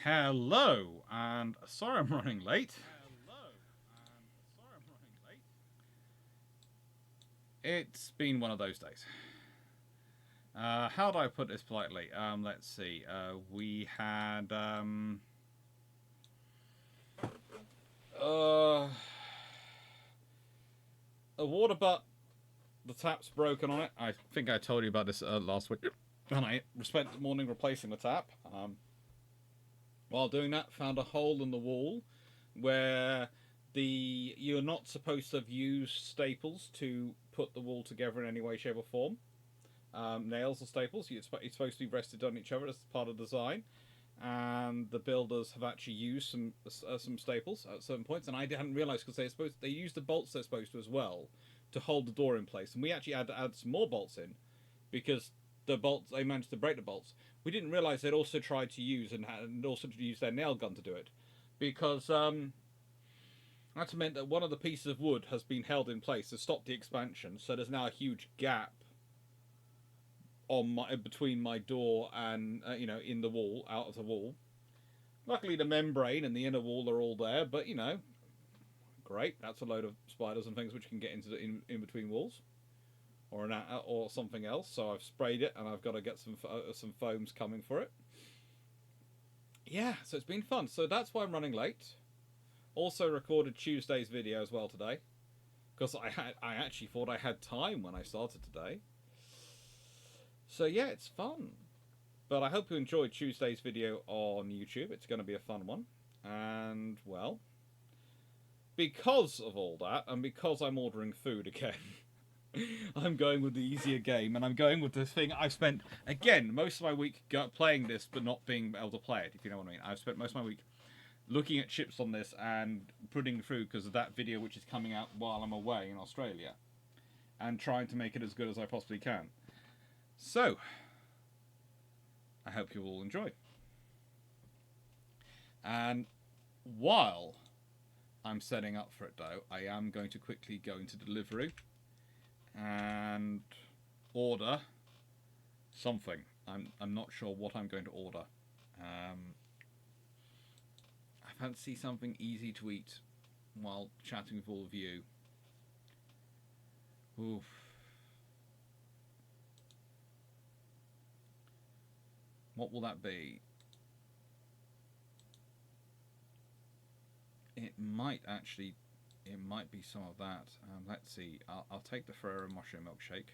Hello, and sorry I'm running late. It's been one of those days. How do I put this politely? Let's see. We had uh, a water butt. The tap's broken on it. I think I told you about this last week, and I spent the morning replacing the tap. While doing that, found a hole in the wall where you're not supposed to have used staples to put the wall together in any way, shape, or form. Nails or staples, it's supposed to be rested on each other as part of the design. And the builders have actually used some staples at certain points, and I hadn't realised because they used the bolts they're supposed to as well to hold the door in place, and we actually had to add some more bolts in because the bolts they managed to break the bolts. We didn't realise they'd also tried to use and also to use their nail gun to do it because that's meant that one of the pieces of wood has been held in place to stop the expansion, so there's now a huge gap between my door and in the wall, out of the wall. Luckily, the membrane and the inner wall are all there, but great. That's a load of spiders and things which can get into in between walls, or something else. So I've sprayed it, and I've got to get some foams coming for it. Yeah, so it's been fun. So that's why I'm running late. Also recorded Tuesday's video as well today, because I actually thought I had time when I started today. So yeah, it's fun. But I hope you enjoyed Tuesday's video on YouTube. It's going to be a fun one. And, well, because of all that, and because I'm ordering food again, I'm going with the easier game, and I'm going with the thing I've spent, again, most of my week playing this, but not being able to play it, if you know what I mean. I've spent most of my week looking at chips on this and putting through because of that video which is coming out while I'm away in Australia, and trying to make it as good as I possibly can. So, I hope you all enjoy. And while I'm setting up for it, though, I am going to quickly go into delivery and order something. I'm not sure what I'm going to order. I fancy something easy to eat while chatting with all of you. Oof. What will that be? It might be some of that. Let's see. I'll take the Ferrero Rocher milkshake.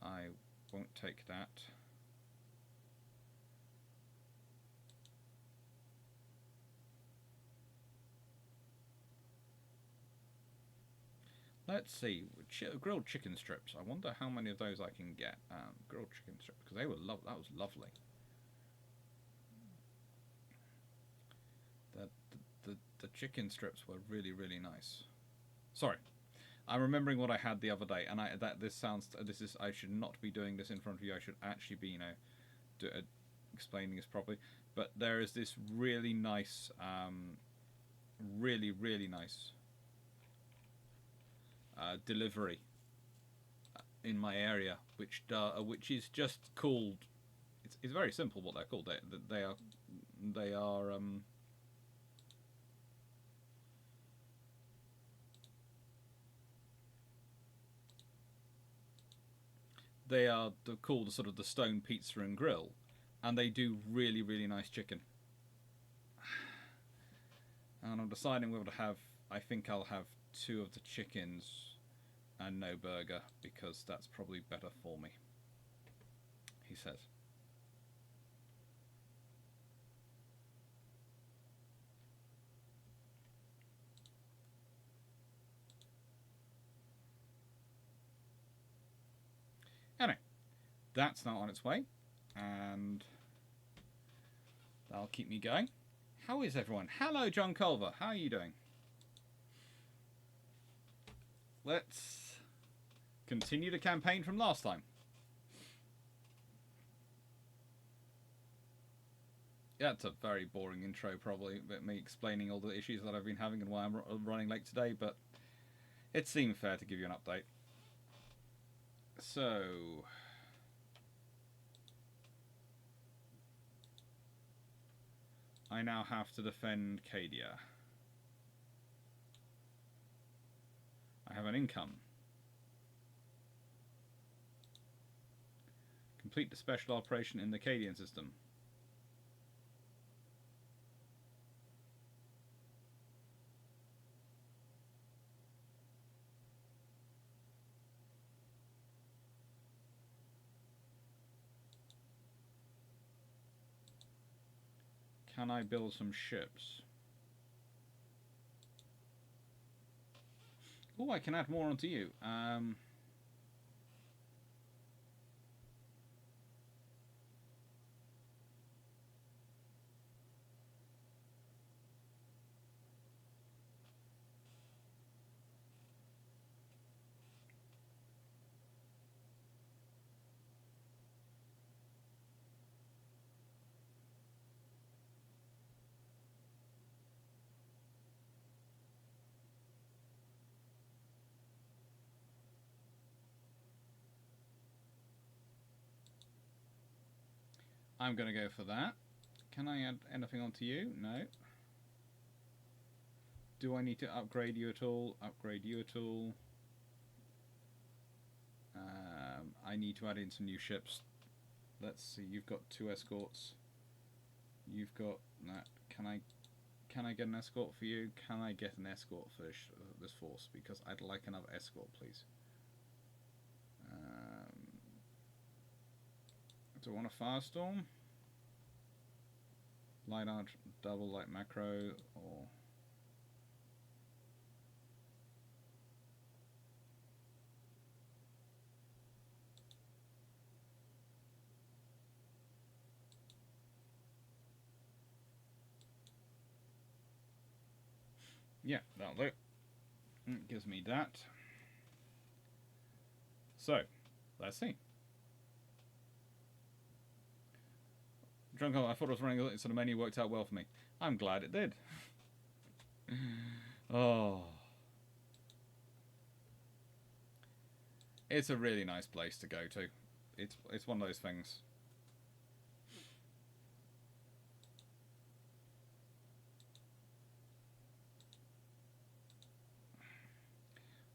I won't take that. Let's see. Grilled chicken strips. I wonder how many of those I can get. Grilled chicken strips, because they were that was lovely. The chicken strips were really, really nice. Sorry, I'm remembering what I had the other day, and I should not be doing this in front of you. I should actually be explaining this properly. But there is this really nice, really, really nice delivery in my area, which is just called. It's very simple what they're called. They are called sort of the Stone Pizza and Grill, and they do really, really nice chicken. And I'm deciding whether to have. I think I'll have 2 of the chickens and no burger, because that's probably better for me, he says. Anyway, that's now on its way, and that'll keep me going. How is everyone? Hello, John Culver. How are you doing? Let's continue the campaign from last time. Yeah, it's a very boring intro, probably, but me explaining all the issues that I've been having and why I'm running late today, but it seemed fair to give you an update. So I now have to defend Cadia. I have an income. Complete the special operation in the Cadian system. Can I build some ships? Oh, I can add more onto you. I'm going to go for that. Can I add anything onto you? No. Do I need to upgrade you at all? Upgrade you at all? I need to add in some new ships. Let's see. You've got 2 escorts. You've got that. Can I get an escort for you? Can I get an escort for this force? Because I'd like another escort, please. Do I want a firestorm? Light arch, double light macro, or yeah, that'll do. It gives me that. So, let's see. Drunk, I thought I was running so the menu worked out well for me. I'm glad it did. Oh. It's a really nice place to go to. It's one of those things.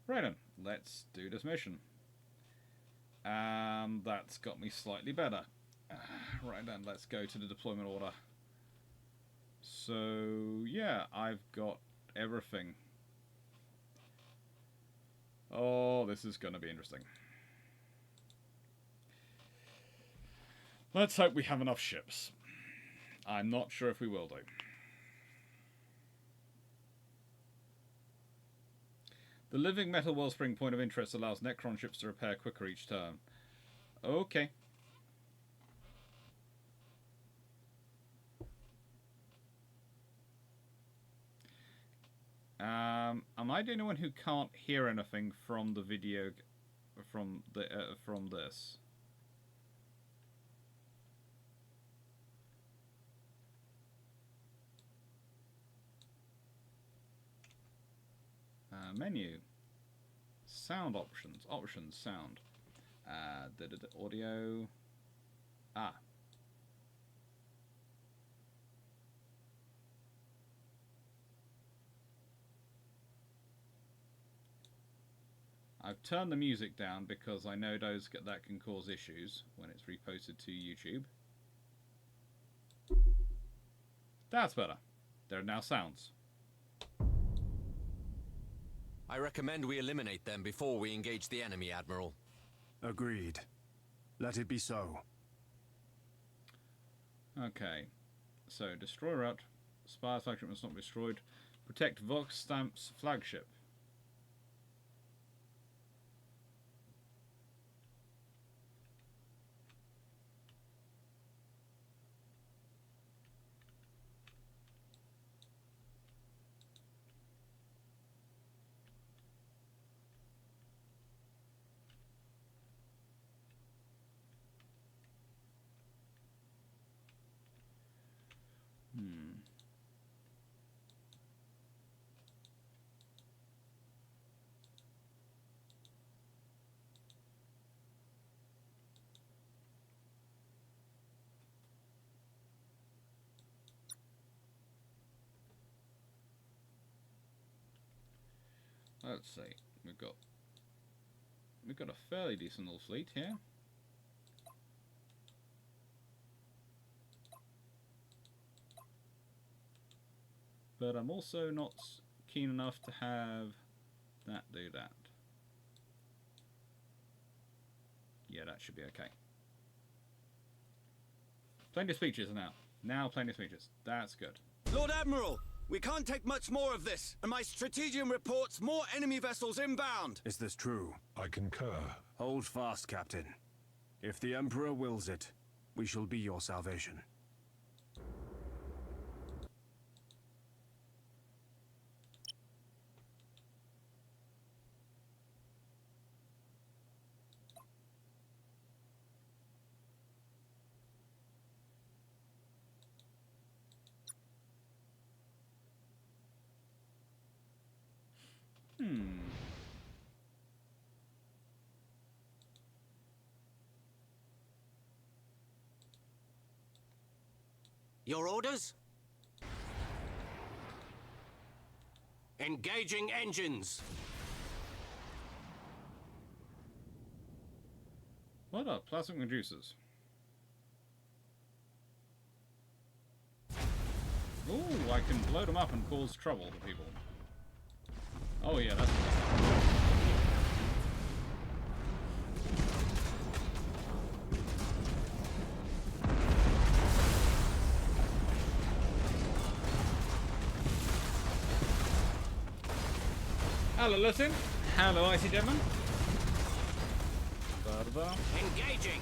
Right then, let's do this mission. And that's got me slightly better. Right then, let's go to the deployment order. So, yeah, I've got everything. Oh, this is going to be interesting. Let's hope we have enough ships. I'm not sure if we will do. The living metal wellspring point of interest allows Necron ships to repair quicker each turn. Okay. Am I the only one who can't hear anything from the video, from this? Menu. Sound options. Options. Sound. Audio. Ah. I've turned the music down because I know that can cause issues when it's reposted to YouTube. That's better. There are now sounds. I recommend we eliminate them before we engage the enemy, Admiral. Agreed. Let it be so. Okay. So, destroy route. Spire's flagship must not be destroyed. Protect Vox Stamp's flagship. let's see. We've got a fairly decent little fleet here. But I'm also not keen enough to have that do that. Yeah, that should be okay. Plenty of speeches now. Now plenty of speeches. That's good. Lord Admiral, we can't take much more of this, and my strategium reports more enemy vessels inbound. Is this true? I concur. Hold fast, Captain. If the Emperor wills it, we shall be your salvation. Your orders? Engaging engines. What are plastic reducers? Ooh, I can blow them up and cause trouble to people. Oh yeah, that's Hello, listen. Hello, Icy Demon. Ba-da-ba. Engaging.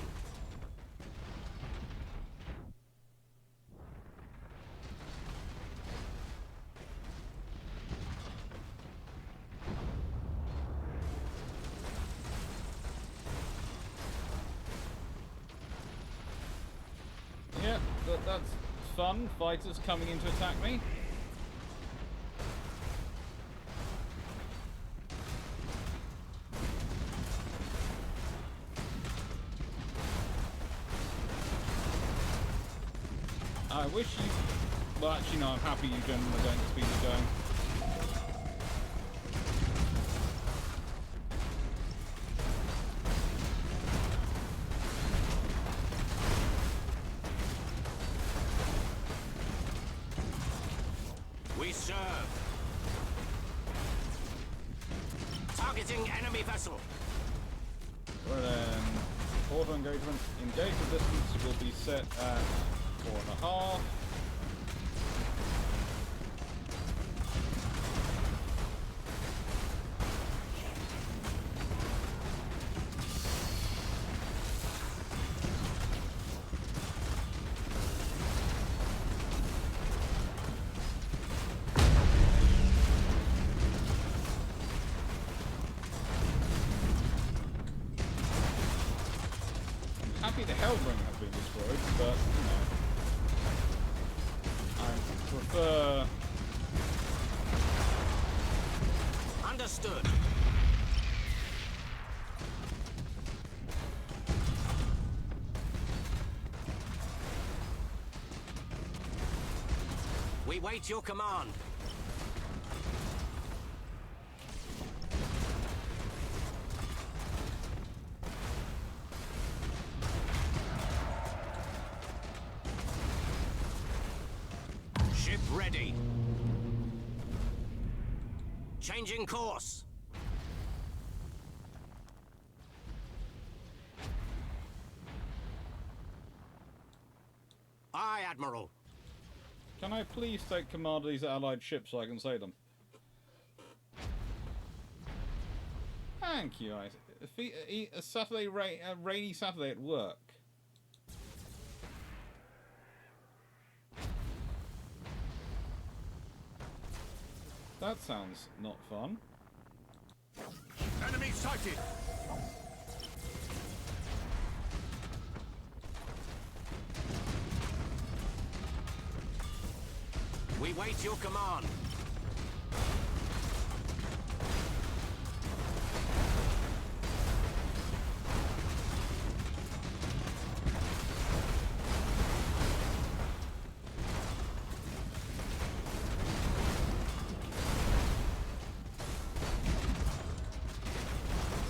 Yeah, that's fun. Fighters coming in to attack me. I wish you... Well, actually, no, I'm happy you gentlemen are going to speed it going. We serve. Targeting enemy vessel. Right then, auto engagement. Engagement distance will be set at 4.5. Happy the Hellbringer has been destroyed, but, you know, I prefer... Understood. We wait your command. Ship ready. Changing course. Aye, Admiral. Can I please take command of these allied ships so I can save them? Thank you, Isaac. A Saturday, a rainy Saturday at work. That sounds not fun. Enemy sighted. We wait your command.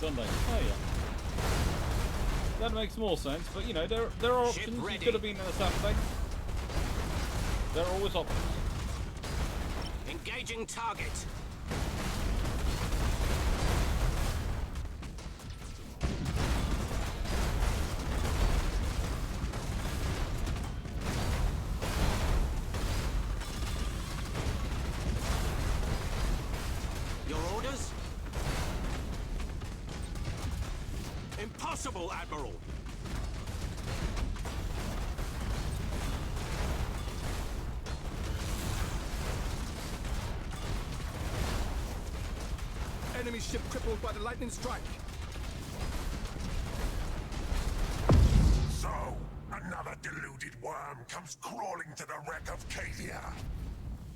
Sunday. Oh yeah. That makes more sense, but you know, there are Ship options. You ready. could have been on a Saturday. There are always options. Engaging target. Your orders? Impossible, Admiral. Enemy ship crippled by the lightning strike. So, another deluded worm comes crawling to the wreck of Cadia.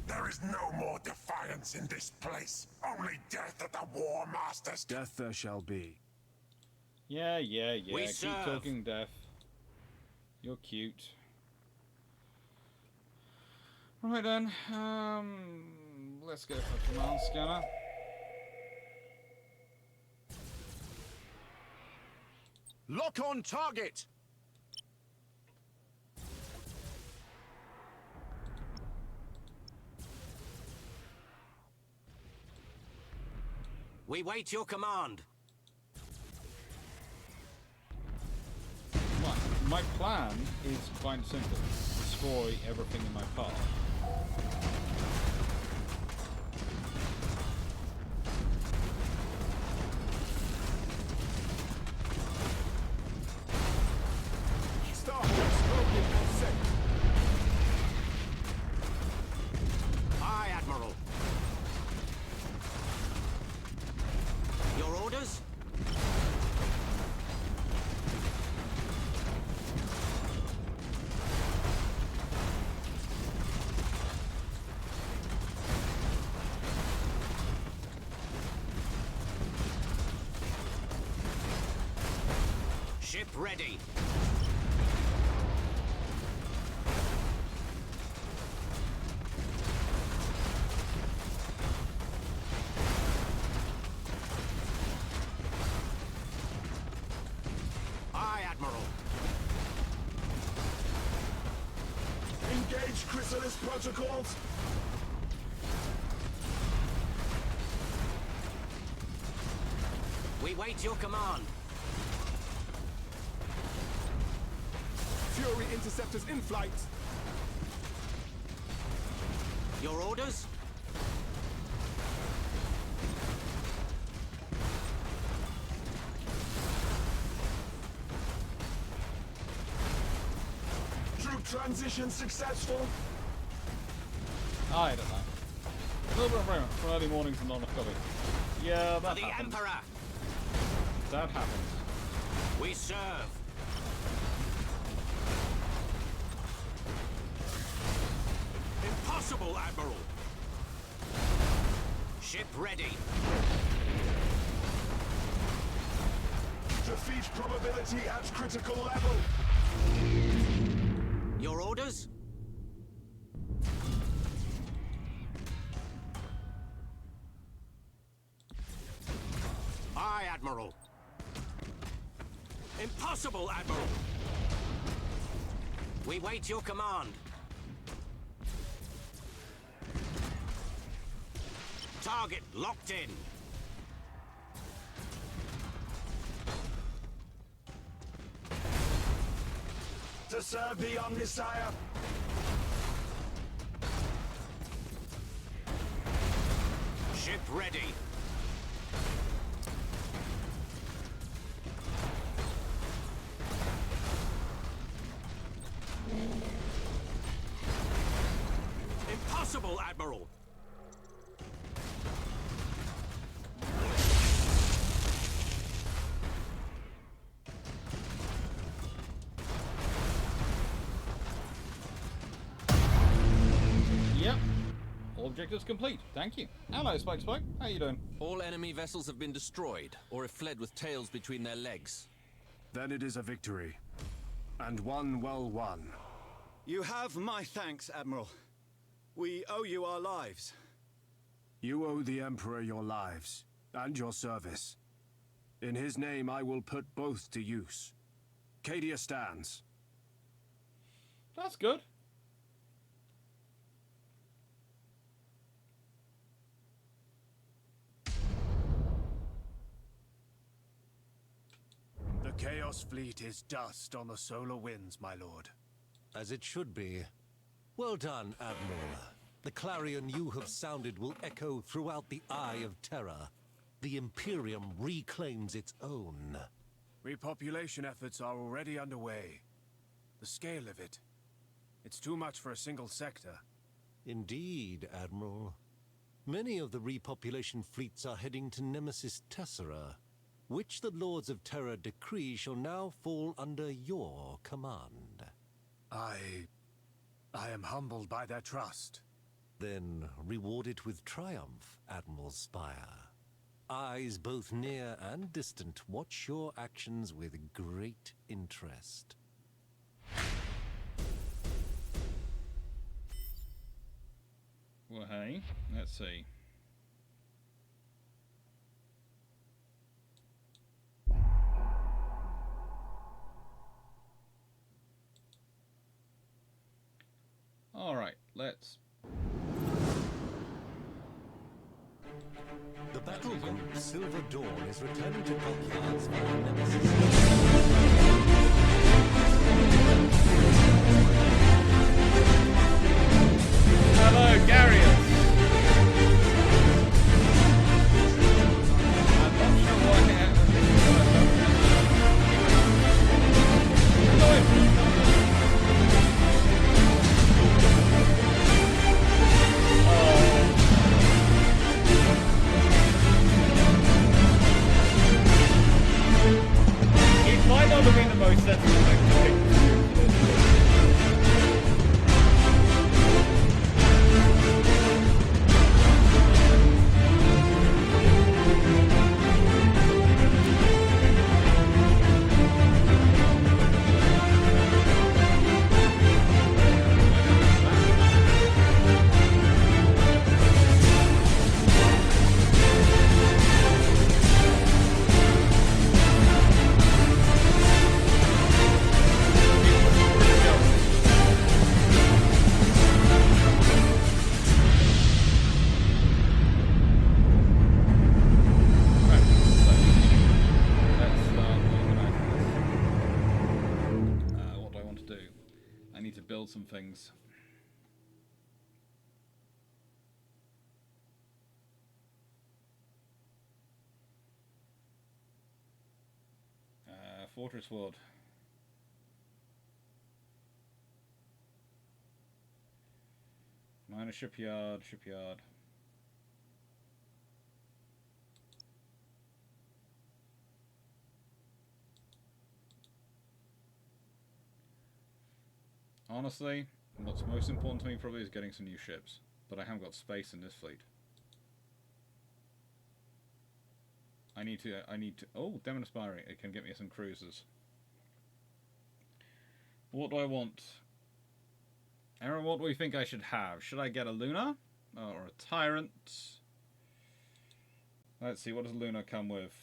There is no more defiance in this place. Only death at the War Master's. Death there shall be. Yeah. We Keep serve. talking death. You're cute. Right then. Let's go for command scanner. Lock on target! We wait your command. My plan is quite simple. Destroy everything in my path. Starhawk spoken and set. Aye, Admiral. Your orders? Ship ready. Aye, Admiral. Engage Chrysalis protocols. We wait your command. Fury interceptors in flight. Your orders? Troop transition successful. I don't know. A little bit of early mornings and not enough coffee. Yeah, For that the happens. Emperor. That happens. We serve. Impossible, Admiral. Ship ready. Defeat probability at critical level. Your orders? Aye, Admiral. Impossible, Admiral. We wait your command. Target locked in. To serve the Omnisire. Ship ready. Impossible, Admiral. Yep. All objectives complete. Thank you. Hello, Spike. How you doing? All enemy vessels have been destroyed or have fled with tails between their legs. Then it is a victory. And one well won. You have my thanks, Admiral. We owe you our lives. You owe the Emperor your lives, and your service. In his name, I will put both to use. Cadia stands. That's good. The Chaos Fleet is dust on the solar winds, my lord. As it should be. Well done, Admiral. The clarion you have sounded will echo throughout the Eye of Terror. The Imperium reclaims its own. Repopulation efforts are already underway. The scale of it, it's too much for a single sector. Indeed, Admiral. Many of the repopulation fleets are heading to Nemesis Tessera, which the Lords of Terror decree shall now fall under your command. I am humbled by their trust. Then reward it with triumph, Admiral Spire. Eyes both near and distant watch your actions with great interest. Well, hey, let's see. All right, let's. The battleboat Silver Dawn is returning to dockyards via Nemesis. Hello, Garius. I'm not sure what happened. It might not have been the most sensible thing to pick for this. What do I want to do? I need to build some things. Fortress Wood. Minor shipyard. Honestly, what's most important to me probably is getting some new ships. But I haven't got space in this fleet. I need to, oh, Demon Aspiring. It can get me some cruisers. What do I want? Aaron, what do we think I should have? Should I get a Luna? Or a Tyrant? Let's see, what does Luna come with?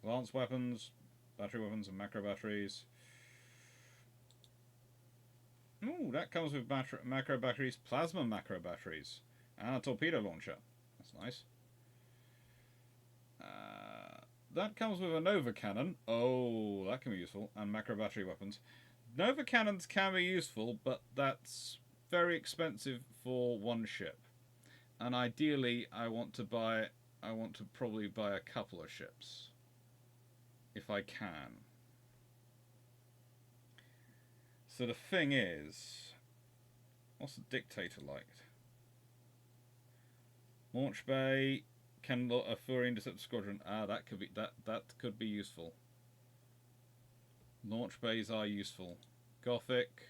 Lance weapons, battery weapons, and macro batteries. Ooh, that comes with macro batteries, plasma macro batteries, and a torpedo launcher. That's nice. That comes with a Nova Cannon. Oh, that can be useful. And macro battery weapons. Nova Cannons can be useful, but that's very expensive for one ship. And ideally, I want to probably buy a couple of ships. If I can. So the thing is, what's the Dictator like? Launch bay. Can a Fury Interceptor Squadron? That could be useful. Launch bays are useful. Gothic.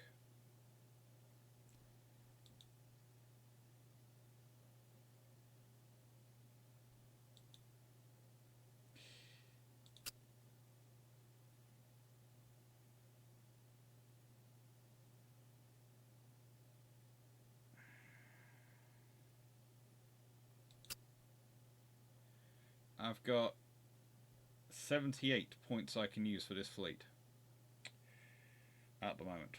I've got 78 points I can use for this fleet at the moment.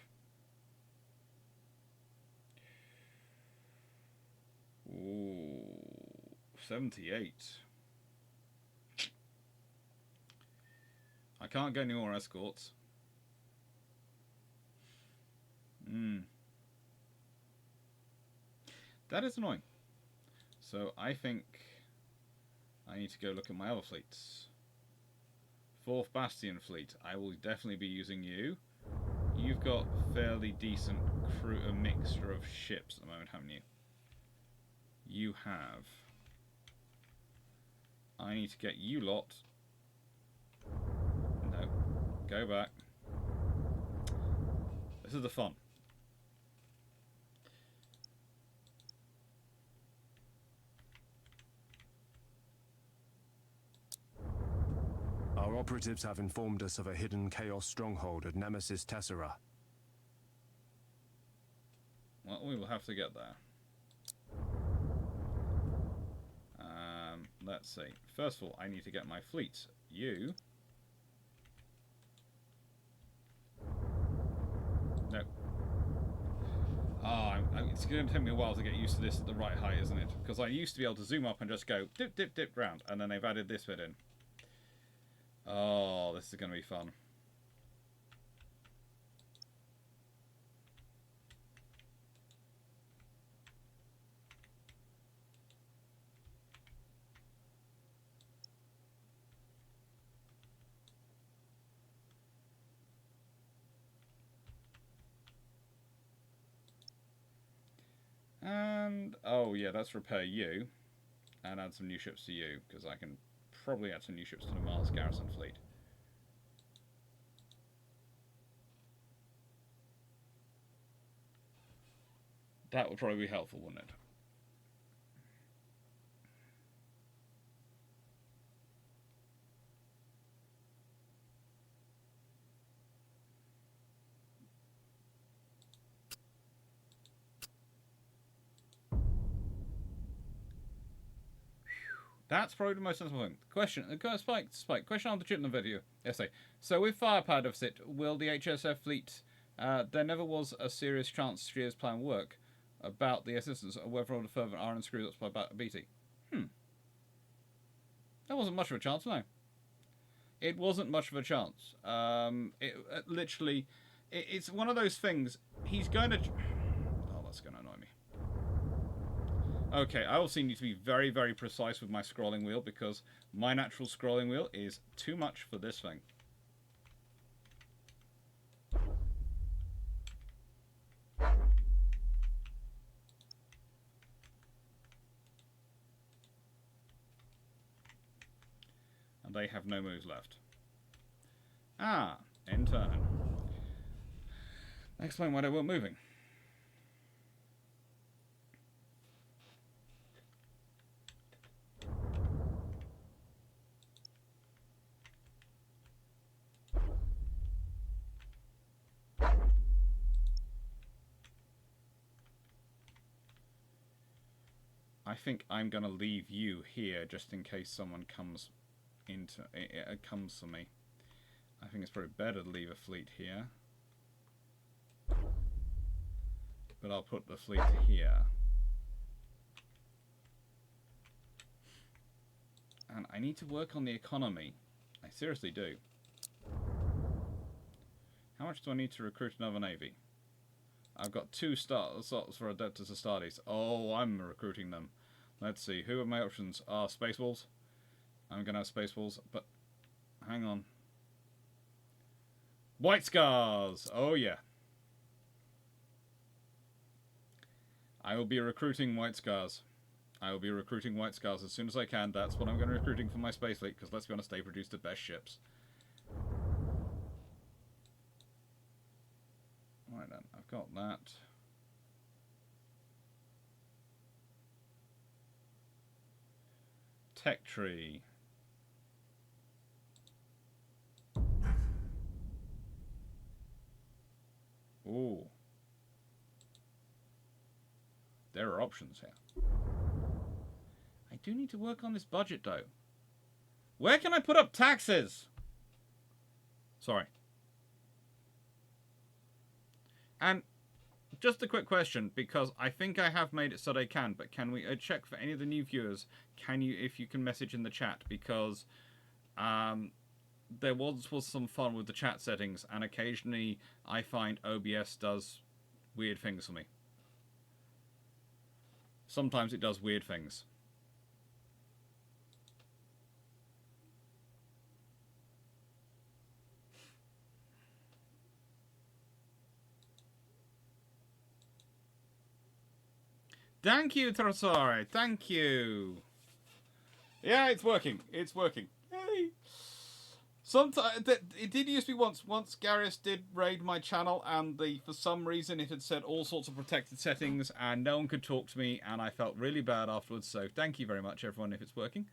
Ooh, 78. I can't get any more escorts. That is annoying. So I think I need to go look at my other fleets. 4th Bastion fleet. I will definitely be using you. You've got fairly decent crew, a mixture of ships at the moment, haven't you? You have. I need to get you lot. No. Go back. This is the fun. Our operatives have informed us of a hidden Chaos stronghold at Nemesis Tessera. Well, we will have to get there. Let's see. First of all, I need to get my fleet. You. No. It's going to take me a while to get used to this at the right height, isn't it? Because I used to be able to zoom up and just go dip, dip, dip round, and then they've added this bit in. Oh, this is going to be fun. And, oh yeah, that's repair you. And add some new ships to you, because I can probably add some new ships to the Mars Garrison fleet. That would probably be helpful, wouldn't it? That's probably the most sensible thing. Question, Spike. Question on the chit in the video essay. So with firepower deficit, will the HSF fleet? There never was a serious chance Shear's plan would work. About the assistance, or whether or not further iron screws up by BT. That wasn't much of a chance, no. It wasn't much of a chance. Literally, it's one of those things. He's going to. Oh, that's going to annoy me. Okay, I also need to be very, very precise with my scrolling wheel because my natural scrolling wheel is too much for this thing. And they have no moves left. Ah, end turn. Explain why they weren't moving. I think I'm going to leave you here just in case someone comes comes for me. I think it's probably better to leave a fleet here. But I'll put the fleet here. And I need to work on the economy. I seriously do. How much do I need to recruit another navy? I've got 2 slots for Adeptus Astartes. Oh, I'm recruiting them. Let's see. Who are my options? Spaceballs. I'm going to have Spaceballs, but hang on. White Scars! Oh, yeah. I will be recruiting White Scars. I will be recruiting White Scars as soon as I can. That's what I'm going to be recruiting for my space fleet, because let's be honest, they produce the best ships. Right then, I've got that. Tech tree. Ooh. There are options here. I do need to work on this budget though. Where can I put up taxes? Sorry. And just a quick question, because I think I have made it so they can, but can we check for any of the new viewers? Can you, if you can message in the chat, because there was some fun with the chat settings, and occasionally I find OBS does weird things for me. Sometimes it does weird things. Thank you, Trasare. Thank you. Yeah, it's working. It's working. Yay. Sometimes it did used to be once. Once Garrus did raid my channel, and for some reason it had set all sorts of protected settings, and no one could talk to me, and I felt really bad afterwards. So thank you very much, everyone, if it's working.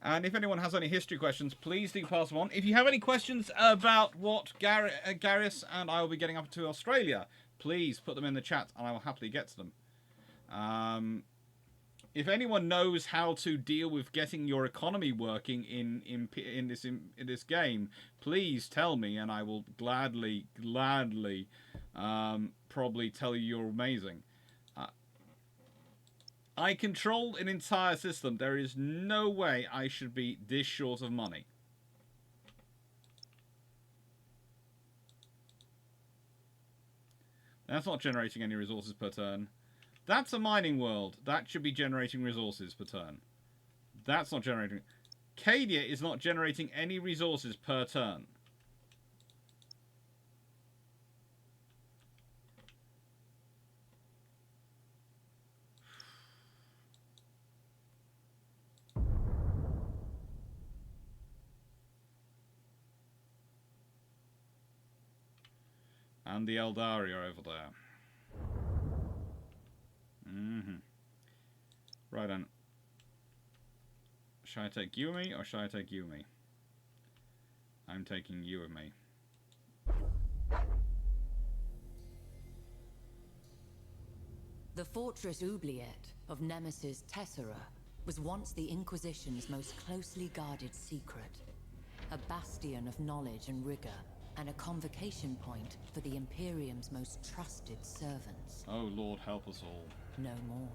And if anyone has any history questions, please do pass them on. If you have any questions about what Garrus and I will be getting up to Australia, please put them in the chat, and I will happily get to them. If anyone knows how to deal with getting your economy working in this game, please tell me, and I will gladly probably tell you you're amazing. I control an entire system. There is no way I should be this short of money. That's not generating any resources per turn. That's a mining world. That should be generating resources per turn. That's not generating... Cadia is not generating any resources per turn. And the Eldari are over there. Right then. Shall I take you and me, or shall I take you and me? I'm taking you and me. The fortress Oubliette of Nemesis Tessera was once the Inquisition's most closely guarded secret. A bastion of knowledge and rigor, and a convocation point for the Imperium's most trusted servants. Oh Lord, help us all. No more.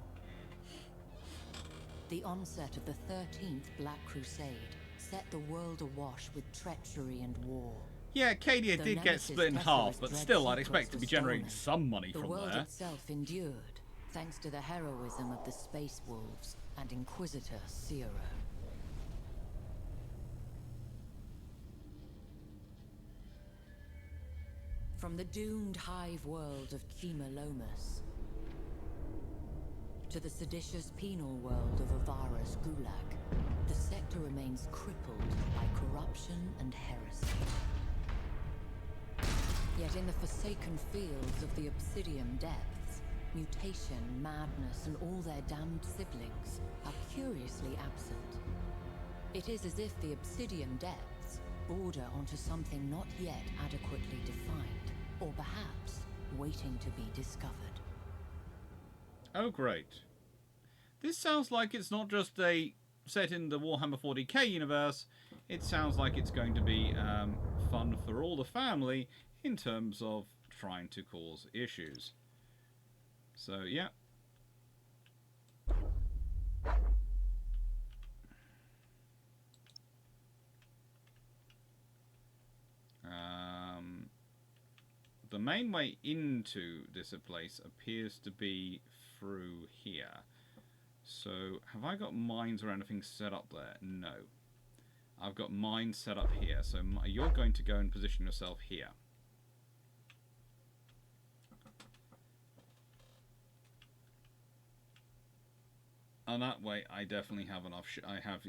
The onset of the 13th Black Crusade set the world awash with treachery and war. Yeah, Cadia did get split in half, but still I'd expect to be generating some money from there. The world itself endured, thanks to the heroism of the Space Wolves and Inquisitor Ciro. From the doomed hive world of Chimalomus to the seditious penal world of Avara's Gulag, the sector remains crippled by corruption and heresy. Yet in the forsaken fields of the Obsidian Depths, mutation, madness, and all their damned siblings are curiously absent. It is as if the Obsidian Depths border onto something not yet adequately defined, or perhaps waiting to be discovered. Oh, great. This sounds like it's not just a set in the Warhammer 40k universe. It sounds like it's going to be fun for all the family in terms of trying to cause issues. So, yeah. The main way into this place appears to be through here. So, have I got mines or anything set up there? No. I've got mines set up here, so you're going to go and position yourself here. And that way, I definitely have enough. I have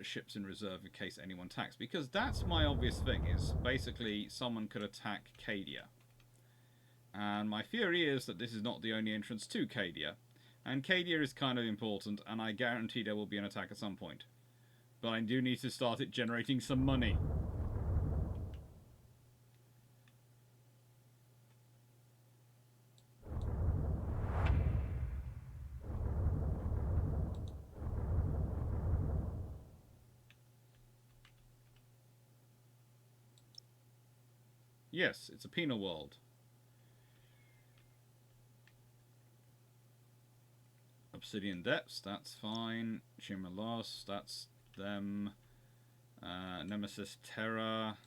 ships in reserve in case anyone attacks, because that's my obvious thing. Is basically someone could attack Cadia, and my theory is that this is not the only entrance to Cadia, and Cadia is kind of important, and I guarantee there will be an attack at some point. But I do need to start it generating some money. Yes, it's a penal world. Obsidian Depths, that's fine. Shimmer Lost, that's them. Nemesis Terra.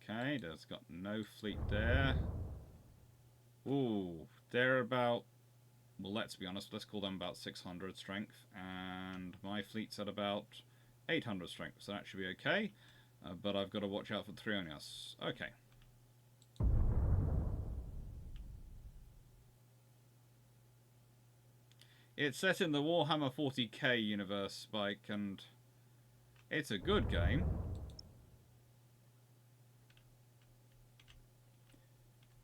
Okay, there's got no fleet there. Ooh, they're about, well, let's be honest, let's call them about 600 strength, and my fleet's at about 800 strength, so that should be okay. But I've got to watch out for Trionias. Okay. It's set in the Warhammer 40k universe, Spike, and it's a good game.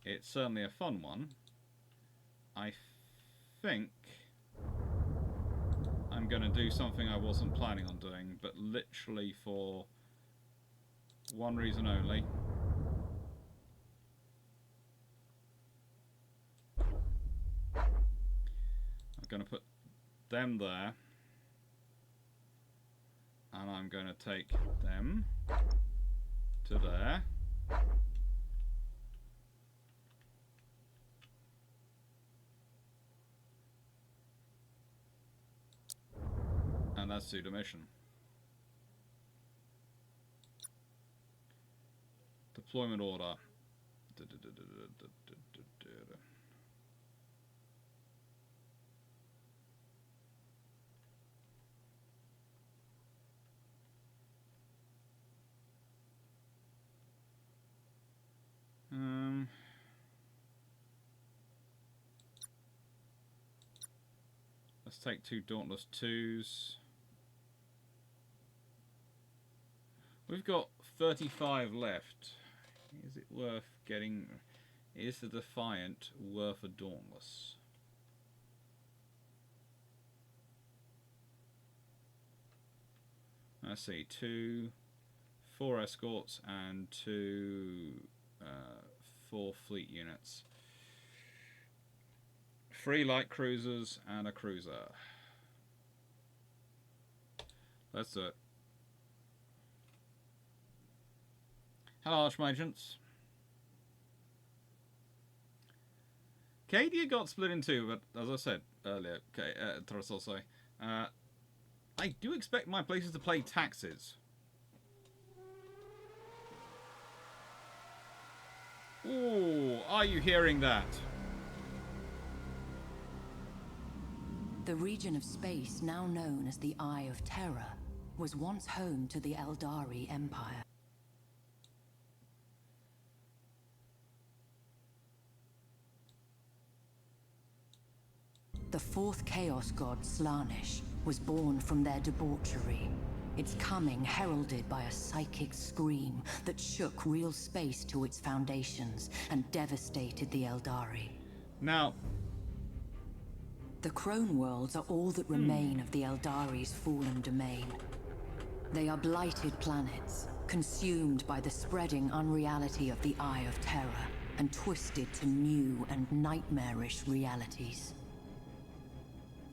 It's certainly a fun one. I think I'm going to do something I wasn't planning on doing, but literally for one reason only. I'm going to put them there, and I'm going to take them to there. And that's do the mission. Deployment order. Let's take 2 Dauntless 2s. We've got 35 left. Is it worth getting... Is the Defiant worth a Dauntless? Let's see, 4 escorts and 4 fleet units. 3 light cruisers and a cruiser. Let's do it. Hello, Archmagents. Cadia got split in 2, but as I said earlier, I do expect my places to pay taxes. Ooh, are you hearing that? The region of space now known as the Eye of Terror was once home to the Eldari Empire. The 4th Chaos God, Slaanesh, was born from their debauchery, its coming heralded by a psychic scream that shook real space to its foundations and devastated the Eldari. Now, the Crone Worlds are all that remain of the Eldari's fallen domain. They are blighted planets, consumed by the spreading unreality of the Eye of Terror, and twisted to new and nightmarish realities.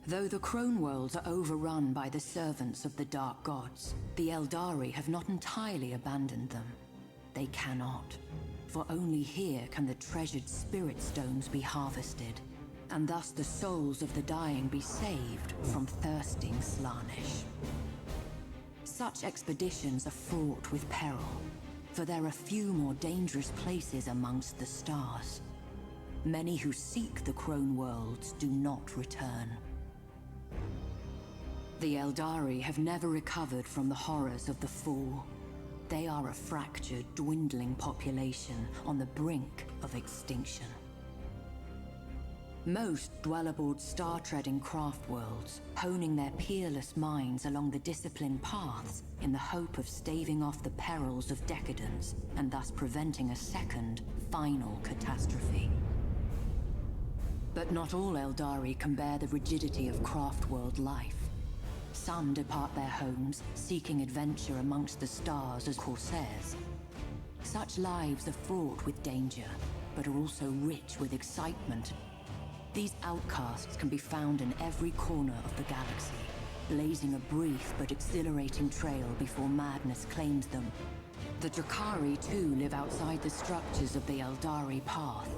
Though the Crone Worlds are overrun by the servants of the Dark Gods, the Eldari have not entirely abandoned them. They cannot, for only here can the treasured Spirit Stones be harvested, and thus the souls of the dying be saved from thirsting Slaanesh. Such expeditions are fraught with peril, for there are few more dangerous places amongst the stars. Many who seek the Crone Worlds do not return. The Eldari have never recovered from the horrors of the Fall. They are a fractured, dwindling population on the brink of extinction. Most dwell aboard star-treading craft worlds, honing their peerless minds along the disciplined paths in the hope of staving off the perils of decadence and thus preventing a second, final catastrophe. But not all Eldari can bear the rigidity of craft world life. Some depart their homes, seeking adventure amongst the stars as corsairs. Such lives are fraught with danger, but are also rich with excitement. These outcasts can be found in every corner of the galaxy, blazing a brief but exhilarating trail before madness claims them. The Drakari, too, live outside the structures of the Eldari path.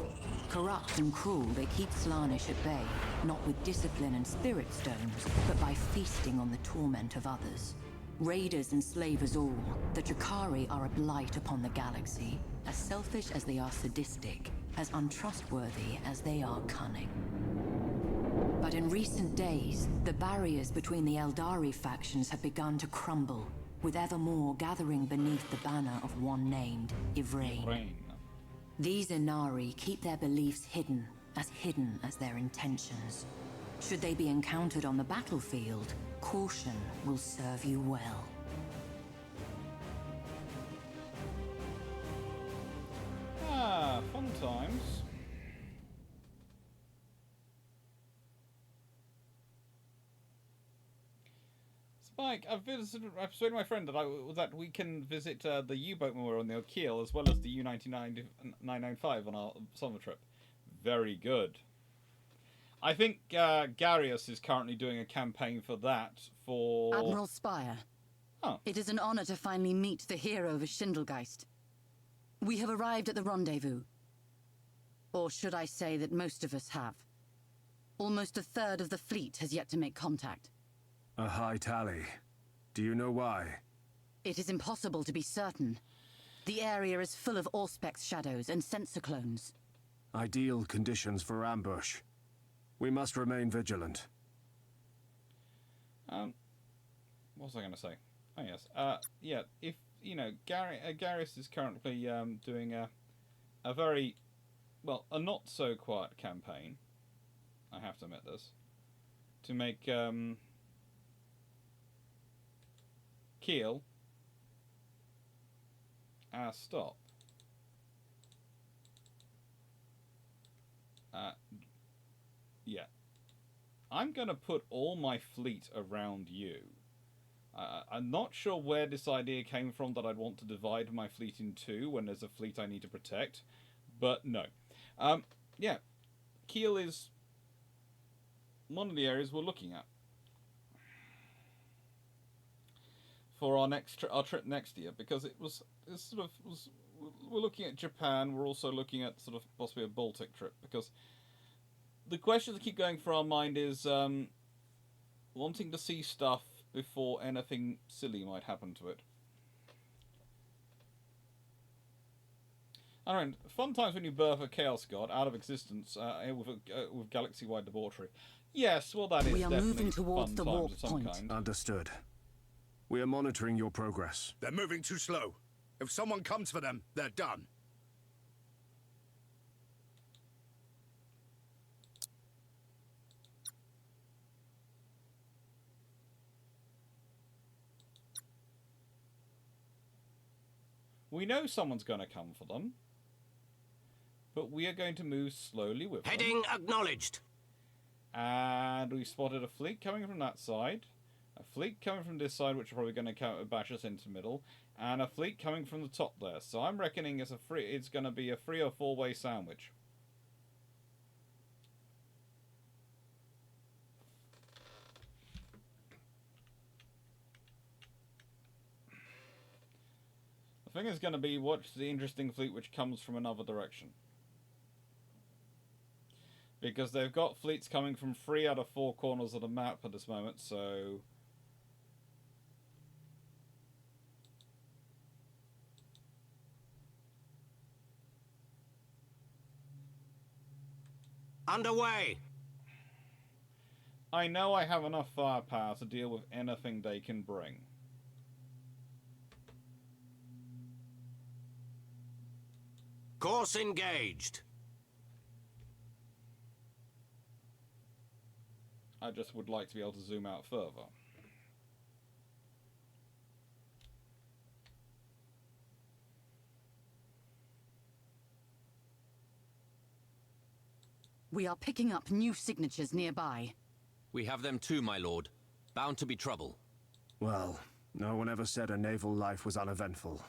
Corrupt and cruel, they keep Slaanesh at bay, not with discipline and spirit stones, but by feasting on the torment of others. Raiders and slavers all, the Drakari are a blight upon the galaxy, as selfish as they are sadistic, as untrustworthy as they are cunning. But in recent days, the barriers between the Eldari factions have begun to crumble, with ever more gathering beneath the banner of one named Ivrain. Rain. These Inari keep their beliefs hidden as their intentions. Should they be encountered on the battlefield, caution will serve you well. Ah, fun times. Spike, I've persuaded my friend that we can visit the U-boat when we're on the Keel, as well as the U-995 on our summer trip. Very good. I think Garius is currently doing a campaign for that, for... Admiral Spire. Oh. It is an honor to finally meet the hero of Schindelgeist. We have arrived at the rendezvous. Or should I say that most of us have. Almost a third of the fleet has yet to make contact. A high tally. Do you know why? It is impossible to be certain. The area is full of Auspex shadows and sensor clones. Ideal conditions for ambush. We must remain vigilant. What was I going to say? Oh yes. Yeah. If you know, Garrus is currently doing a very, well, a not so quiet campaign. I have to admit this. To make Keel stop. Yeah. I'm going to put all my fleet around you. I'm not sure where this idea came from that I'd want to divide my fleet in two when there's a fleet I need to protect. But no. Yeah. Keel is one of the areas we're looking at for our trip next year, because we're looking at Japan. We're also looking at sort of possibly a Baltic trip, because the questions that keep going through our mind is wanting to see stuff before anything silly might happen to it. Alright, fun times when you birth a Chaos God out of existence with galaxy-wide debauchery. Yes, well that is We are definitely moving towards fun the times warp of some point. kind. Understood. We are monitoring your progress. They're moving too slow. If someone comes for them, they're done. We know someone's going to come for them, but we are going to move slowly with them. Heading acknowledged. And we spotted a fleet coming from that side, a fleet coming from this side, which are probably going to bash us into the middle, and a fleet coming from the top there. So I'm reckoning it's going to be a 3 or 4 way sandwich. The thing is going to be, what's the interesting fleet which comes from another direction? Because they've got fleets coming from 3 out of 4 corners of the map at this moment, so... Underway. I know I have enough firepower to deal with anything they can bring. Course engaged. I just would like to be able to zoom out further. We are picking up new signatures nearby. We have them too, my lord. Bound to be trouble. Well, no one ever said a naval life was uneventful.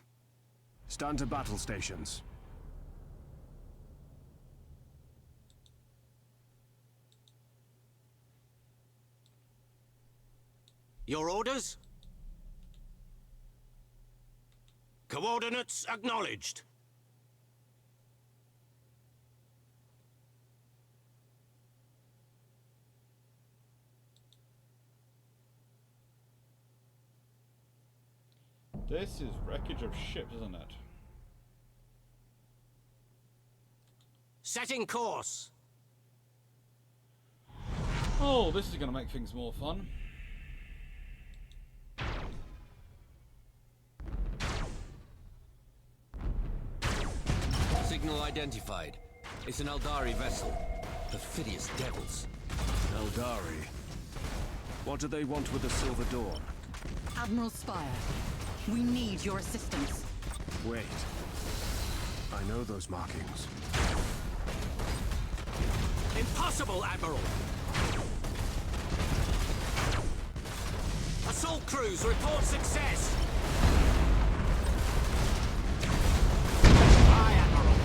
Stand to battle stations. Your orders? Coordinates acknowledged. This is wreckage of ships, isn't it? Setting course. Oh, this is going to make things more fun. Signal identified. It's an Eldari vessel. Perfidious devils. Eldari. What do they want with the Silver Dawn? Admiral Spire, we need your assistance. Wait. I know those markings. Impossible, Admiral! Assault crews report success! Aye, Admiral.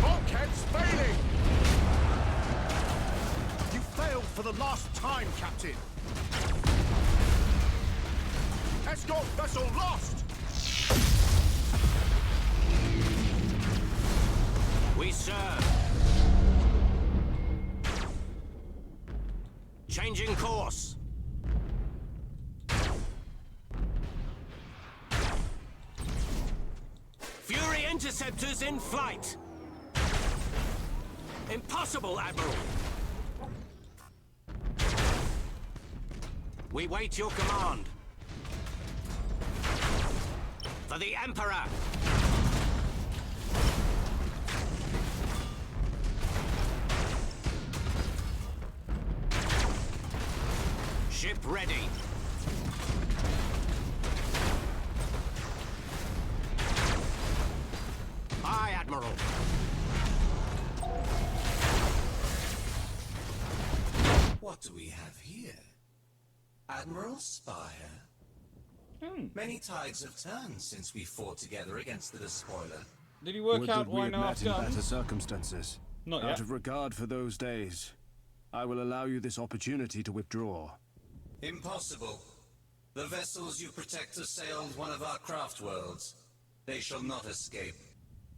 Bulkhead's failing! You failed for the last time, Captain! Escort vessel lost! We serve. Changing course. Fury interceptors in flight. Impossible, Admiral. We wait your command. For the Emperor. Ship ready. Aye, Admiral. What do we have here? Admiral Spire? Many tides have turned since we fought together against the Despoiler. Did you work Would out that we why had now met in better circumstances. Not Out yet. of regard for those days, I will allow you this opportunity to withdraw. Impossible. The vessels you protect assailed one of our craft worlds. They shall not escape.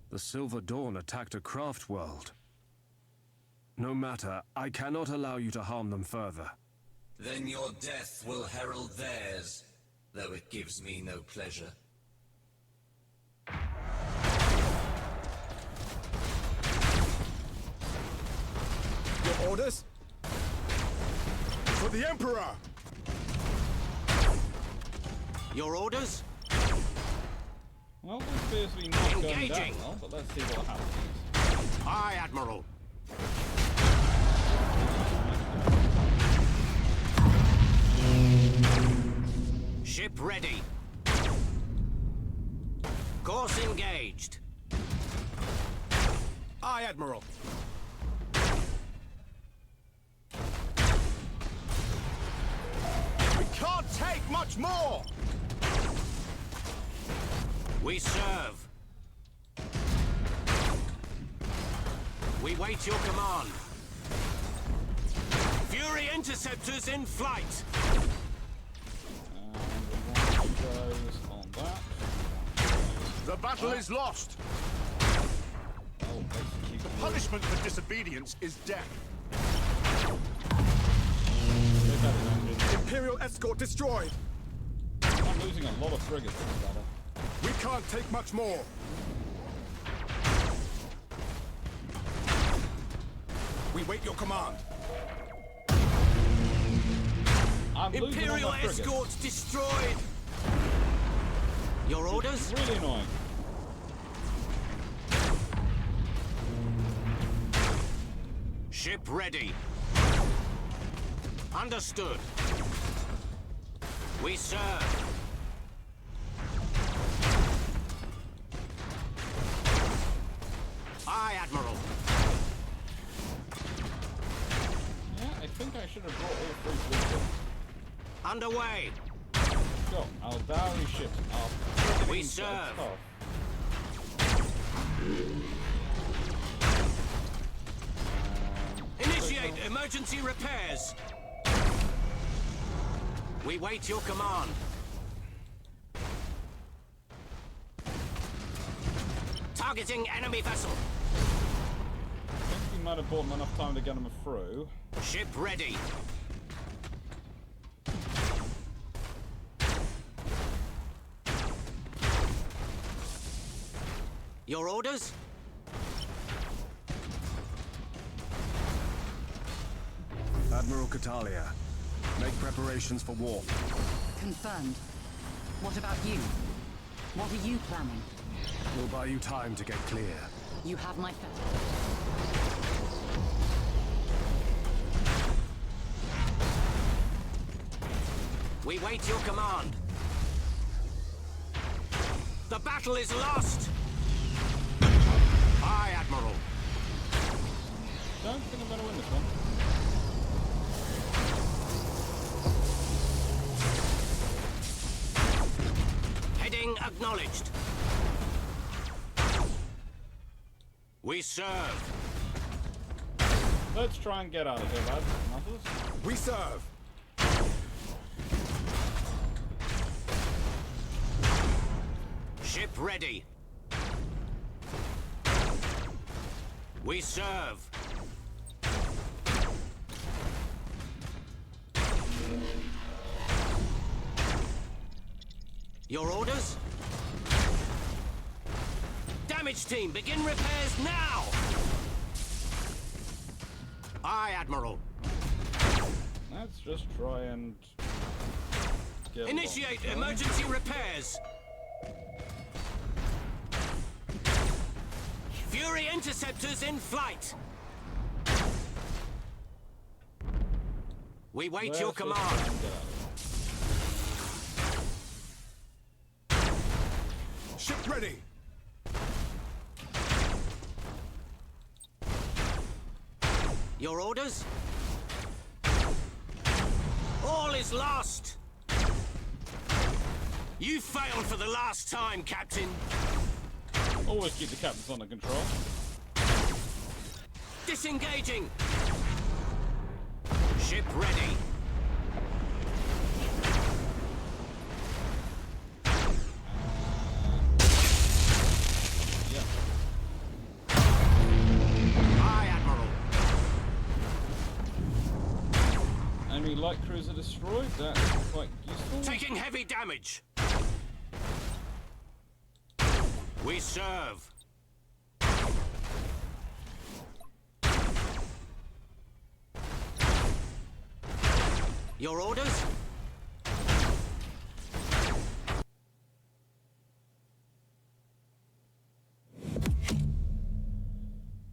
The Silver Dawn attacked a craft world. No matter, I cannot allow you to harm them further. Then your death will herald theirs, though it gives me no pleasure. Your orders? For the Emperor! Your orders? Well, this appears to be not going that Engaging. well, but let's see what happens. Aye, Admiral. Ship ready. Course engaged. Aye, Admiral. We can't take much more! We serve. We wait your command. Fury interceptors in flight. And we want those on that. The battle is lost! Oh, execute. The punishment for disobedience is death. Take out the engine. Imperial escort destroyed! I'm losing a lot of frigates in this battle. We can't take much more! We wait your command. I'm losing all Imperial my frigates. escort destroyed. Your orders? Really annoying. Ship ready. Understood. We serve. Aye, Admiral. Yeah, I think I should have brought all three fleets in. Underway. Go. Eldari ships are friggin' We inside serve. stuff. Initiate emergency repairs. We wait your command. Targeting enemy vessel. I think we might have bought them enough time to get them through. Ship ready. Your orders? Admiral Catalia, make preparations for war. Confirmed. What about you? What are you planning? We'll buy you time to get clear. You have my We wait your command. The battle is lost! Aye, Admiral. Don't think I'm going to win this one. Heading acknowledged. We serve. Let's try and get out of here, lads. Enough of this. We serve! Ship ready. We serve. Your orders? Damage team, begin repairs now! Aye, Admiral. Let's just try and get Initiate along. emergency repairs. Fury interceptors in flight. We wait Let's your just try command. and get out of Ship ready! Your orders? All is lost! You failed for the last time, Captain. here. Always keep the captains under control. Disengaging! Ship ready. Yeah. Aye, Admiral. Enemy light cruiser destroyed. That's quite useful. Taking heavy damage. We serve. Your orders?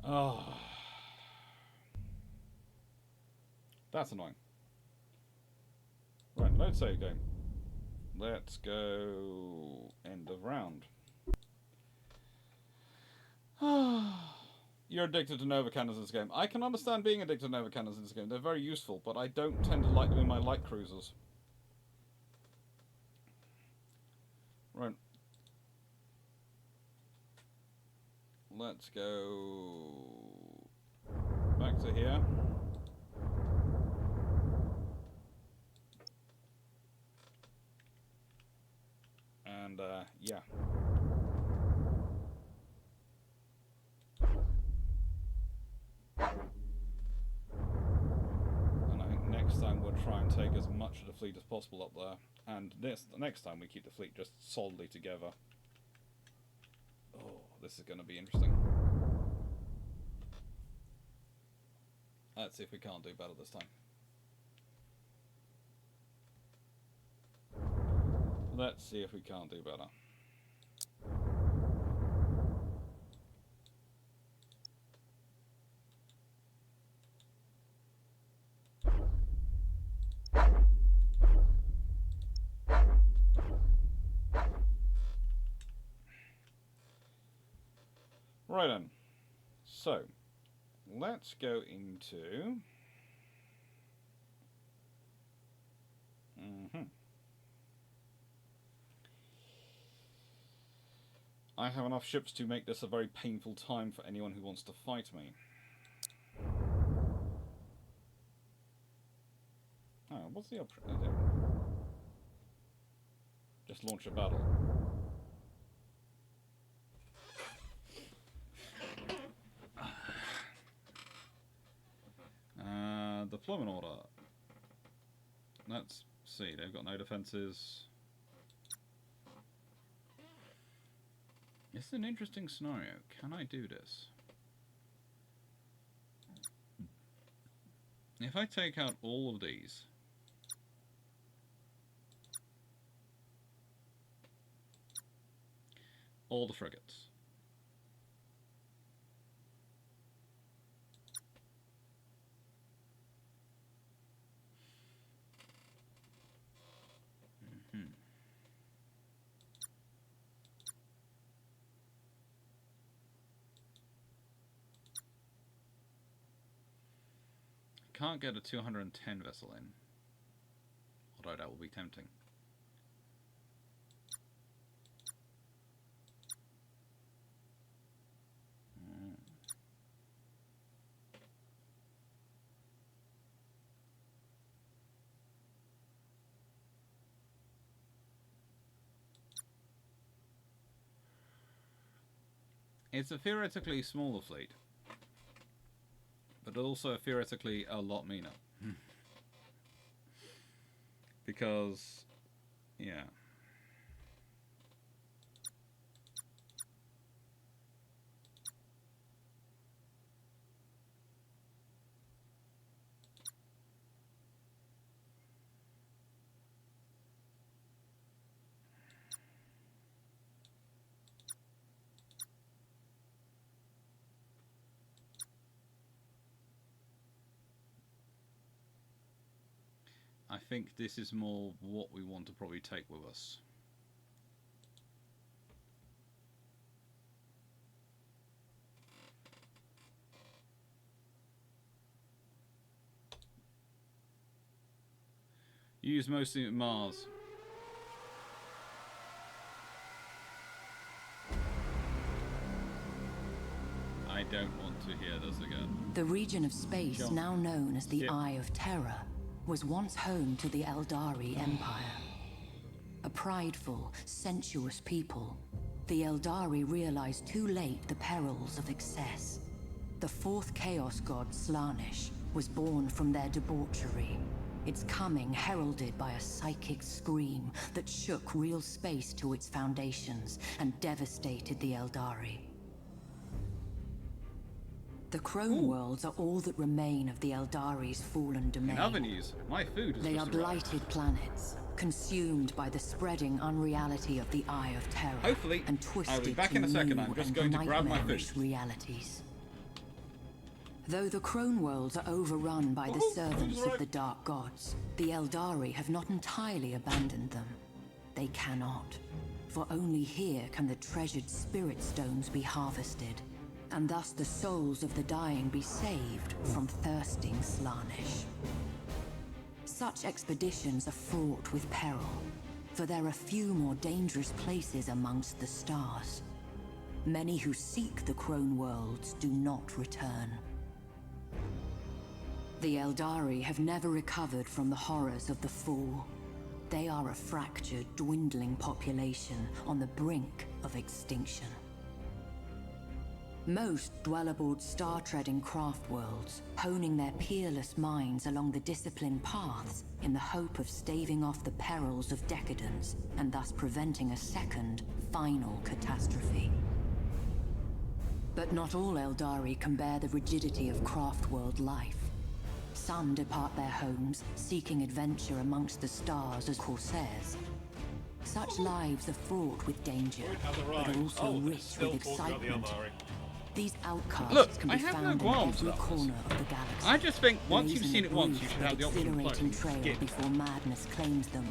Oh. That's annoying. Right, let's save game. Let's go end of round. You're addicted to Nova cannons in this game. I can understand being addicted to Nova cannons in this game. They're very useful, but I don't tend to like them in my light cruisers. Right. Let's go back to here. And, yeah. And I think next time we'll try and take as much of the fleet as possible up there. And next time we keep the fleet just solidly together. Oh, this is going to be interesting. Let's see if we can't do better this time. Let's see if we can't do better. Right then. So, let's go into... I have enough ships to make this a very painful time for anyone who wants to fight me. Oh, what's the option? just launch a battle. Deployment order. Let's see, they've got no defences. It's an interesting scenario. Can I do this? If I take out all of these, all the frigates, can't get a 210 vessel in, although that will be tempting. It's a theoretically smaller fleet, but also theoretically a lot meaner. Because, yeah. I think this is more what we want to probably take with us. Use mostly at Mars. I don't want to hear this again. The region of space now known as the Eye of Terror was once home to the Eldari Empire. A prideful, sensuous people, the Eldari realized too late the perils of excess. The fourth Chaos God, Slaanesh, was born from their debauchery, its coming heralded by a psychic scream that shook real space to its foundations and devastated the Eldari. The Crone Worlds are all that remain of the Eldari's fallen domain. In other news, my food is They just are blighted planets, consumed by the spreading unreality of the Eye of Terror. Hopefully, and twisted I'll be back to in a second. new I'm just and going to grab my nightmarish food. realities. Though the Crone Worlds are overrun by the servants of the Dark Gods, the Eldari have not entirely abandoned them. They cannot, for only here can the treasured spirit stones be harvested, and thus the souls of the dying be saved from thirsting Slaanesh. Such expeditions are fraught with peril, for there are few more dangerous places amongst the stars. Many who seek the Crone Worlds do not return. The Eldari have never recovered from the horrors of the Fall. They are a fractured, dwindling population on the brink of extinction. Most dwell aboard star-treading craft worlds, honing their peerless minds along the disciplined paths in the hope of staving off the perils of decadence and thus preventing a second, final catastrophe. But not all Eldari can bear the rigidity of craft world life. Some depart their homes, seeking adventure amongst the stars as corsairs. Such lives are fraught with danger, but are also rich with excitement. These outcasts can be found in every corner of the galaxy. I just think once you've seen it once, you should have the option to exhilarating play. trail Skip. before madness claims them.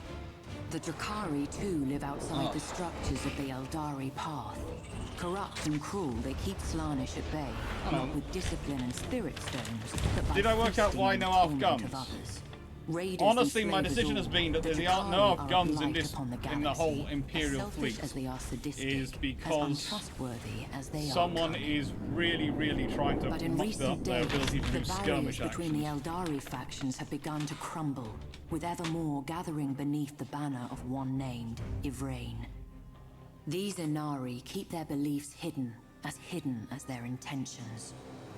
The Drakari too live outside the structures of the Eldari path. Corrupt and cruel, they keep Slaanesh at bay, not with discipline and spirit stones, but by Did I work out feasting why on no the half torment guns? of others. Raiders Honestly, and my slavers decision all, has been that the there are no Drakari are a guns in blight this upon the in the whole galaxy. Imperial As selfish fleet as they are sadistic, is as because untrustworthy as they someone are cunning. is really trying to But in muster recent up their days, ability to the do barriers skirmish between the actions. Eldari factions have begun to crumble, with ever more gathering beneath the banner of one named Ivrain. These Inari keep their beliefs hidden as their intentions.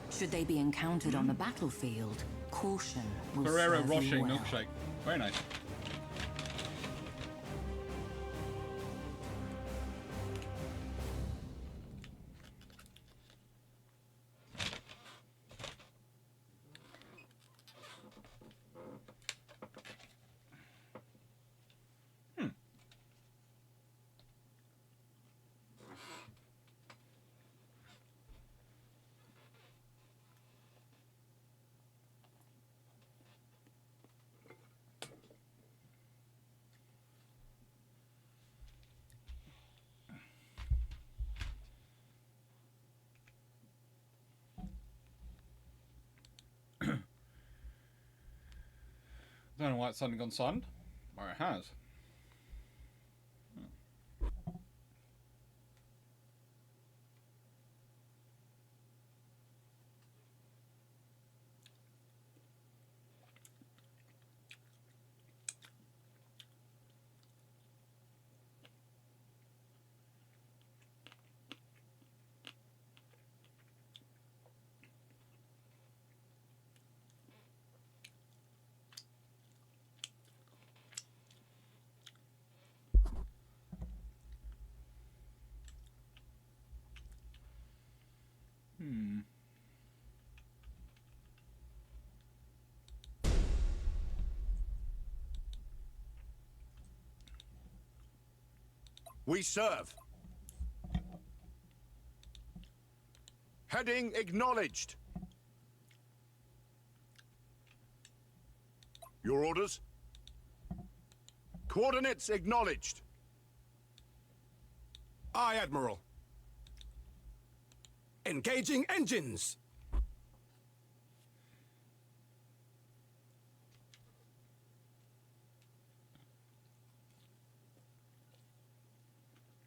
Should they be encountered on the battlefield, caution will Ferrero serve Rocher you well. milkshake. Very nice. I don't know why it's suddenly gone silent. Or it has. We serve. Heading acknowledged. Your orders? Coordinates acknowledged. Aye, Admiral. Engaging engines.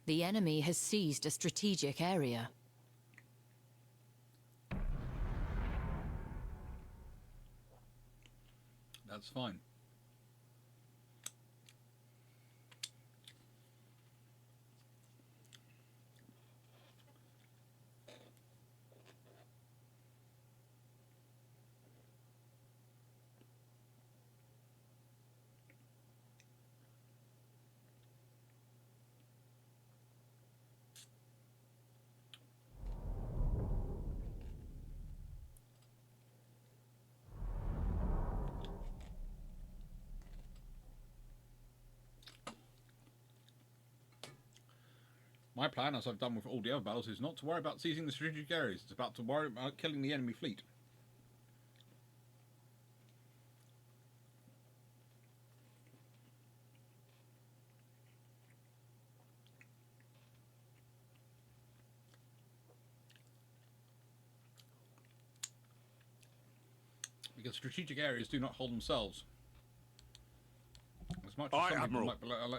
The enemy has seized a strategic area. That's fine. My plan, as I've done with all the other battles, is not to worry about seizing the strategic areas. It's about to worry about killing the enemy fleet. Because strategic areas do not hold themselves. As much as some people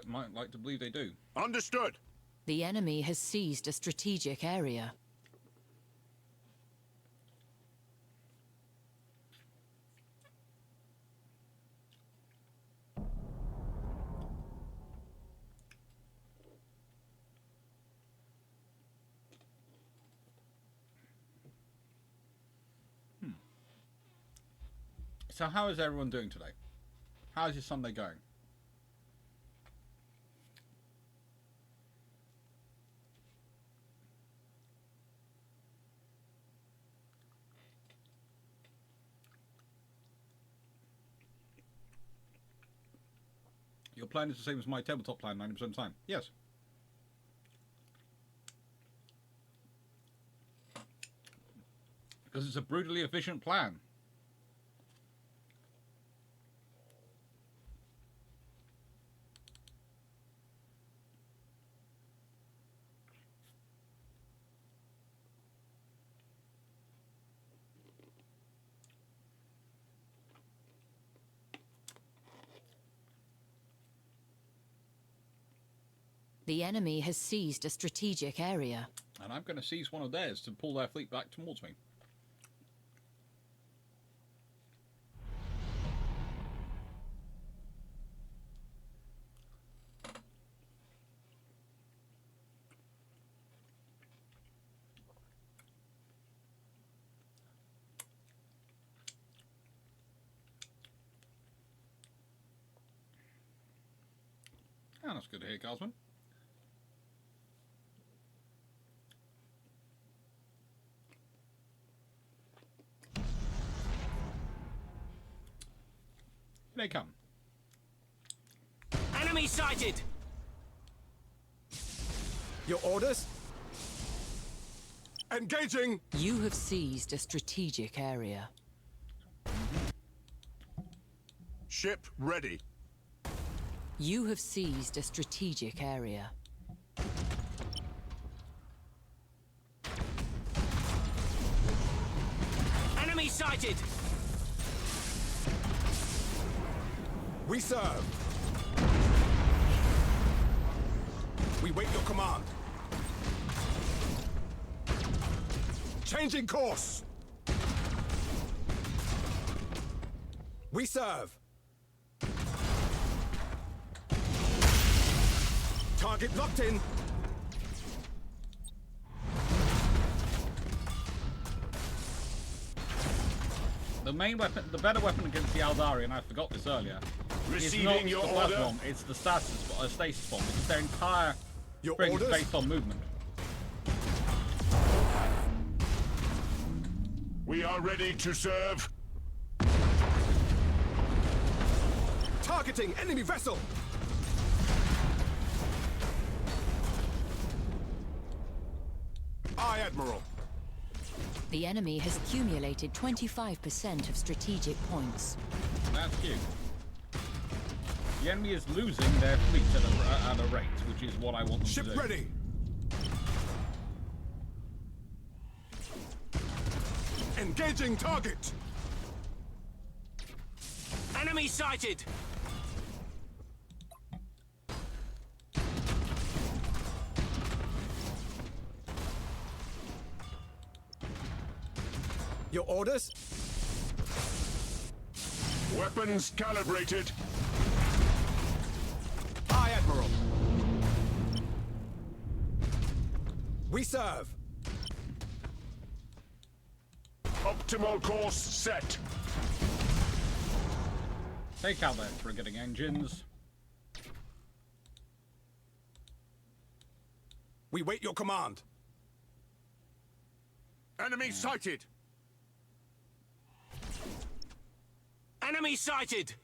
might like to believe they do. Understood. The enemy has seized a strategic area. So how is everyone doing today? How is your Sunday going? Your plan is the same as my tabletop plan 90% of the time. Yes. Because it's a brutally efficient plan. The enemy has seized a strategic area. And I'm going to seize one of theirs to pull their fleet back towards me. Oh, that's good to hear, Gosman. Here they come. Enemy sighted! Your orders? Engaging! You have seized a strategic area. Ship ready. You have seized a strategic area. Enemy sighted! We serve. We wait your command. Changing course. We serve. Target locked in. The main weapon, the better weapon against the Aldari, and I forgot this earlier, is Receiving not your the plasma order. bomb, it's the stasis bomb, because their entire Your thing is orders? based on movement. We are ready to serve. Targeting enemy vessel. Aye, Admiral. The enemy has accumulated 25% of strategic points. That's cute. The enemy is losing their fleet at a rate, which is what I want them Ship to do. ready. Engaging target. Enemy sighted! Your orders? Weapons calibrated. Aye, Admiral. We serve. Optimal course set. Take out their frigating engines. We wait your command. Enemy sighted! Enemy sighted!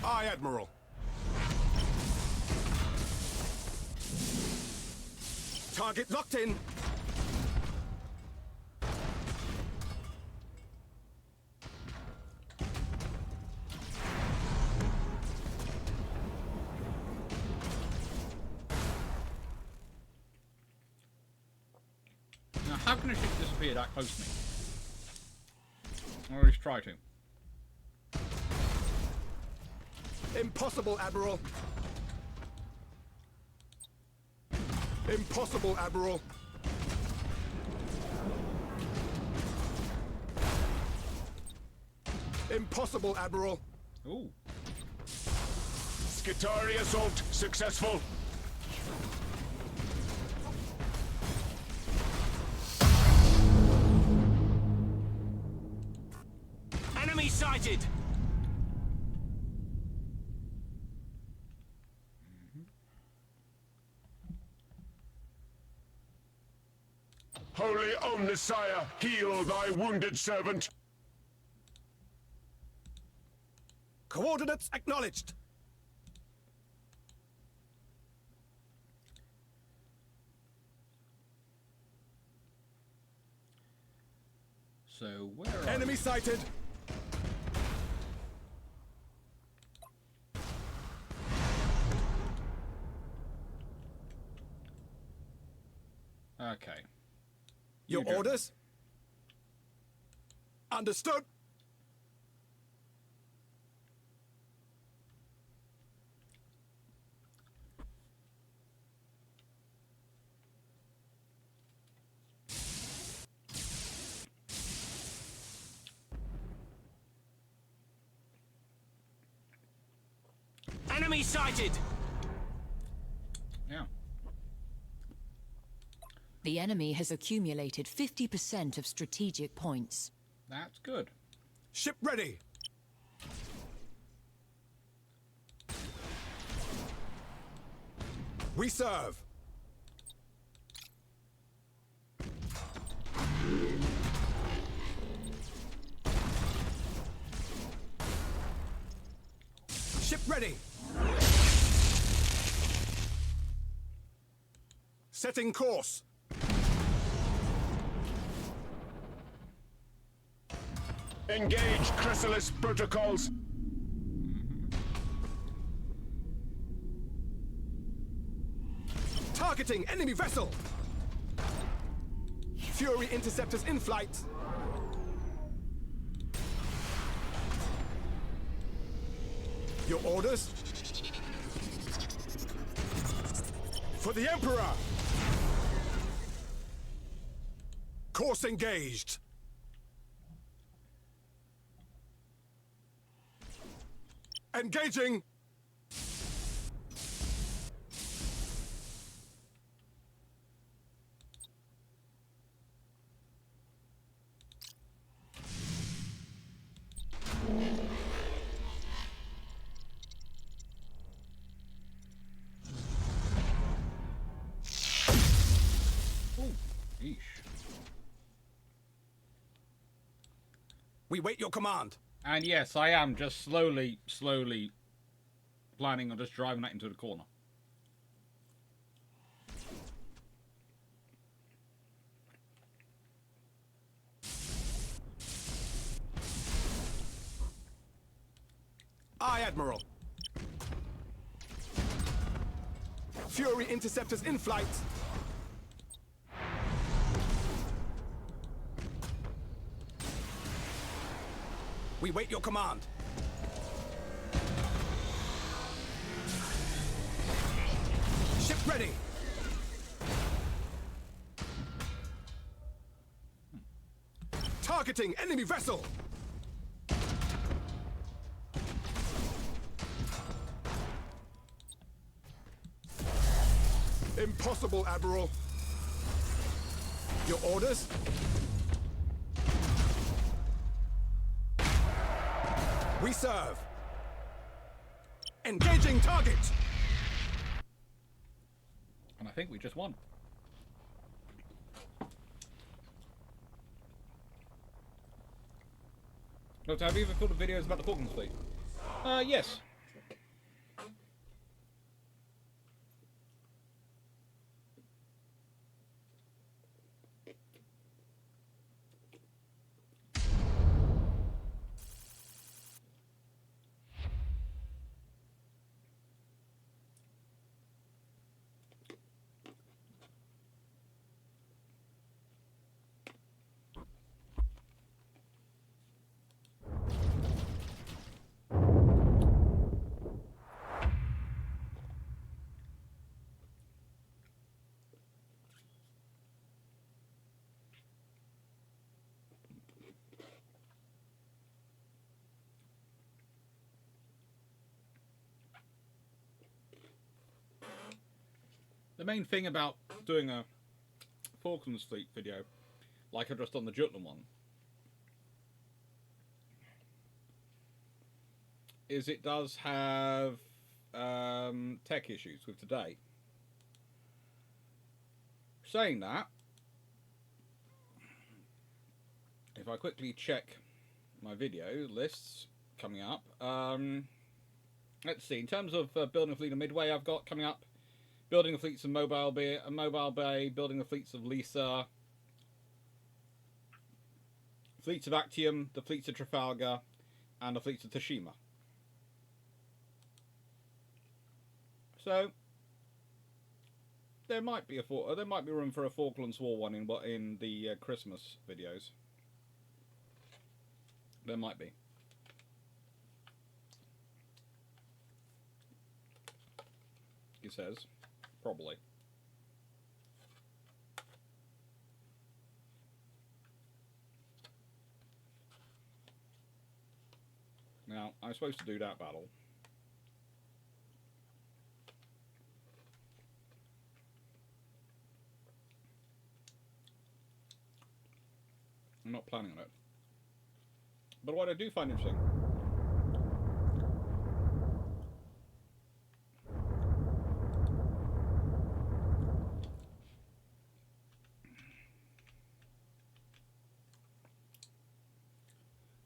Aye, Admiral. Target locked in. Now, how can a ship disappear that close to me? Or at least try to. Impossible, Admiral. Impossible, Admiral. Impossible, Admiral. Ooh. Skitari assault successful. Enemy sighted! Holy Omnissiah, heal thy wounded servant. Coordinates acknowledged. So, where are Enemy sighted. Okay. Your You do. orders? Understood. Enemy sighted! Yeah. The enemy has accumulated 50% of strategic points. That's good. Ship ready! We serve! Ship ready! Setting course! Engage Chrysalis protocols. Targeting enemy vessel! Fury interceptors in flight! Your orders? For the Emperor! Course engaged! Engaging! Ooh, yeesh. We wait your command. And yes, I am just slowly planning on just driving that into the corner. Aye, Admiral. Fury interceptors in flight. We wait your command. Ship ready. Targeting enemy vessel. Impossible, Admiral. Your orders? We serve. Engaging target. And I think we just won. Look, have you ever filmed videos about the Falklands Fleet? Yes. The main thing about doing a Falklands Fleet video, like I've just done the Jutland one, is it does have tech issues with today. Saying that, if I quickly check my video lists coming up, let's see, in terms of building a fleet of Midway, I've got coming up building the fleets of Mobile Bay, building the fleets of Lisa, fleets of Actium, the fleets of Trafalgar, and the fleets of Tashima. So there might be room for a Falklands War one in the Christmas videos. There might be. He says, probably. Now, I'm supposed to do that battle. not planning on it. But what I do find interesting...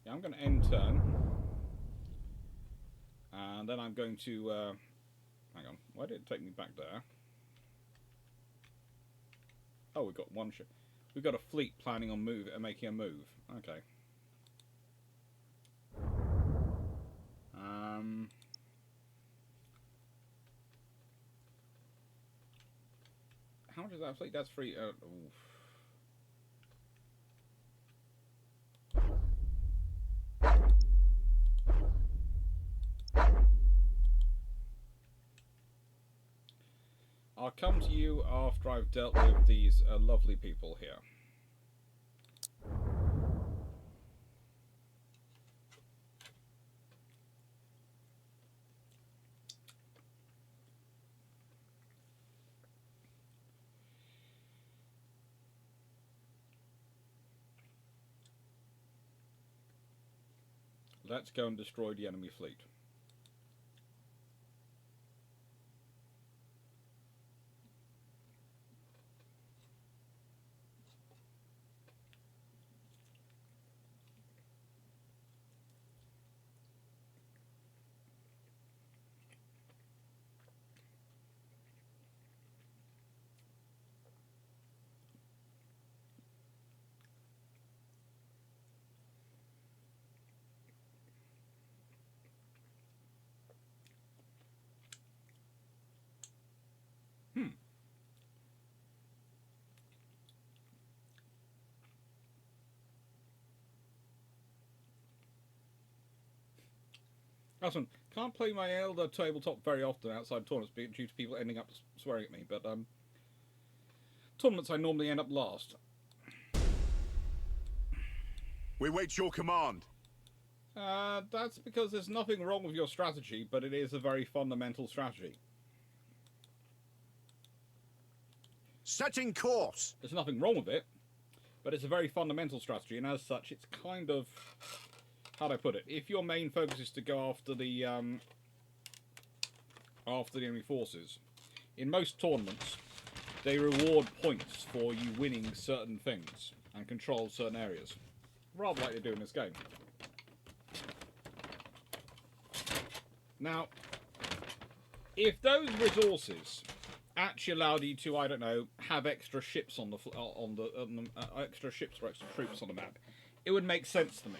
Yeah, I'm going to end turn. And then I'm going to... hang on, why did it take me back there? Oh, we've got one ship. We've got a fleet planning on making a move. Okay. How much is that fleet? That's free. Oof. I'll come to you after I've dealt with these lovely people here. Let's go and destroy the enemy fleet. Awesome. Can't play my Elder tabletop very often outside tournaments due to people ending up swearing at me, but tournaments I normally end up last. We wait your command. That's because there's nothing wrong with your strategy, but it is a very fundamental strategy. Setting course. There's nothing wrong with it, but it's a very fundamental strategy, and as such, it's kind of... How do I put it? If your main focus is to go after the enemy forces, in most tournaments, they reward points for you winning certain things and control certain areas, rather like they do in this game. Now, if those resources actually allowed you to, I don't know, have extra ships on the extra ships or extra troops on the map, it would make sense to me.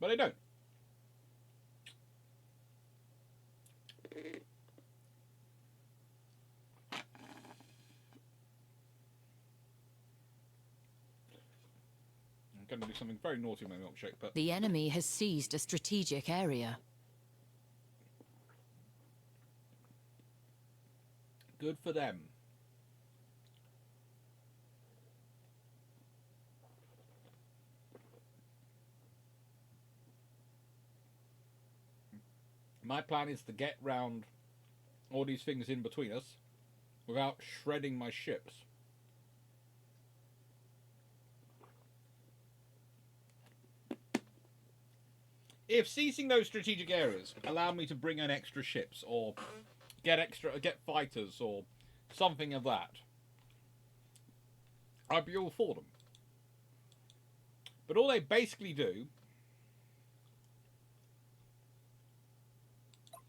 But I don't. I'm going to do something very naughty with my milkshake, but... The enemy has seized a strategic area. Good for them. My plan is to get round all these things in between us without shredding my ships. If seizing those strategic areas allow me to bring in extra ships or get fighters or something of that, I'd be all for them. But all they basically do...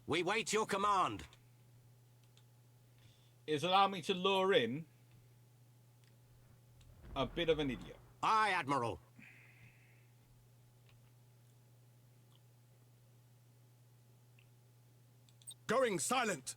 We wait your command. Is allow me to lure in a bit of an idiot. Aye, Admiral. Going silent.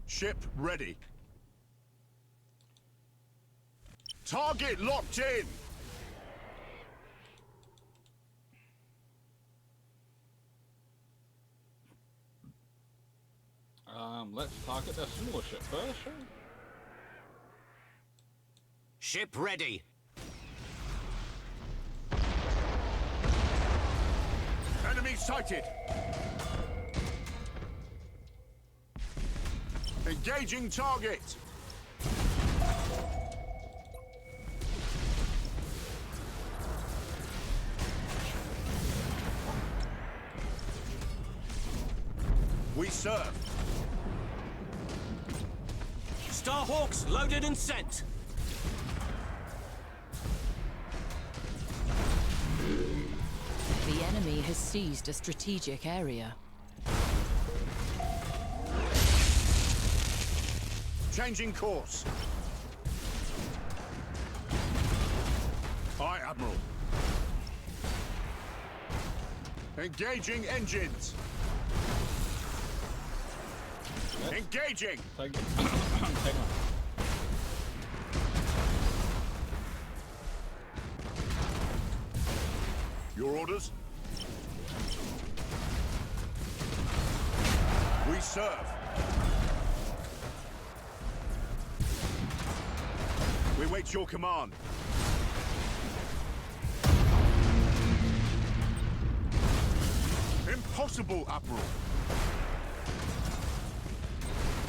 Ship ready. Target locked in. Let's target their smaller ship first, shall we? Ship ready. Enemy sighted! Engaging target! We serve. Starhawks loaded and sent. The enemy has seized a strategic area. Changing course. Aye, Admiral. Engaging engines. Yes. Engaging. Take one. Your orders? We serve. We wait your command. Impossible, Admiral.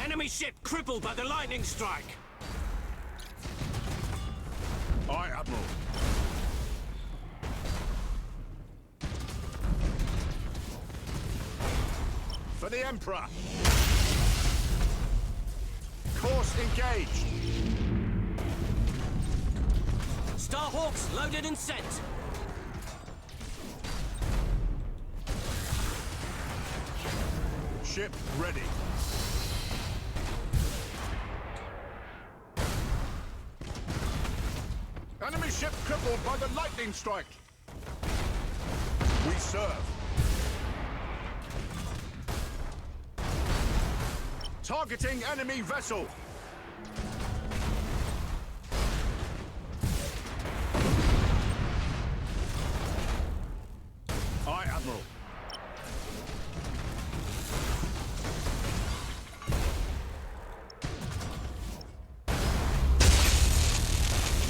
Enemy ship crippled by the lightning strike. Aye, Admiral. For the Emperor. Course engaged. Starhawks loaded and sent. Ship ready. Enemy ship crippled by the lightning strike. We serve. Targeting enemy vessel. Aye, Admiral.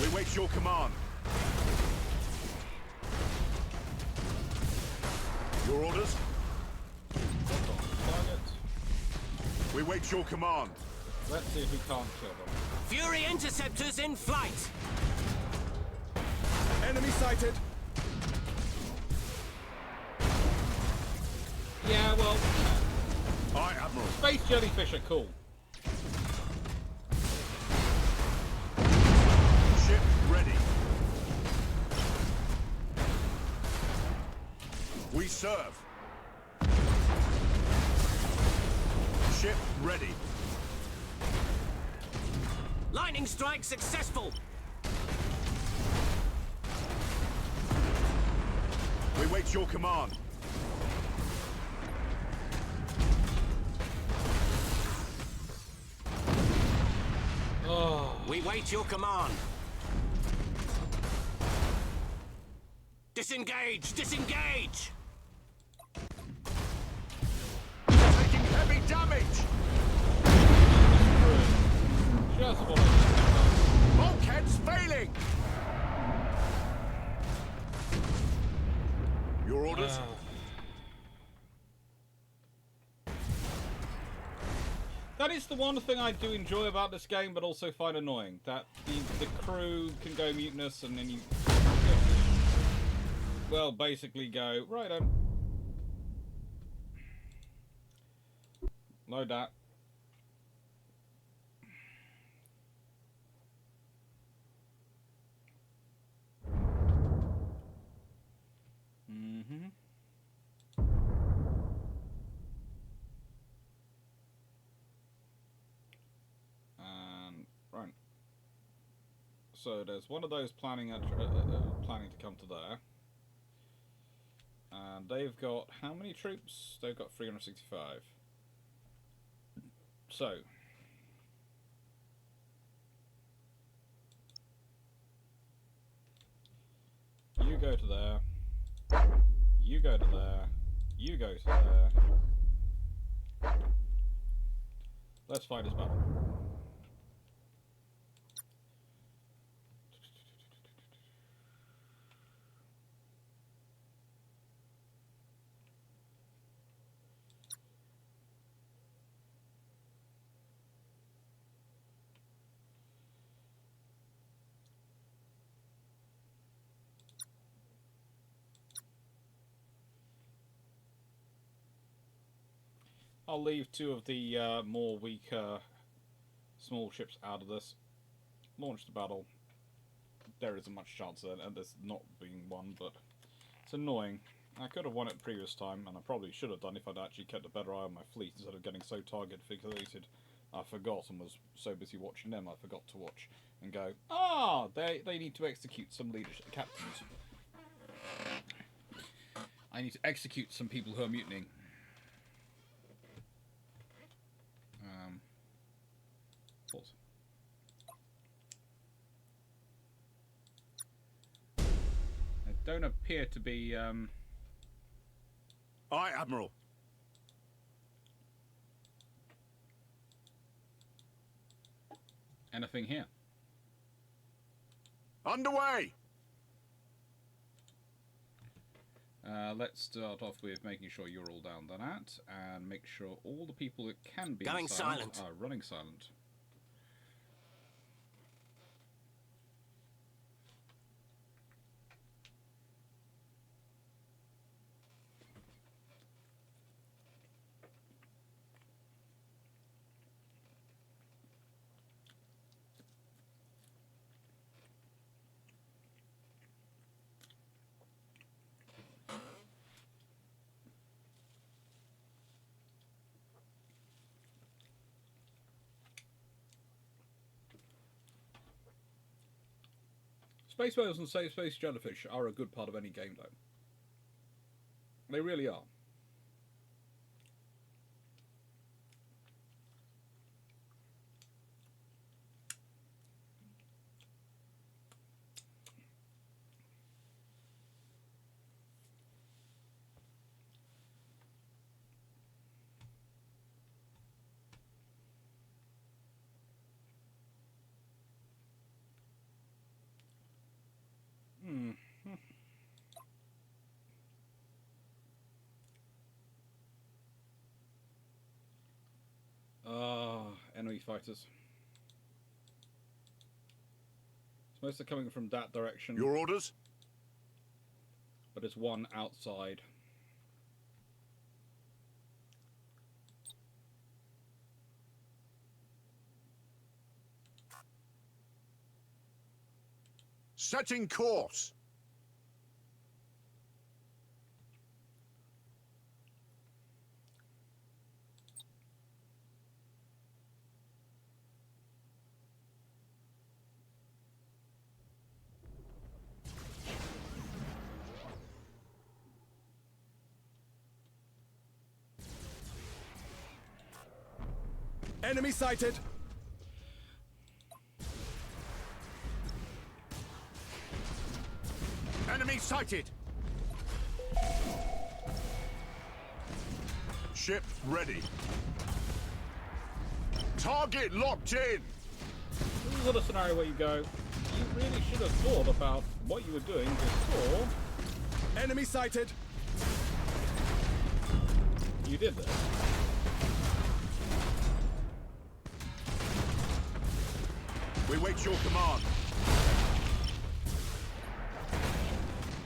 We wait your command. Your orders? Target. We wait your command. Let's see if we can't kill them. Fury interceptors in flight. Enemy sighted. Yeah, well, Aye, Admiral. space jellyfish are cool. Ship ready. We serve. Ship ready. Lightning strike successful. We wait your command. Oh, We wait your command. Disengage! Disengage! Taking heavy damage. just what I Bulkheads failing. Your orders? That is the one thing I do enjoy about this game, but also find annoying. That the crew can go mutinous and then you... well, basically go, right then. Load that. Mm-hmm. Right. So there's one of those planning to come to there. And they've got how many troops? They've got 365. So you go to there. You go to there. You go to there. Let's fight this battle. I'll leave two of the more weaker small ships out of this. Launch the battle. There isn't much chance of this not being won, but it's annoying. I could have won it previous time, and I probably should have done if I'd actually kept a better eye on my fleet instead of getting so target fixated. I forgot and was so busy watching them, I forgot to watch and go, ah, they need to execute some leadership captains. I need to execute some people who are mutinying. Pause. There don't appear to be Aye, Admiral. anything here. Underway! Let's start off with making sure you're all down the net, and make sure all the people that can be Going silent. are running silent. Space whales and space jellyfish are a good part of any game, though. They really are. Enemy fighters. It's mostly coming from that direction. Your orders? But there's one outside. Setting course. Enemy sighted. Enemy sighted. Ship ready. Target locked in. This is not a scenario where you go, you really should have thought about what you were doing before. Enemy sighted. You did this. We wait your command.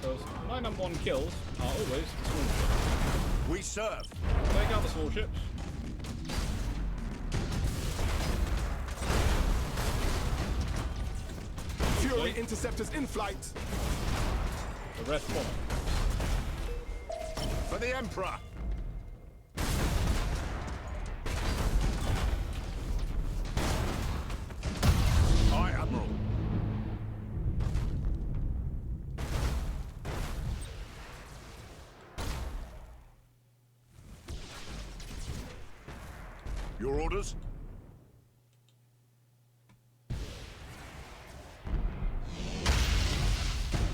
Because my number one kills are always the small ships. We serve. Take out the small ships. Fury interceptors in flight. The rest follow. For the Emperor. Aye, Admiral. Your orders?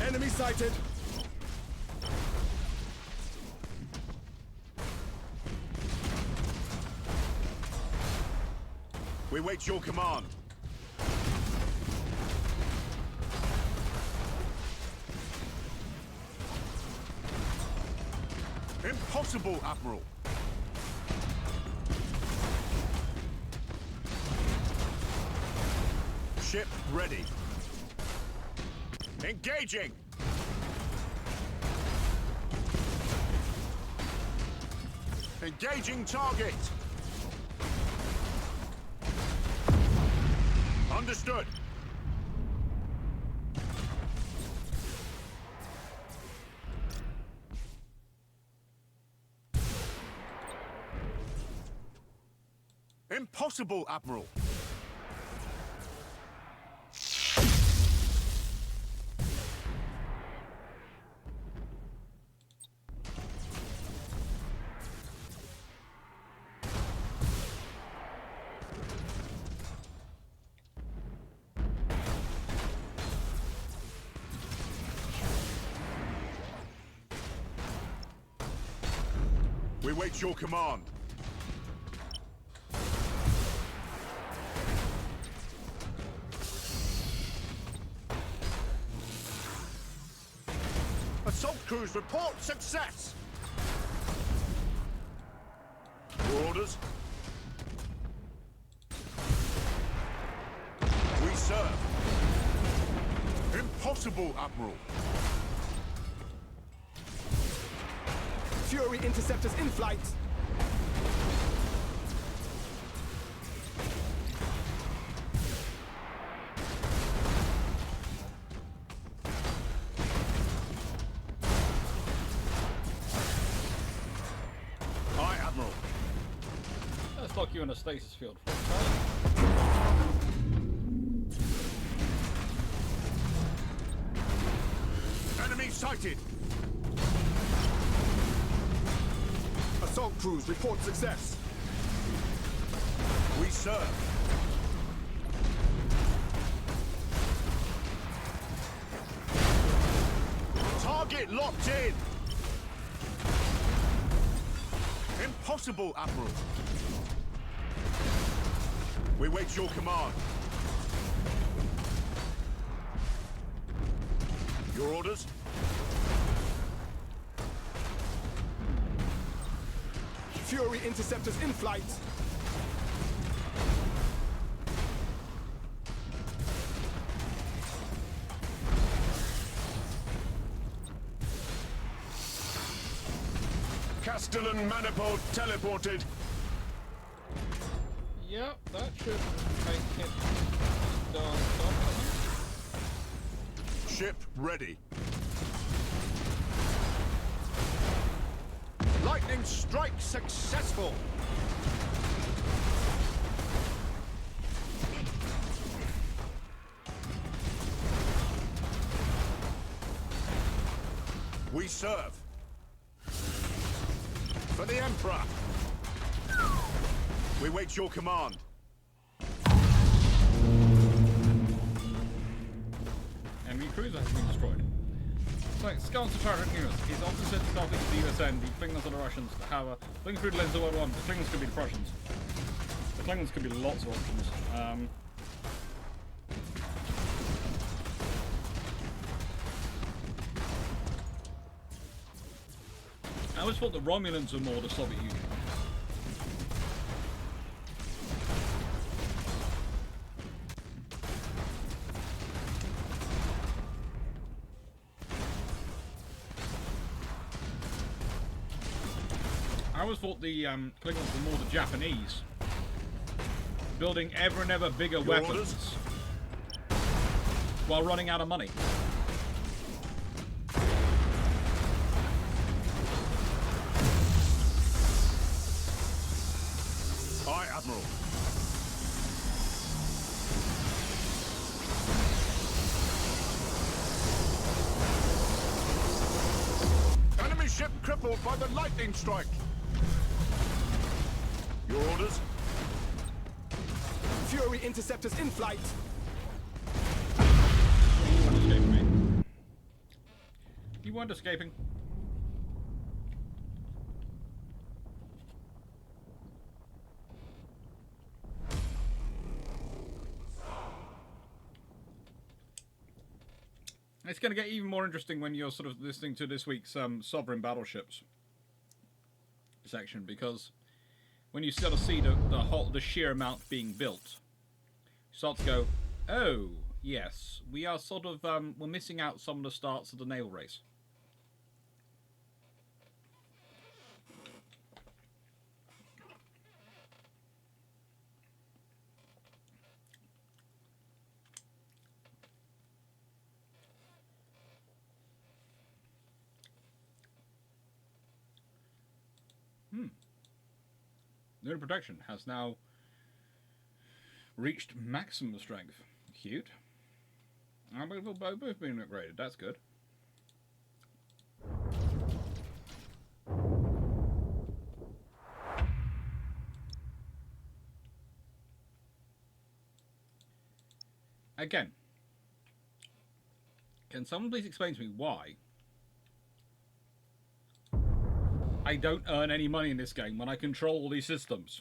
Enemy sighted. We wait your command. Impossible, Admiral. Ship ready. Engaging! Engaging target! Understood. Impossible, Admiral. We wait your command. Assault crews report success! Your orders? We serve. Impossible, Admiral. Fury interceptors in flight. Aye, Admiral. Let's lock you in a stasis field for a time. Enemy sighted. Assault crews report success. We serve. Target locked in. Impossible, Admiral. We wait your command. Your orders? Fury interceptors in flight. Castellan manifold teleported. Yep, that should make it done. Ship ready. Lightning strike successful. We serve. For the Emperor. We wait your command. Enemy cruiser has been destroyed. So, Scouts to Tyrant News. He's often said starting at the USN, the Klingons are the Russians. However, looking through the lens of World War I, the Klingons could be the Prussians. The Klingons could be lots of options. I always thought the Romulans were more the Soviet Union. I always thought the Klingons were more the Japanese, building ever and ever bigger weapons orders? while running out of money. Aye, Admiral. Enemy ship crippled by the lightning strike. Your orders? Fury interceptors in flight. You weren't escaping me. You weren't escaping. It's going to get even more interesting when you're sort of listening to this week's Sovereign Battleships section, because when you sort of see the sheer amount being built, you start to go, oh, yes, we are sort of, we're missing out some of the starts of the naval race. Lunar protection has now reached maximum strength. Cute. And we've both been upgraded. That's good. Again, can someone please explain to me why I don't earn any money in this game when I control all these systems?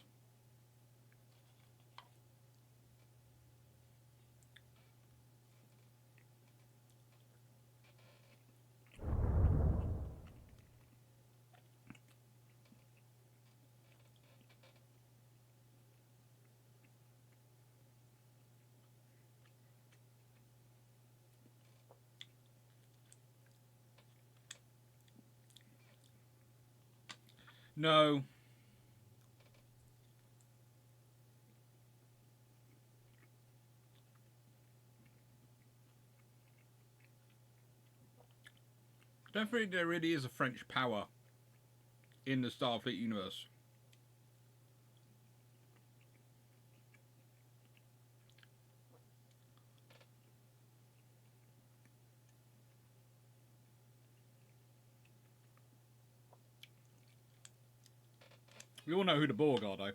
No. I don't think there really is a French power in the Starfleet universe. We all know who the Borg are, though.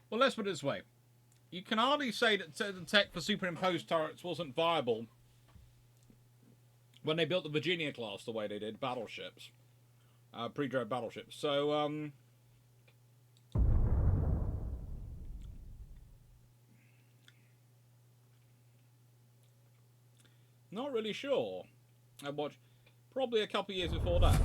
Well, let's put it this way. You can hardly say that the tech for superimposed turrets wasn't viable when they built the Virginia class the way they did, battleships. Pre-dread battleships. So, not really sure. I watched probably a couple of years before that.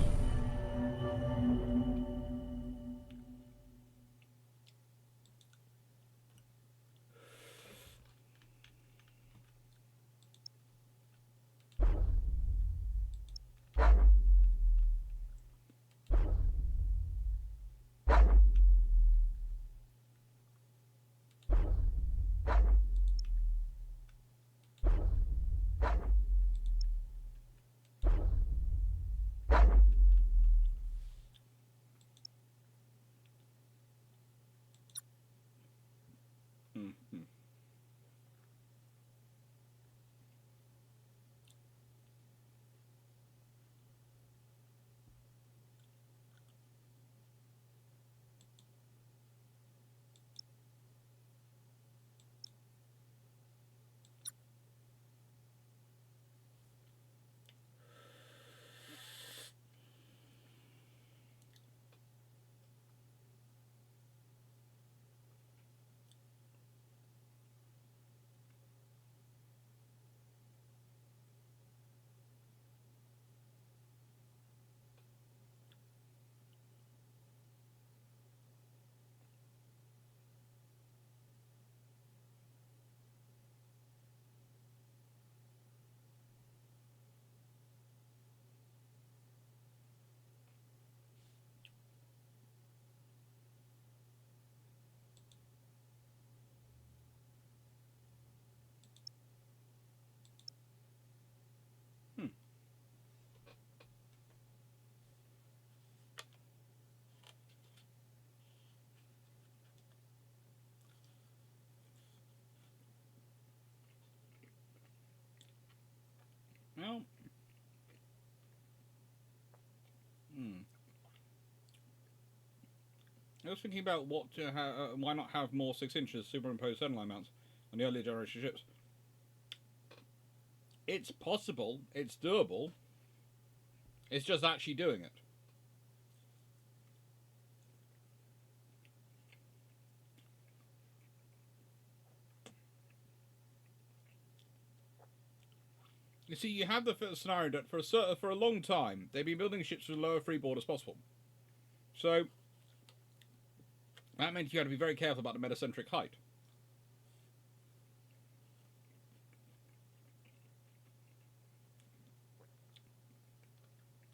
I was thinking about what to why not have more 6 inches superimposed centerline mounts on the earlier generation ships. It's possible, it's doable. It's just actually doing it. You see, you have the scenario that for a long time they've been building ships with lower freeboard as possible. So that meant you had to be very careful about the metacentric height.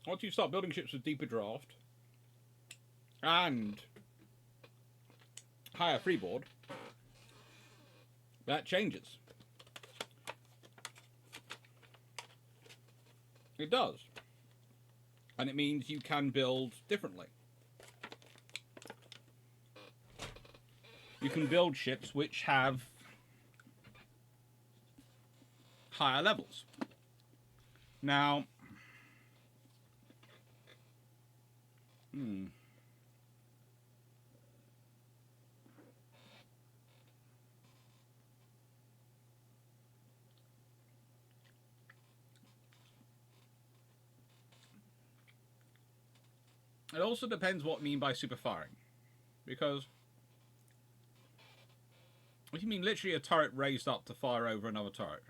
Once you start building ships with deeper draft and higher freeboard, that changes. It does. And it means you can build differently. You can build ships which have higher levels. Now, it also depends what you mean by super firing. Because if you mean literally a turret raised up to fire over another turret,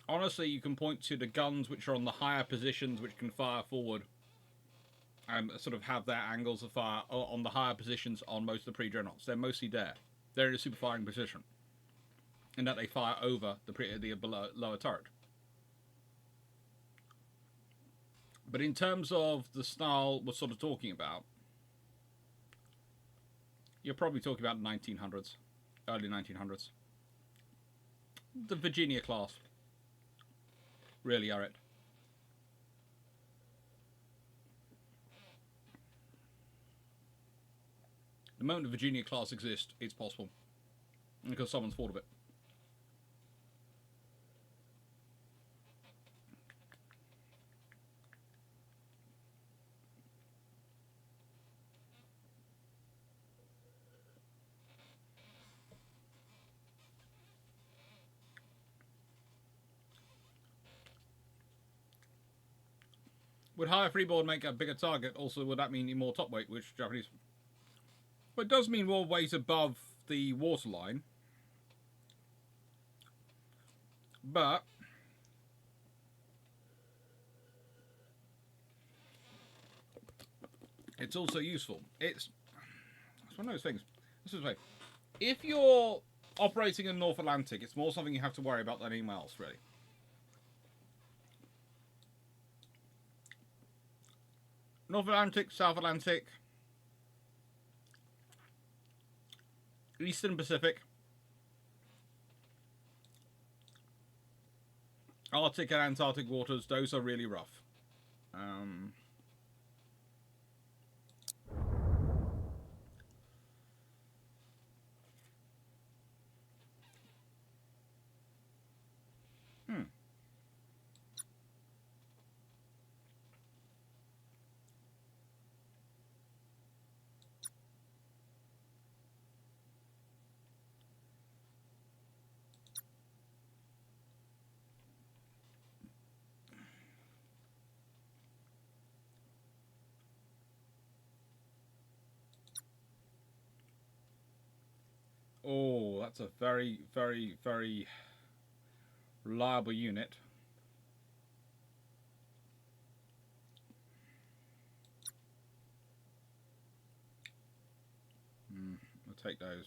honestly, you can point to the guns which are on the higher positions which can fire forward and sort of have their angles of fire on the higher positions on most of the pre-dreadnoughts. They're mostly there. They're in a super firing position in that they fire over the lower turret. But in terms of the style we're sort of talking about, you're probably talking about 1900s, early 1900s. The Virginia class really are it. The moment the Virginia class exists, it's possible. Because someone's thought of it. Would higher freeboard make a bigger target? Also, would that mean more top weight, which Japanese... Well, it does mean more weight above the waterline. But it's also useful. It's one of those things. This is the way. If you're operating in North Atlantic, it's more something you have to worry about than anything else, really. North Atlantic, South Atlantic, Eastern Pacific, Arctic and Antarctic waters, those are really rough. Oh, that's a very, very, very reliable unit. I'll take those.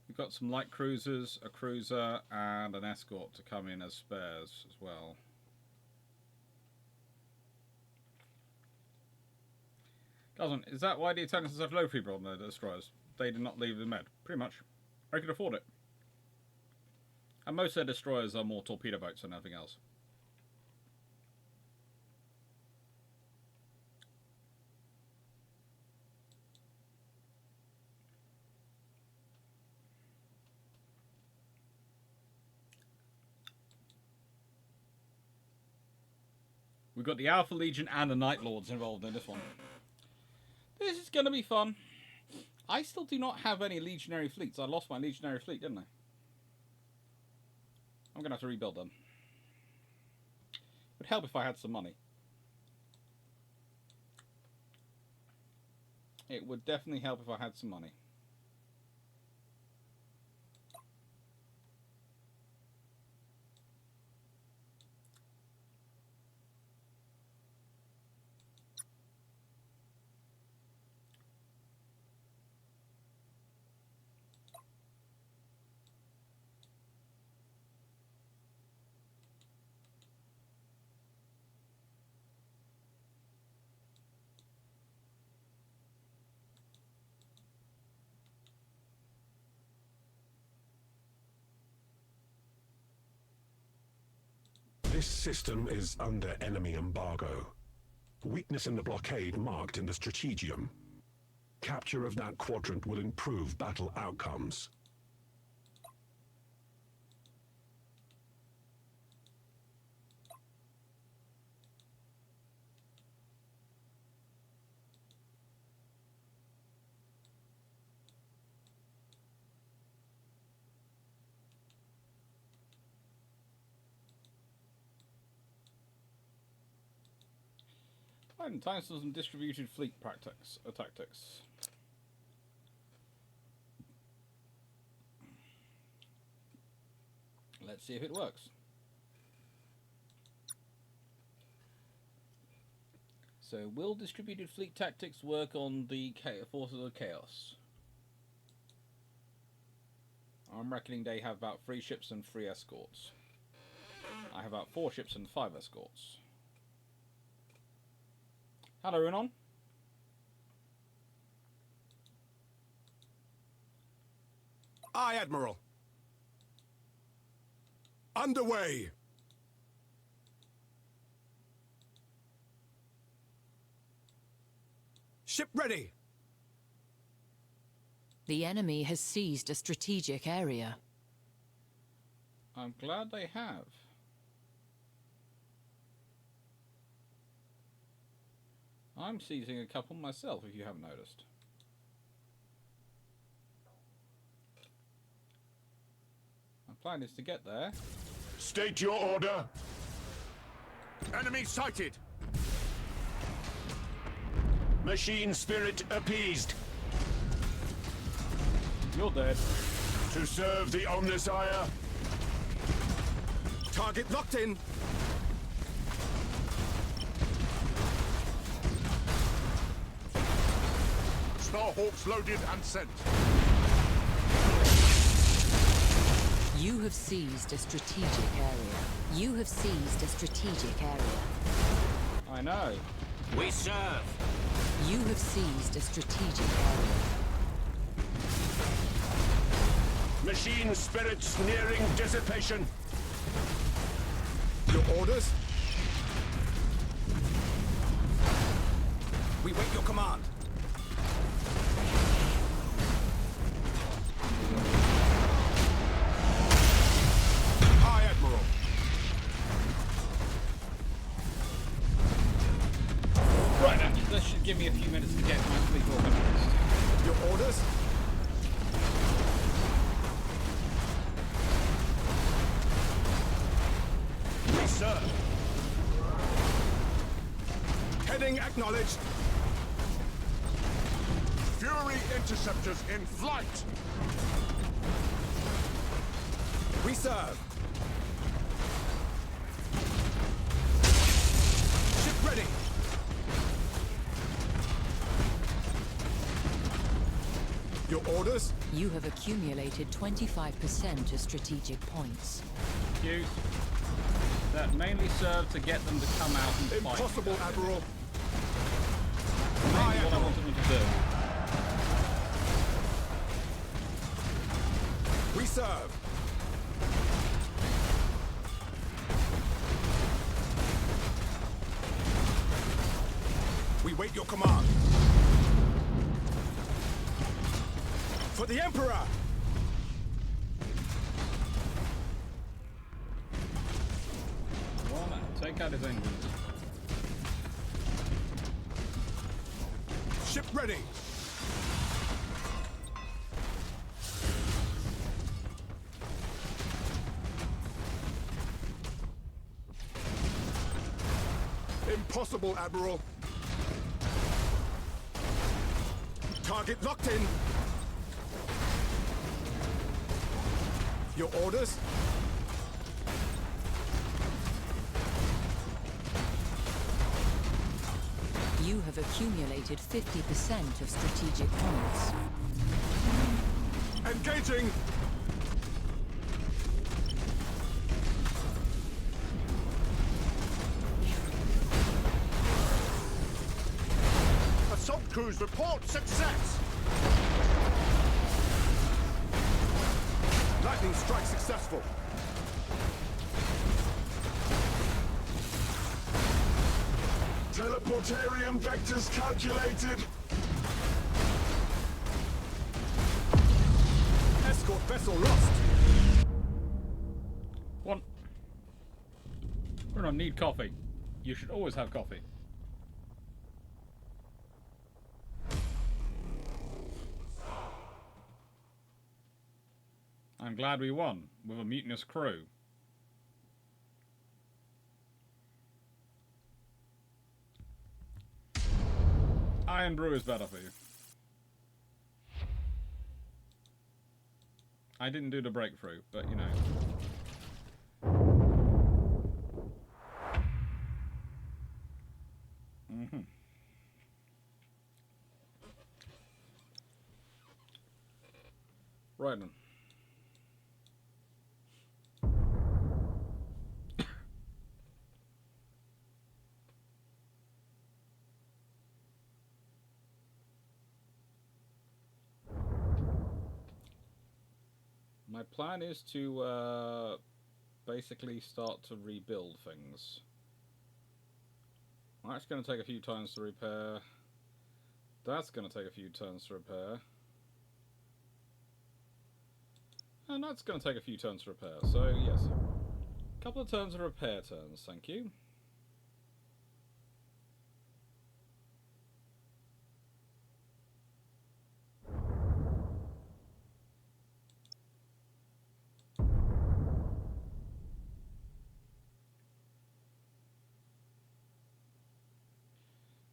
We've got some light cruisers, a cruiser, and an escort to come in as spares as well. Is that why the Italians have low freeboard on their destroyers? They did not leave the med. Pretty much. They could afford it. And most of their destroyers are more torpedo boats than anything else. We've got the Alpha Legion and the Night Lords involved in this one. This is going to be fun. I still do not have any legionary fleets. I lost my legionary fleet, didn't I? I'm going to have to rebuild them. It would help if I had some money. It would definitely help if I had some money. This system is under enemy embargo. Weakness in the blockade marked in the strategium. Capture of that quadrant will improve battle outcomes. Time for some distributed fleet tactics. Let's see if it works. So, will distributed fleet tactics work on the forces of chaos? I'm reckoning they have about 3 ships and 3 escorts. I have about 4 ships and 5 escorts. Hello, Unon. Aye, Admiral. Underway. Ship ready. The enemy has seized a strategic area. I'm glad they have. I'm seizing a couple myself, if you haven't noticed. My plan is to get there. State your order. Enemy sighted! Machine spirit appeased. You're dead. To serve the Omnissiah. Target locked in. Starhawks loaded and sent. You have seized a strategic area. You have seized a strategic area. I know. We serve. You have seized a strategic area. Machine spirits nearing dissipation. Your orders? We wait your command. Aye, Admiral. Right, now, this should give me a few minutes to get my fleet organised. Your orders? We serve. Heading acknowledged. Fury interceptors in flight. We serve. Ship ready. Your orders? You have accumulated 25% of strategic points. Use. That mainly served to get them to come out and fight. Impossible, Admiral. Mainly what I wanted them to do. We serve. We wait your command. For the Emperor! One, take out his engines. Ship ready. Impossible, Admiral. Target locked in. Your orders? You have accumulated 50% of strategic points. Engaging! Assault crews report success! Lightning strike successful. Teleportarium vectors calculated. Escort vessel lost. One. We're gonna need coffee. You should always have coffee. I'm glad we won with a mutinous crew. Iron brew is better for you. I didn't do the breakthrough, but you know. Right then. My plan is to basically start to rebuild things. That's going to take a few turns to repair. That's going to take a few turns to repair. And that's going to take a few turns to repair. So, yes. A couple of turns of repair turns, thank you.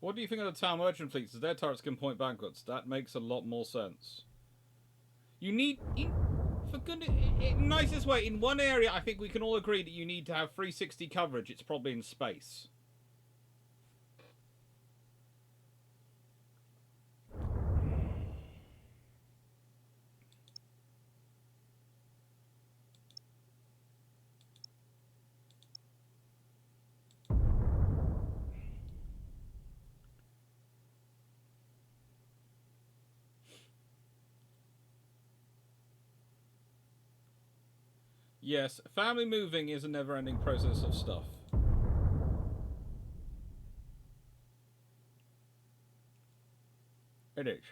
What do you think of the town merchant fleets? As their turrets can point backwards. That makes a lot more sense. You need... For goodness... nicest way, in one area I think we can all agree that you need to have 360 coverage. It's probably in space. Yes, family moving is a never-ending process of stuff. It is.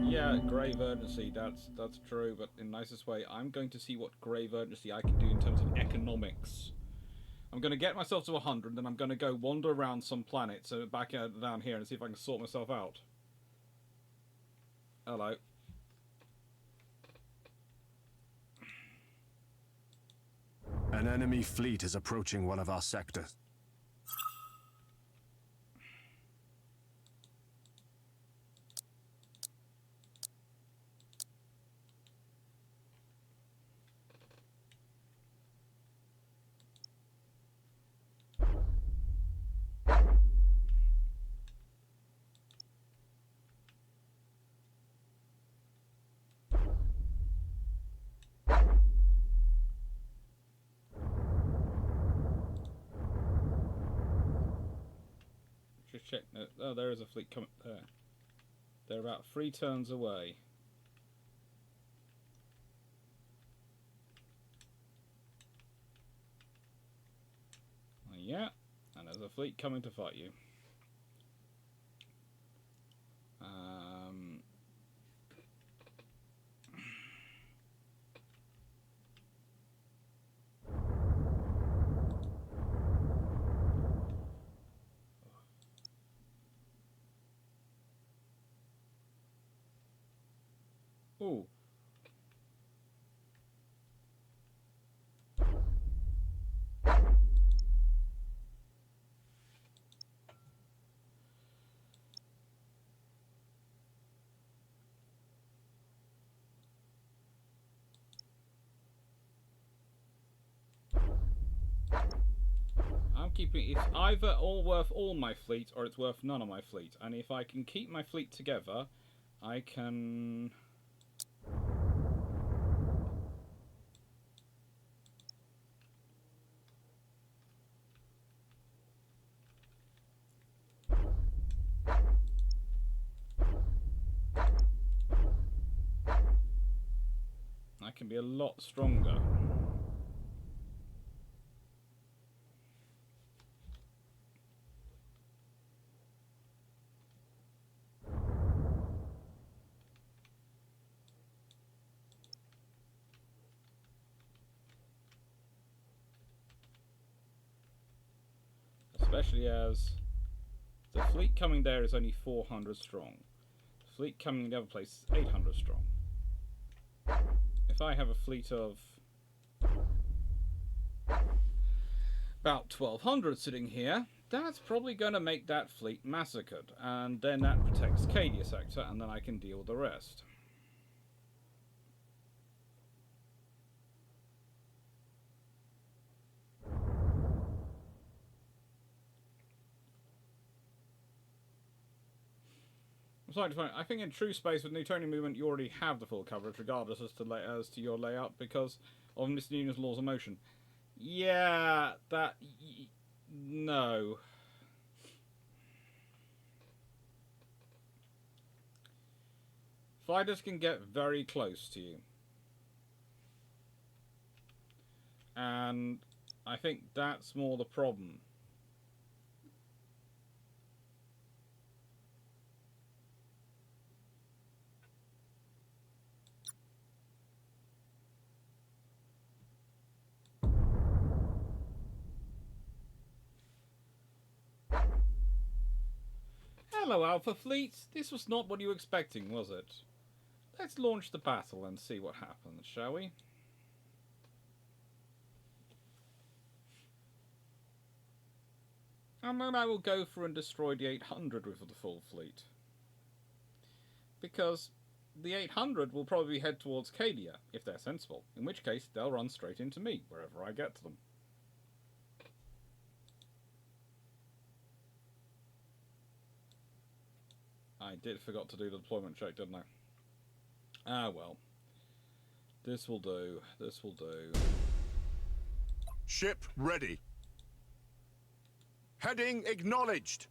Yeah, grave urgency, that's true, but in the nicest way, I'm going to see what grave urgency I can do in terms of economics. I'm going to get myself to 100, then I'm going to go wander around some planets back down here and see if I can sort myself out. Hello. An enemy fleet is approaching one of our sectors. Just check. Oh, there is a fleet coming there. They're about 3 turns away. Yeah, and there's a fleet coming to fight you. Ooh. I'm keeping it's either all worth all my fleet or it's worth none of my fleet. And if I can keep my fleet together, I can be a lot stronger. Especially as the fleet coming there is only 400 strong. The fleet coming the other place is 800 strong. If I have a fleet of about 1200 sitting here, that's probably going to make that fleet massacred, and then that protects Cadia sector, and then I can deal with the rest. I think in true space with Newtonian movement you already have the full coverage regardless as to your layout because of Mr. Newton's laws of motion. Yeah, no. Fighters can get very close to you. And I think that's more the problem. Hello, Alpha Fleet. This was not what you were expecting, was it? Let's launch the battle and see what happens, shall we? And then I will go for and destroy the 800 with the full fleet. Because the 800 will probably head towards Cadia, if they're sensible. In which case, they'll run straight into me, wherever I get to them. I forgot to do the deployment check, didn't I? Ah, well. This will do. This will do. Ship ready. Heading acknowledged.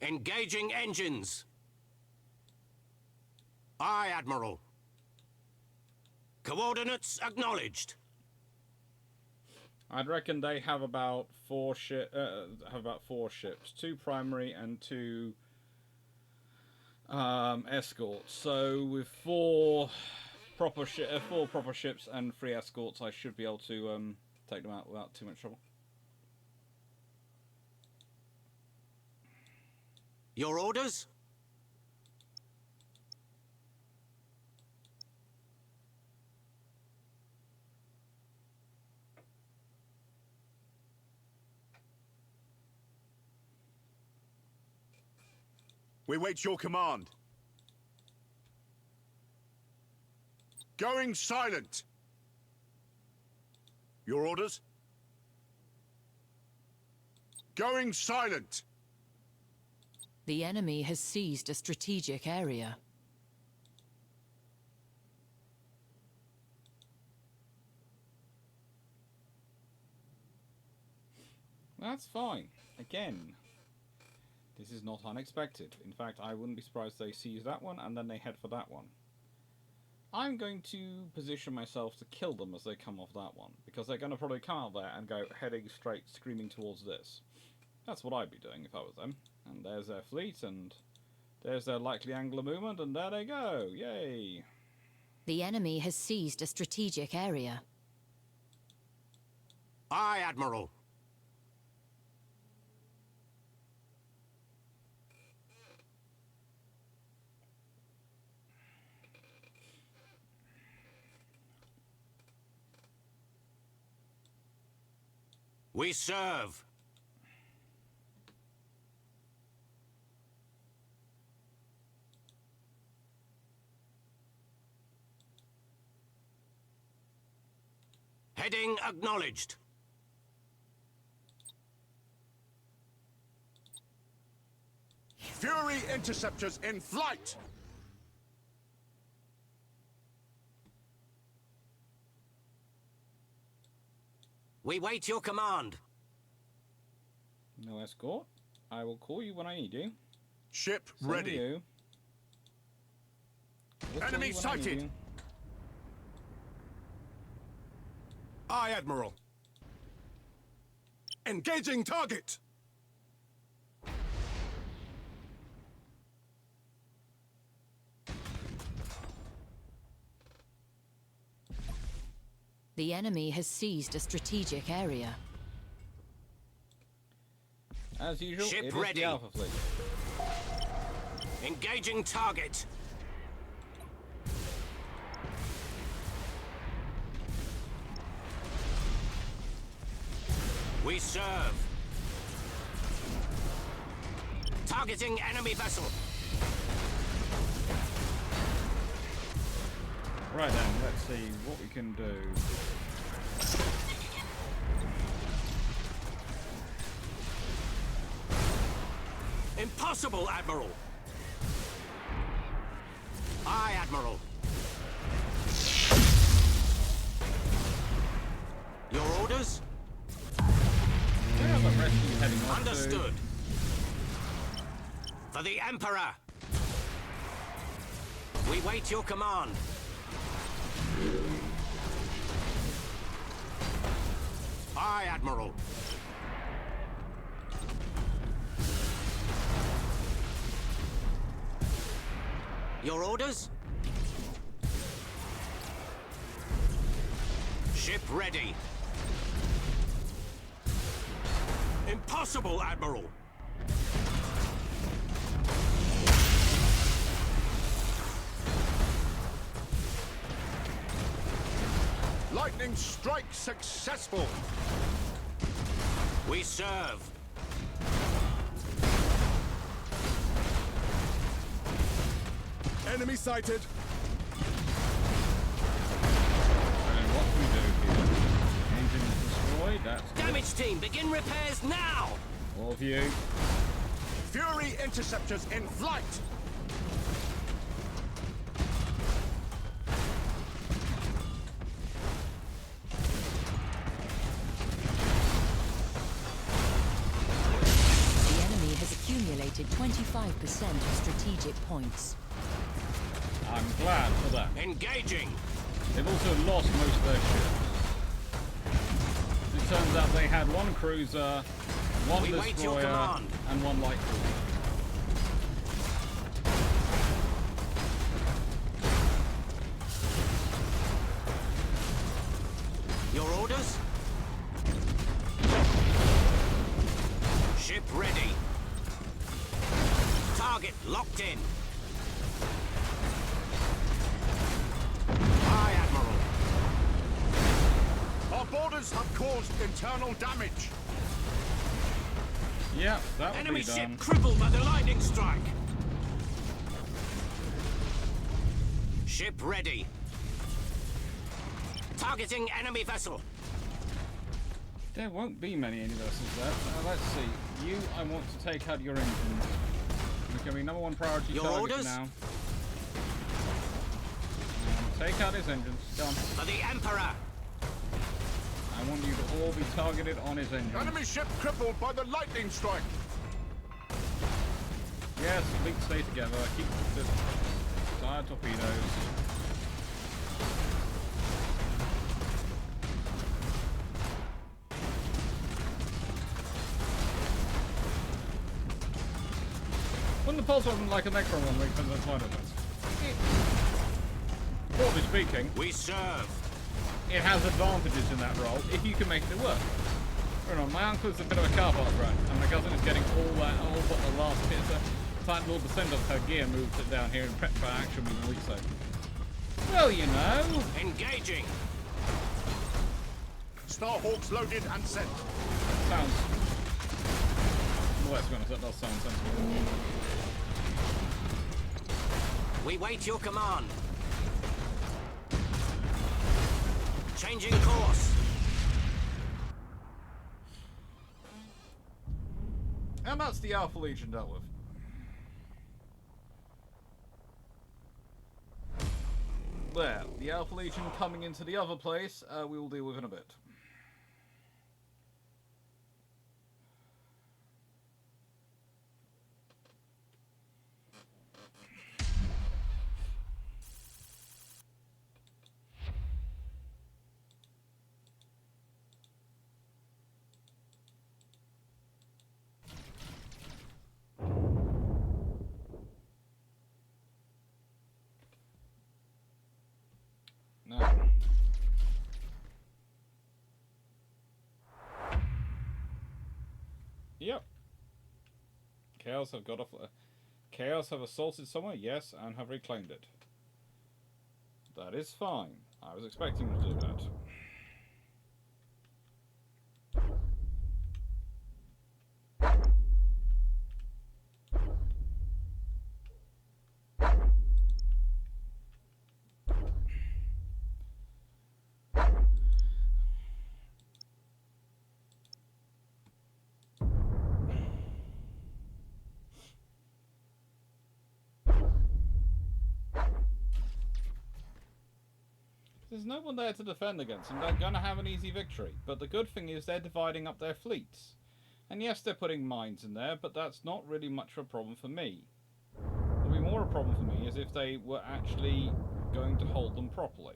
Engaging engines. Aye, Admiral. Coordinates acknowledged. I'd reckon they have about four ships, 2 primary and 2 escorts. So with 4 proper ships and 3 escorts, I should be able to take them out without too much trouble. Your orders? We wait your command. Going silent. Your orders? Going silent. The enemy has seized a strategic area. That's fine. Again, this is not unexpected. In fact, I wouldn't be surprised they seize that one and then they head for that one. I'm going to position myself to kill them as they come off that one, because they're going to probably come out there and go heading straight, screaming towards this. That's what I'd be doing if I was them. And there's their fleet, and there's their likely angle of movement, and there they go. Yay! The enemy has seized a strategic area. Aye, Admiral. We serve. Heading acknowledged. Fury interceptors in flight! We wait your command. No escort. I will call you when I need you. Ship Same ready. You. We'll call Enemy you when I need sighted. you. Aye, Admiral. Engaging target! The enemy has seized a strategic area. As usual, Ship it is ready. the Alpha Fleet. Engaging target. We serve. Targeting enemy vessel. Right then, let's see what we can do. Impossible, Admiral. Aye, Admiral. Your orders? Where are the rescue heading off Understood. For the Emperor. We wait your command. Aye, Admiral. Your orders? Ship ready. Impossible, Admiral. Lightning strike successful. We serve. Enemy sighted. And what do we do here? Engine is destroyed, that's good. Damage team, begin repairs now! All of you. Fury interceptors in flight. The enemy has accumulated 25% of strategic points. I'm glad for that. Engaging. They've also lost most of their ships. It turns out they had one cruiser, one We wait your destroyer, command. and one light cruiser. Your orders? Ship ready. Target locked in. Aye, Admiral. Our boarders have caused internal damage. Yeah, that will Enemy be ship done. crippled by the lightning strike. Ship ready. Targeting enemy vessel. There won't be many enemy vessels there. Let's see. You, I want to take out your engines. Becoming number one priority Your target orders? now. Take out his engines. Done. For the Emperor. I want you to all be targeted on his engines. Enemy ship crippled by the lightning strike. Yes, fleet stay together. Keep the fire torpedoes. Wouldn't the pulse weapon like a Necron one make sense of flight events? Broadly speaking, We serve. it has advantages in that role if you can make it work. Hold on, my uncle's a bit of a car parts rat, and my cousin is getting all but the last bit, so tiny little percent of her gear moved it down here and prepped for action within a week so. Well, you know. Engaging. Starhawks loaded and sent. sounds... Well, let's be honest, that does sound sensible. We wait your command. Changing course. And that's the Alpha Legion dealt with. There, the Alpha Legion coming into the other place, we will deal with in a bit. Now, yep. Chaos have got off. Chaos have assaulted somewhere, yes, and have reclaimed it. That is fine. I was expecting them to do that. There's no one there to defend against, and they're going to have an easy victory. But the good thing is they're dividing up their fleets. And yes, they're putting mines in there, but that's not really much of a problem for me. What would be more a problem for me is if they were actually going to hold them properly.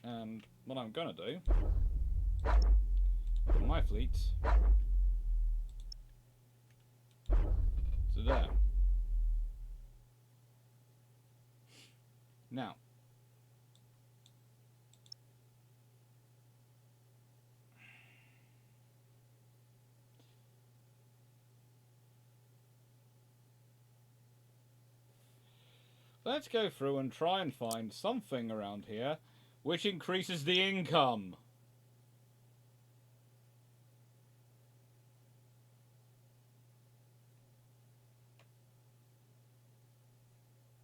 And what I'm going to do... put my fleets to there. Now, let's go through and try and find something around here which increases the income.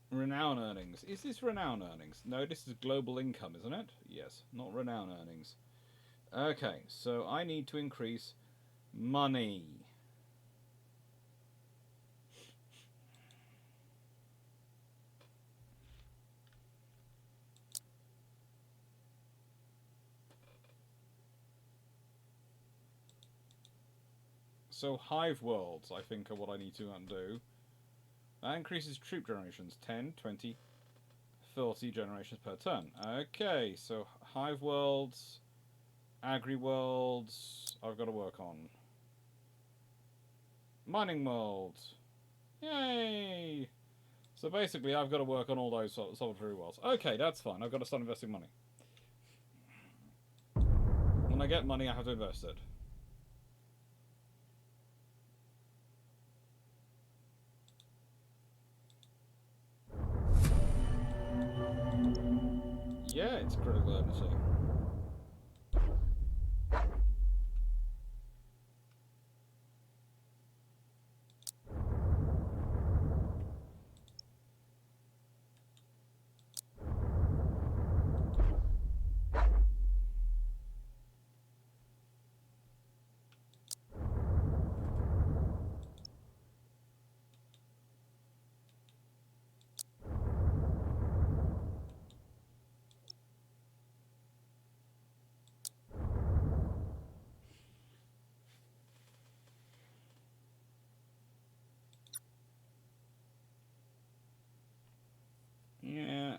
Renown earnings. Is this renown earnings? No, this is global income, isn't it? Yes, not renown earnings. Okay, so I need to increase money. So hive worlds, I think, are what I need to undo. That increases troop generations, 10, 20, 30 generations per turn. Okay, so hive worlds, agri worlds, I've got to work on. Mining worlds. Yay! So basically I've got to work on all those solitary worlds. Okay, that's fine. I've got to start investing money. When I get money, I have to invest it. Yeah, it's critical urgency. Yeah.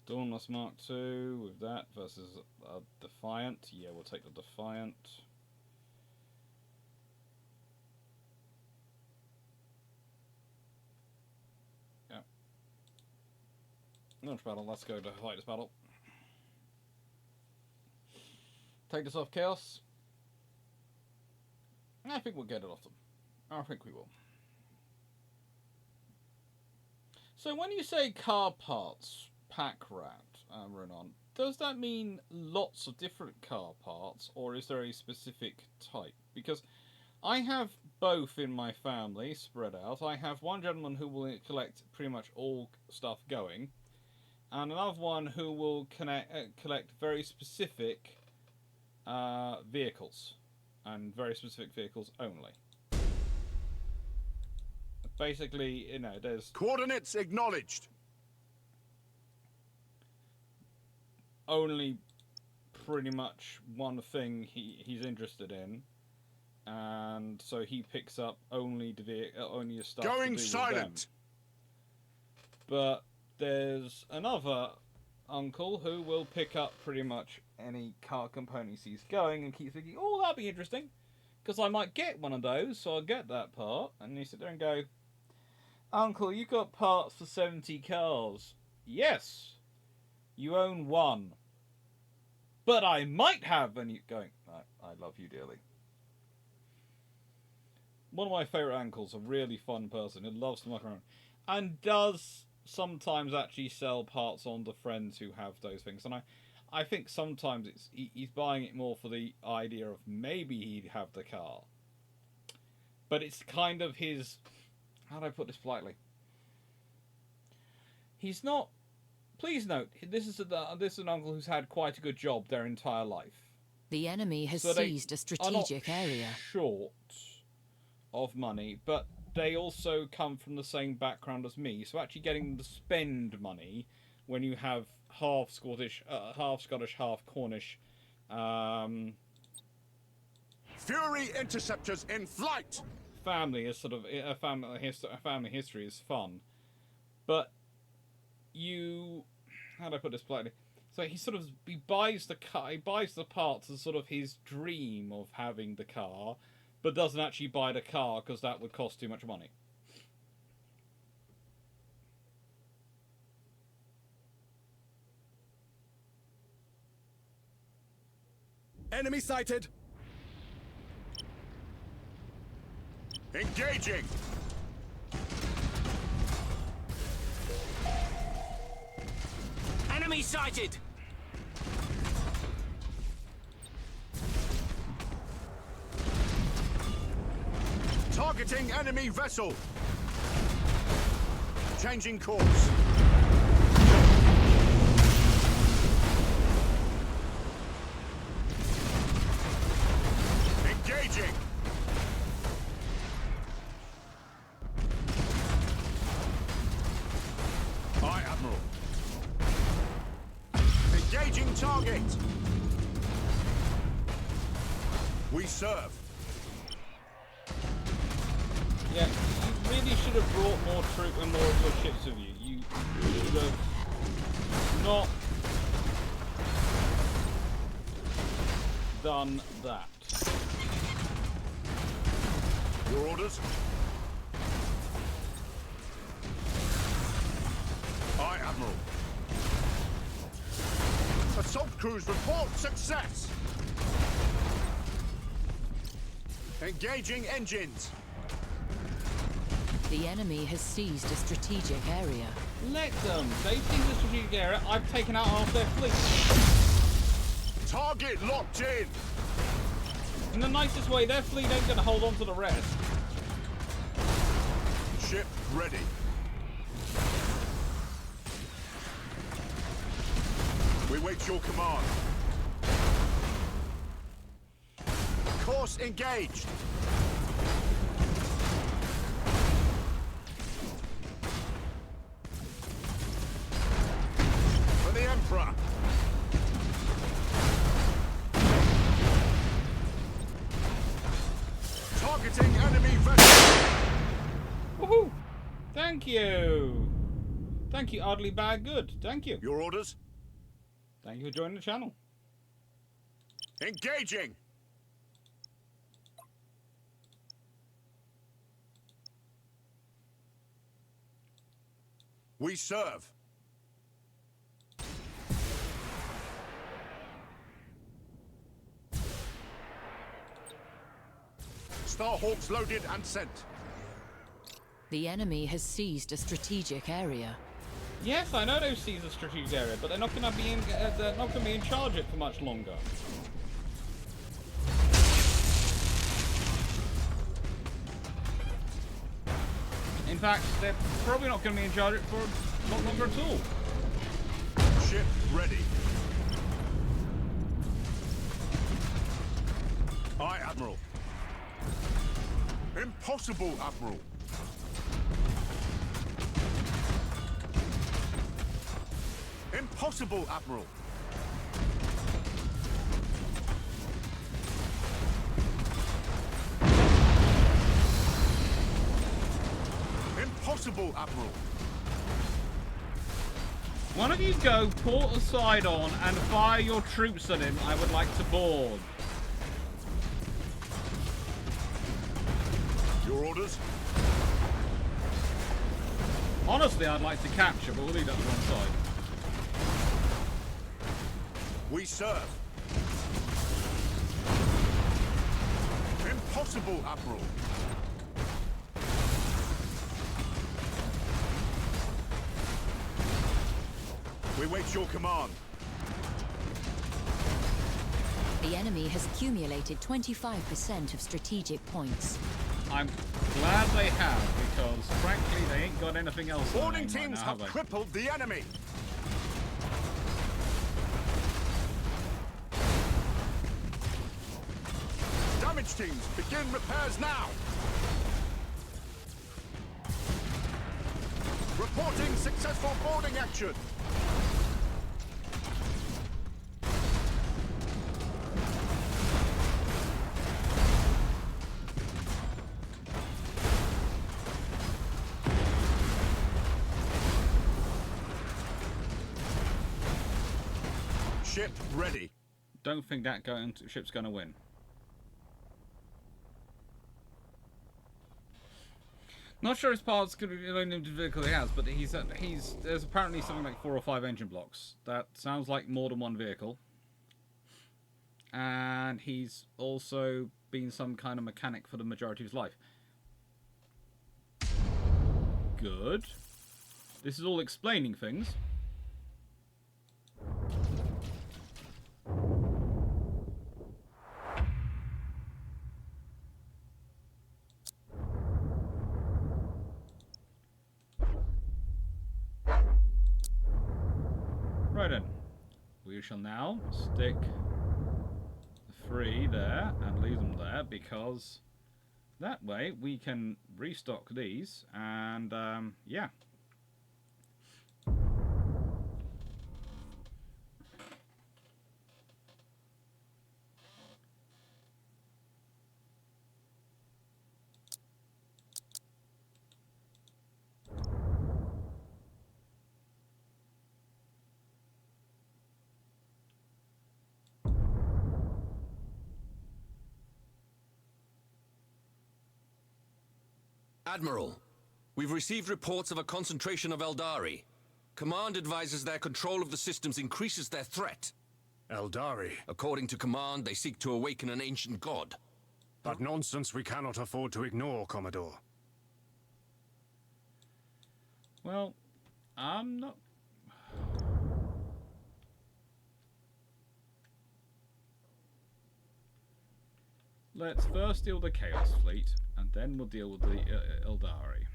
Dauntless Mark II with that versus a Defiant. Yeah, we'll take the Defiant. Yeah. Launch battle, let's go to fight this battle. Take this off Chaos. I think we'll get it off them. I think we will. So when you say car parts pack rat, Renan, does that mean lots of different car parts, or is there a specific type? Because I have both in my family spread out. I have one gentleman who will collect pretty much all stuff going, and another one who will collect very specific vehicles, and very specific vehicles only. Basically, you know, there's Coordinates acknowledged. only pretty much one thing he's interested in, and so he picks up only the stuff Going to do with silent. them. But there's another uncle who will pick up pretty much any car components he's going and keep thinking, oh, that'd be interesting, because I might get one of those, so I'll get that part. And you sit there and go, Uncle, you got parts for 70 cars. Yes, you own one. But I might have, and you going, I love you dearly. One of my favourite uncles, a really fun person who loves to muck around, and does sometimes actually sell parts on to friends who have those things. And I think sometimes he's buying it more for the idea of maybe he'd have the car. But it's kind of his... How do I put this politely? He's not... Please note, this is an uncle who's had quite a good job their entire life. The enemy has So seized a strategic area. Short of money, but they also come from the same background as me. So actually getting them to spend money when you have half Scottish, half Cornish. Fury interceptors in flight. Family is sort of a family history is fun, but you, how do I put this politely? So he buys the car, he buys the parts as sort of his dream of having the car, but doesn't actually buy the car because that would cost too much money. Enemy sighted! Engaging. Enemy sighted! Targeting enemy vessel. Changing course. Engaging. Aye, Admiral. Engaging target. We serve. Yeah, you really should have brought more troop and more of your ships with you. You should have not done that. Your orders? Aye, Admiral. Assault crews report success! Engaging engines. The enemy has seized a strategic area. Let them. They've seen the strategic area. I've taken out half their fleet. Target locked in. In the nicest way, their fleet ain't going to hold on to the rest. Ship ready. We wait your command. Course engaged. For the Emperor. Targeting enemy vessel. Woohoo! Thank you. Thank you, oddly bad good. Thank you. Your orders? Thank you for joining the channel. Engaging. We serve. Starhawks loaded and sent. The enemy has seized a strategic area. Yes, I know they've seized the strategic area, but they're not going to be in charge of it for much longer. In fact, they're probably not going to be in charge of it for not longer at all. Ship ready. Aye, Admiral. Impossible, Admiral. Impossible, Admiral. Impossible, Admiral. One of you go port a side on and fire your troops at him. I would like to board. Your orders? Honestly, I'd like to capture, but we'll leave that to one side. We serve. Impossible, Admiral. We wait your command. The enemy has accumulated 25% of strategic points. I'm glad they have, because frankly, they ain't got anything else. Boarding on their name teams right now, have have they? crippled the enemy. Damage teams, begin repairs now. Reporting successful boarding action. Ship ready. Don't think that ship's going to win. Not sure his parts could be the only vehicle he has, but there's apparently something like 4 or 5 engine blocks. That sounds like more than one vehicle. And he's also been some kind of mechanic for the majority of his life. Good. This is all explaining things. Right then, we shall now stick the 3 there and leave them there, because that way we can restock these and yeah. Admiral, we've received reports of a concentration of Eldari. Command advises their control of the systems increases their threat. Eldari. According to Command, they seek to awaken an ancient god. But nonsense we cannot afford to ignore, Commodore. Well, I'm not... Let's first deal with the Chaos Fleet, and then we'll deal with the Eldari.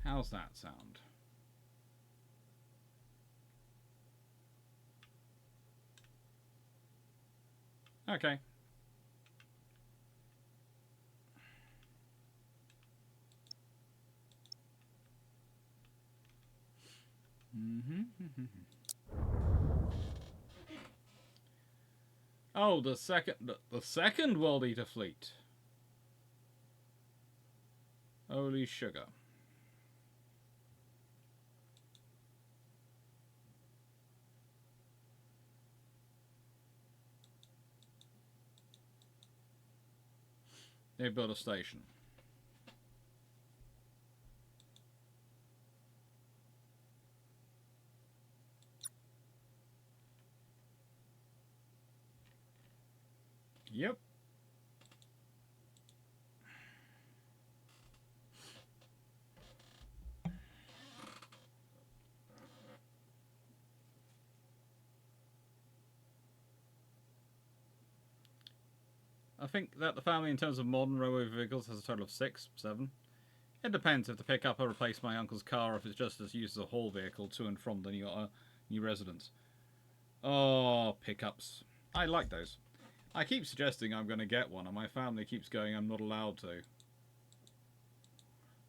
How's that sound? Okay. Oh, the second World Eater fleet. Holy sugar. They built a station. Yep. I think that the family, in terms of modern railway vehicles, has a total of 6, 7. It depends if the pickup will replace my uncle's car, or if it's just as used as a haul vehicle to and from the new residence. Oh, pickups. I like those. I keep suggesting I'm going to get one, and my family keeps going I'm not allowed to.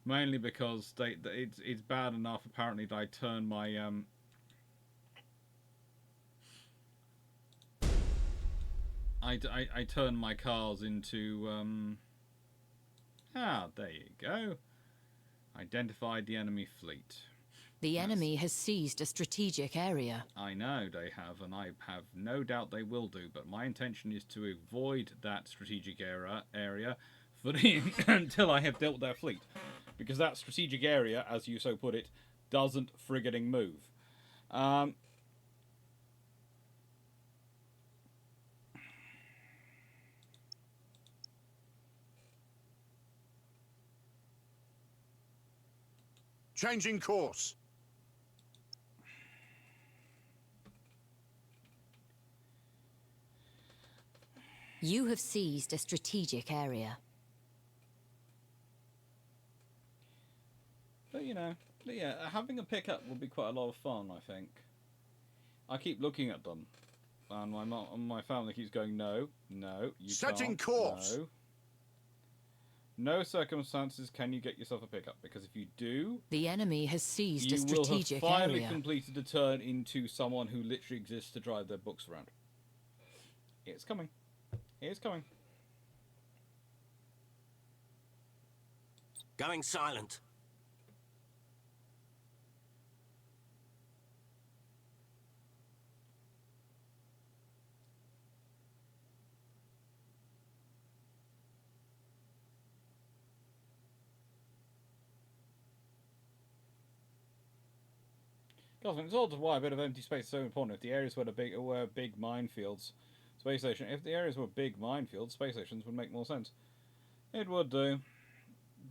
Mainly because it's bad enough, apparently, that I turn my... I turn my cars into... there you go. Identified the enemy fleet. The enemy has seized a strategic area. I know they have, and I have no doubt they will do, but my intention is to avoid that strategic area for until I have dealt with their fleet. Because that strategic area, as you so put it, doesn't frigating move. Changing course. You have seized a strategic area. But, you know, yeah, having a pickup would be quite a lot of fun, I think. I keep looking at them, and my family keeps going, no, you Setting can't, course. no. No circumstances can you get yourself a pickup, because if you do... The enemy has seized a you will have strategic finally area. completed a turn into someone who literally exists to drive their books around. It's coming. It's coming. Going silent. Gosling, it's all to why a bit of empty space is so important. If the areas were big minefields, space station. If the areas were big minefields, space stations would make more sense. It would do,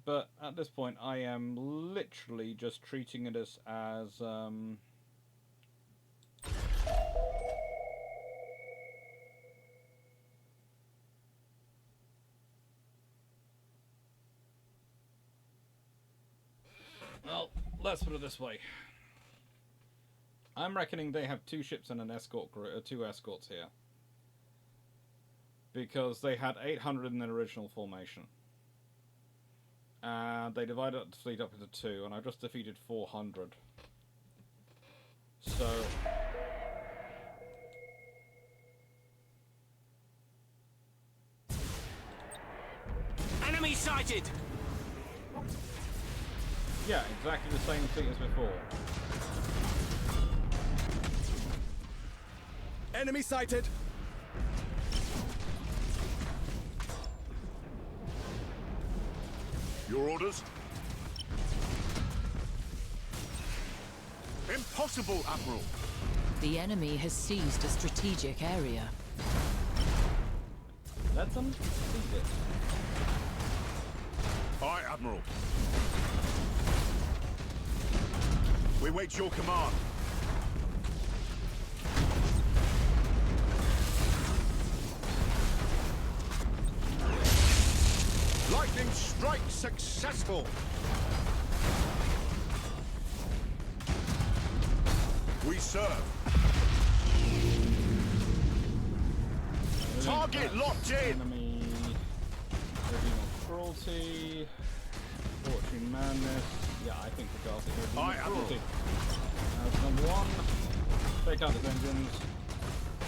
but at this point, I am literally just treating it as well, let's put it this way. I'm reckoning they have 2 ships and an escort group, 2 escorts here. Because they had 800 in their original formation. And they divided the fleet up into 2, and I just defeated 400. So... Enemy sighted! yeah, exactly the same fleet as before. Enemy sighted! Your orders? Impossible, Admiral! The enemy has seized a strategic area. Let them seize it. Aye, Admiral. We wait your command. Lightning strike successful! We serve. Target locked in! Enemy... Original cruelty... Fortune madness... Yeah, I think the girls are Aye, original Admiral. cruelty. That's number 1. Take out its engines.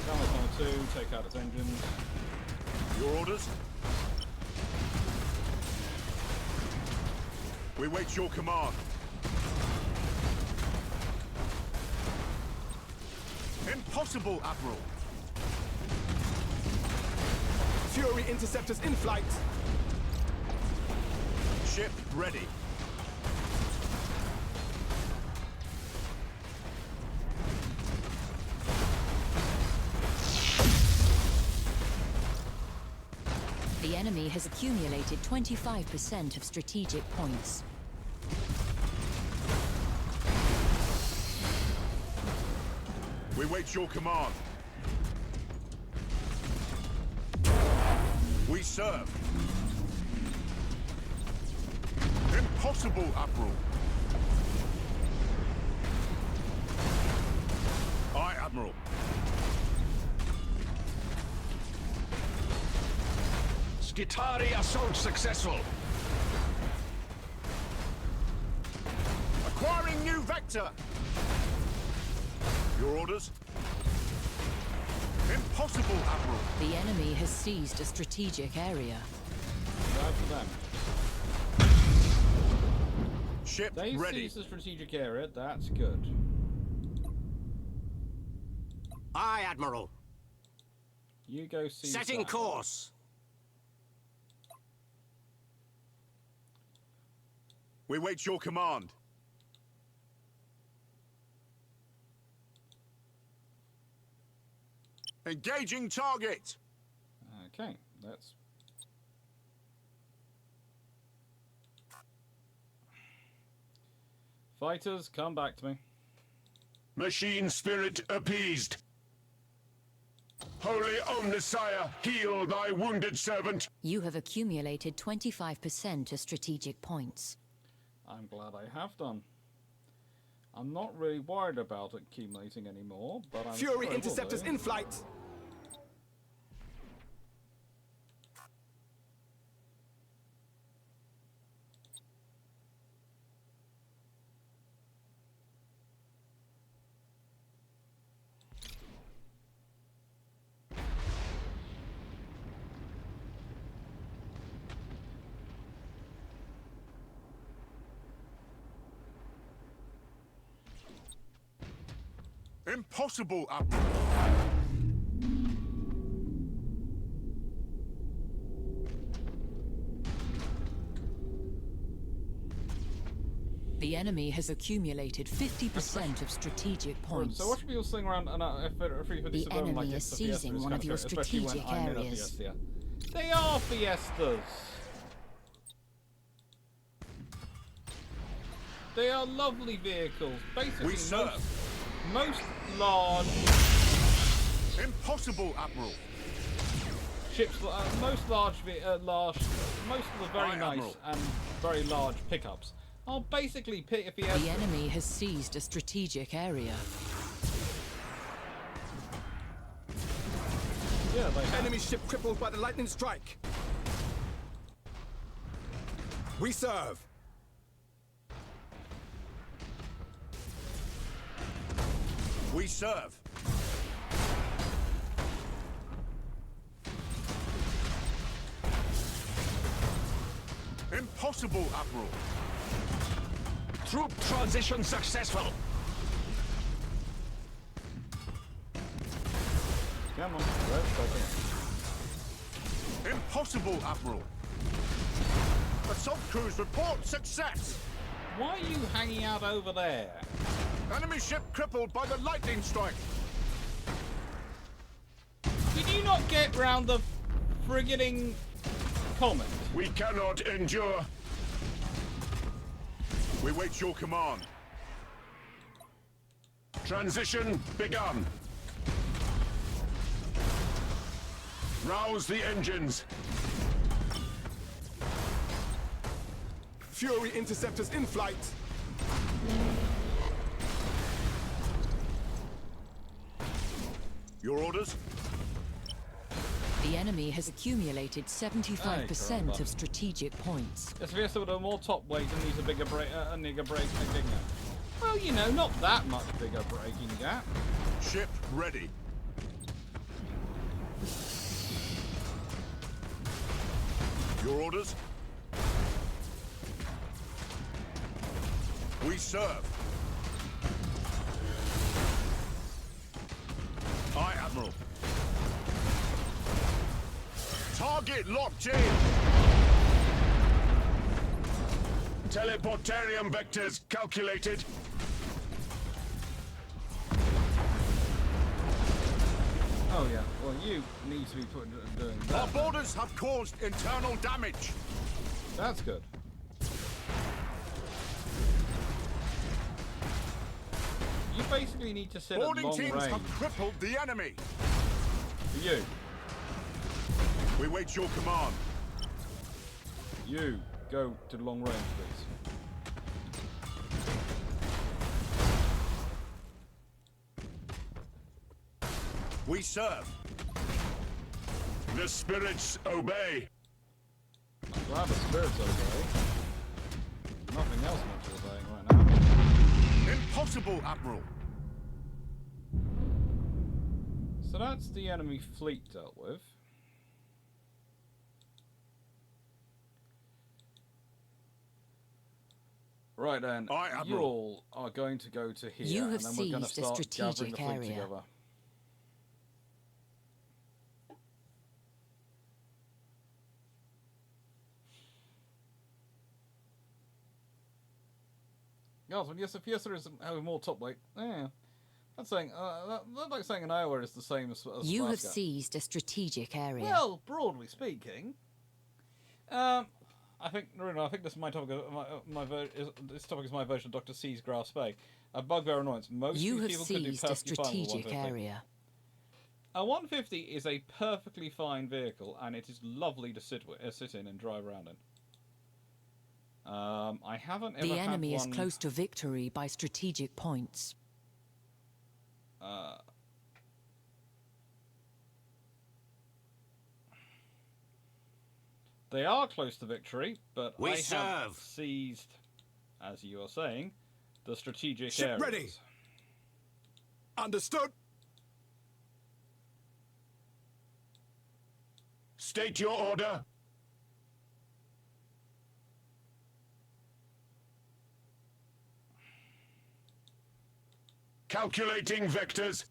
Download number 2. Take out its engines. Your orders? We wait your command. Impossible, Admiral. Fury interceptors in flight! Ship ready. The enemy has accumulated 25% of strategic points. We wait your command. We serve. Impossible, Admiral. Aye, Admiral. Skitari assault successful. Acquiring new vector. Your orders? Impossible, Admiral. The enemy has seized a strategic area. Right for them. Ship They've ready. seized the strategic area. That's good. Aye, Admiral. You go see. Setting course. We wait your command. Engaging target. Okay, let's. Fighters, come back to me. Machine spirit appeased. Holy Omnissiah, heal thy wounded servant. You have accumulated 25% of strategic points. I'm glad I have done. I'm not really worried about accumulating anymore, but I'm Fury sure I will interceptors do. in flight. Impossible, Admiral. The enemy has accumulated 50% of strategic points. So watch people sling around and The enemy is seizing one of your strategic areas. They are Fiestas. They are lovely vehicles. Basically, We serve. most large Impossible, Admiral. ships, most of the very Aye, nice Admiral. and very large pickups are basically Fiestas. The enemy has seized a strategic area. Yeah, they have. Enemy ship crippled by the lightning strike. We serve. We serve. Impossible, Admiral. Troop transition successful. Come on, let's go. Impossible, Admiral. Assault crews report success. Why are you hanging out over there? Enemy ship crippled by the lightning strike. Did you not get round the frigating comment? We cannot endure. We wait your command. Transition begun. Rouse the engines. Fury interceptors in flight. Your orders? The enemy has accumulated 75% of strategic points. Yes, Fiesta with a more top weight and needs a bigger brake, Well, you know, not that much bigger braking gap. Ship ready. Your orders? We serve. Aye, Admiral. Target locked in. Teleportarium vectors calculated. Oh yeah, well you need to be doing that. Our boarders have caused internal damage. That's good. You basically need to sit Boarding at long teams range have crippled the enemy. for you. We We wait your command. You go to the long range, please. We serve. The spirits obey. I'm glad the spirits obey. Nothing else much obeying right now. Impossible, Admiral. So that's the enemy fleet dealt with. Right then, Aye, you Admiral. all are going to go to here, You have and then we're going to seized a start gathering the strategic fleet area. together. Yes, well, yes, if yes, there is having more top weight. Yeah, that's saying that's like saying an Iowa is the same as You have Alaska. seized a strategic area. Well, broadly speaking, I think this is my topic. This topic is my version of Dr. C's Graph Spay. A bugbear annoyance. Most You have people could do seized a perfectly fine with strategic 150. area. A 150 is a perfectly fine vehicle, and it is lovely to sit in and drive around in. I haven't ever The had enemy is one. close to victory by strategic points. They are close to victory, but We I serve. have seized, as you are saying, the strategic Ship areas. ready. Understood. State your order. Calculating vectors.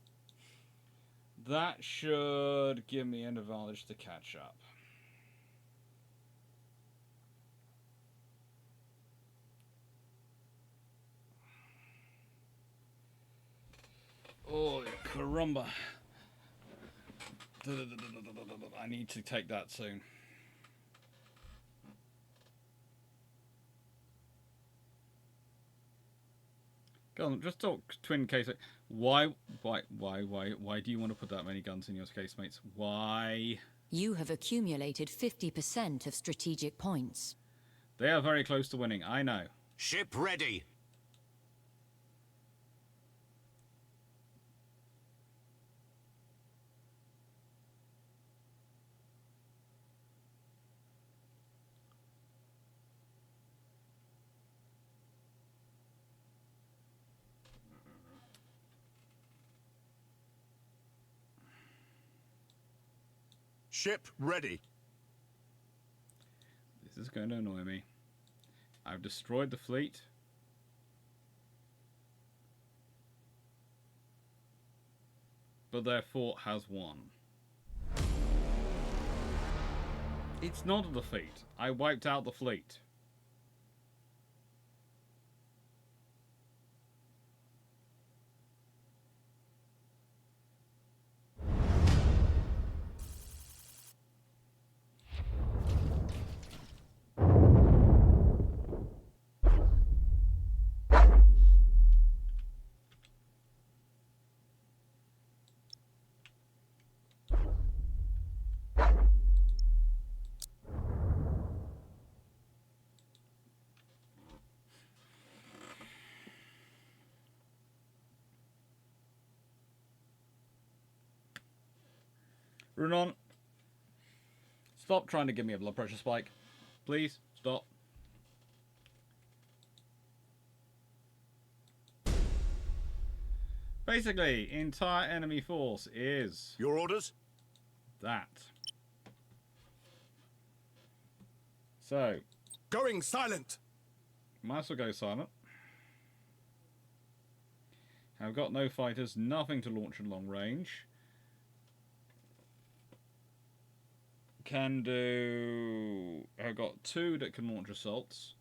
That should give me an advantage to catch up. Oh, caramba. I need to take that soon. Go on, just talk twin case. Why do you want to put that many guns in your casemates? Why? You have accumulated 50% of strategic points. They are very close to winning, I know. Ship ready. Ship ready. This is going to annoy me. I've destroyed the fleet. But their fort has won. It's not a defeat. I wiped out the fleet. Runon, stop trying to give me a blood pressure spike. Please, stop. Basically, entire enemy force is Your orders? that. So, Going silent. might as well go silent. I've got no fighters, nothing to launch at long range. Can do... I've got 2 that can launch assaults.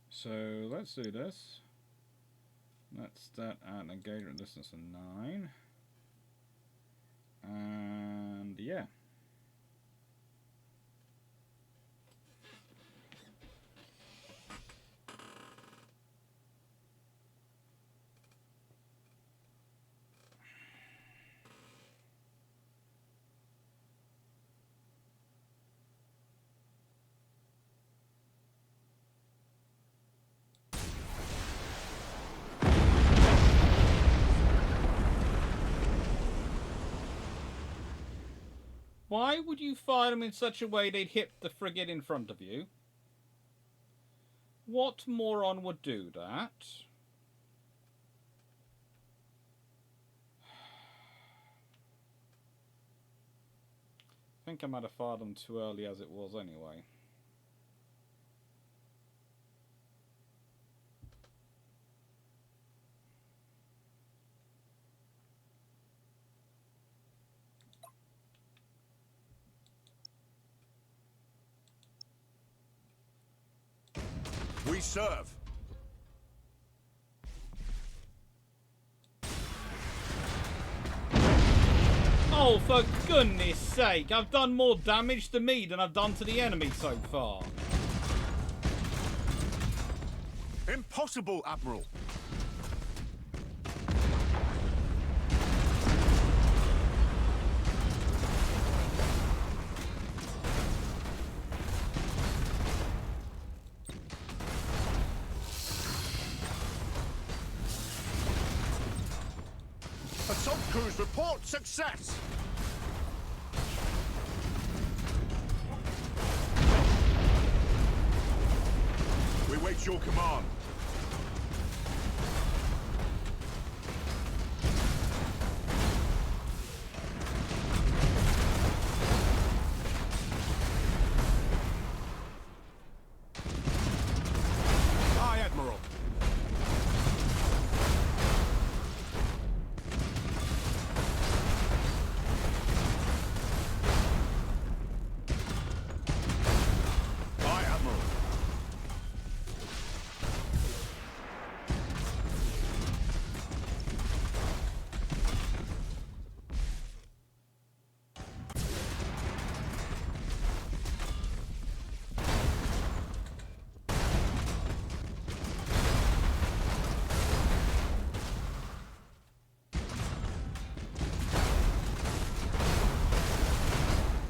So let's do this. Let's start at engagement distance of 9. And yeah. Why would you fire them in such a way they'd hit the frigate in front of you? What moron would do that? I think I might have fired them too early as it was anyway. We serve. Oh, for goodness sake, I've done more damage to me than I've done to the enemy so far. Impossible, Admiral. Assault crews report success! We wait your command. Aye, Admiral. Aye, Admiral.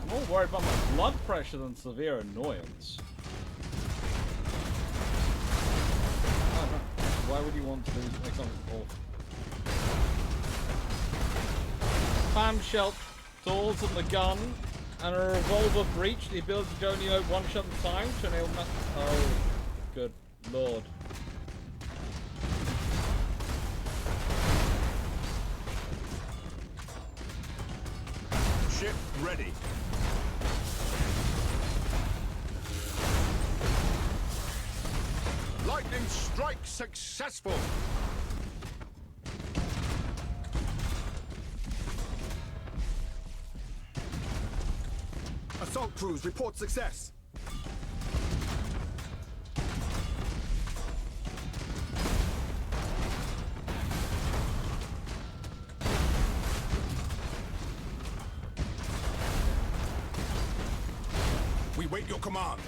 I'm more worried about my blood pressure than severe annoyance. I don't know. Why would you want to make something awful? Spam shell tools and the gun and a revolver breach, the ability to only load one shot at a time to enable oh, good lord. Ship ready. Lightning strike successful. Assault crews report success. We wait your command.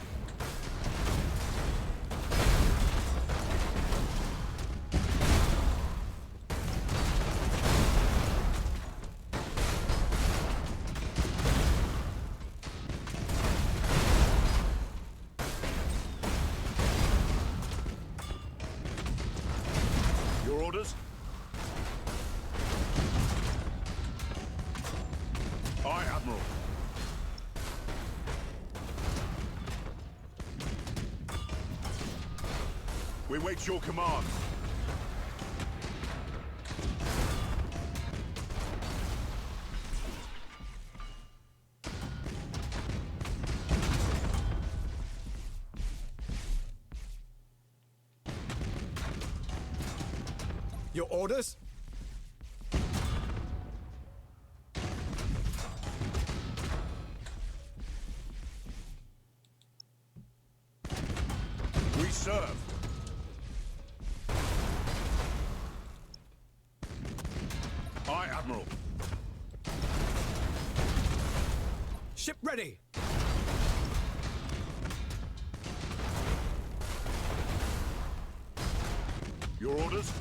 Your orders? Aye, Admiral. We wait your command. Your orders? We serve. Aye, Admiral. Ship ready. Your orders?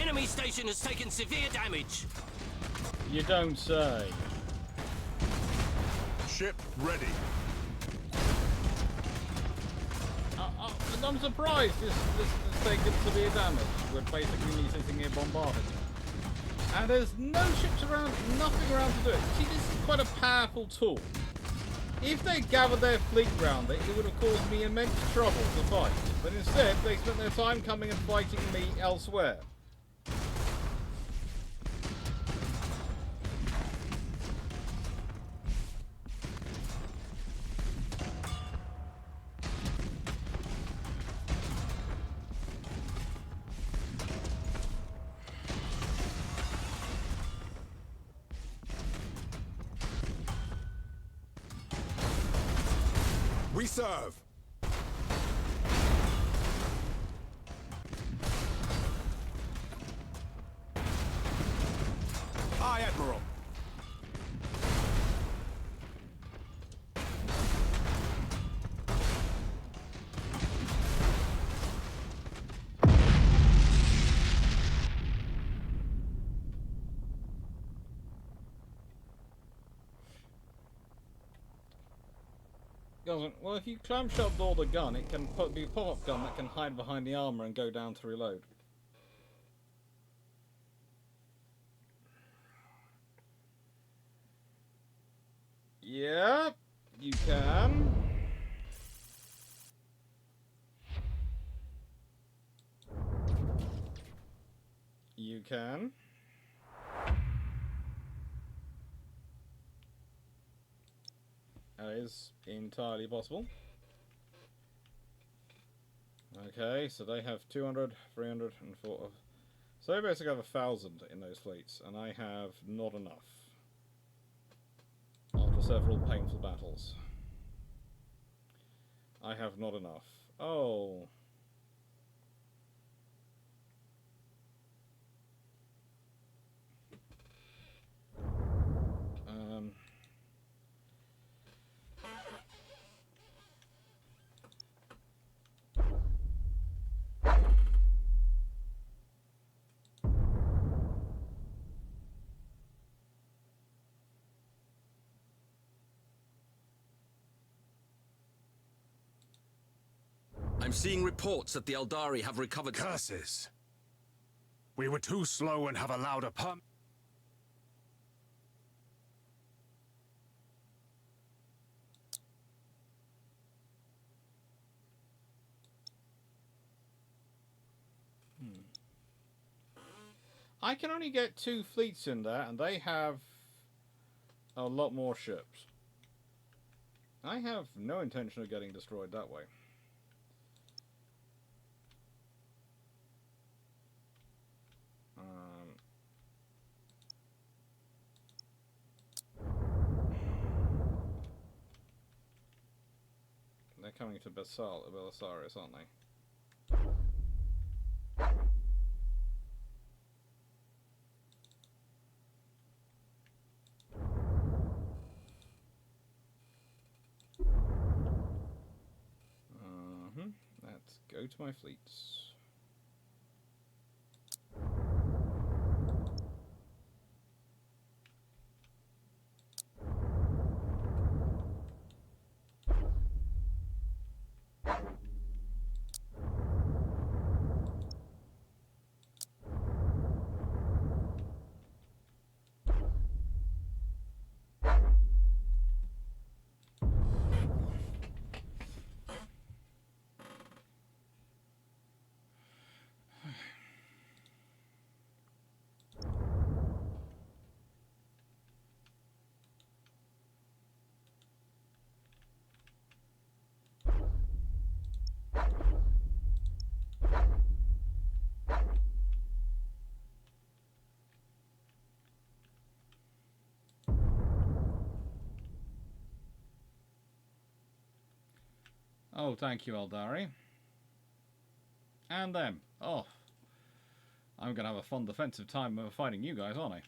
Enemy station has taken severe damage. You don't say. Ship ready. I'm surprised this taken severe damage. We're basically me sitting here bombarded. And there's no ships around, nothing around to do it. See, this is quite a powerful tool. If they gathered their fleet round it, it would have caused me immense trouble to fight. But instead, they spent their time coming and fighting me elsewhere. We serve. Aye, Admiral. Well, if you clamshell door the gun, it can be a pop-up gun that can hide behind the armor and go down to reload. Yeah, you can. You can. That is entirely possible. Okay, so they have 200, 300, and 400. So they basically have 1,000 in those fleets, and I have not enough. After several painful battles. I have not enough. Oh. I'm seeing reports that the Eldari have recovered... Curses! We were too slow and have allowed a perm... I can only get 2 fleets in there, and they have a lot more ships. I have no intention of getting destroyed that way. They're coming to Belisarius, aren't they? Let's go to my fleets. Oh, thank you, Eldari. And them. Oh. I'm going to have a fun defensive time fighting you guys, aren't I?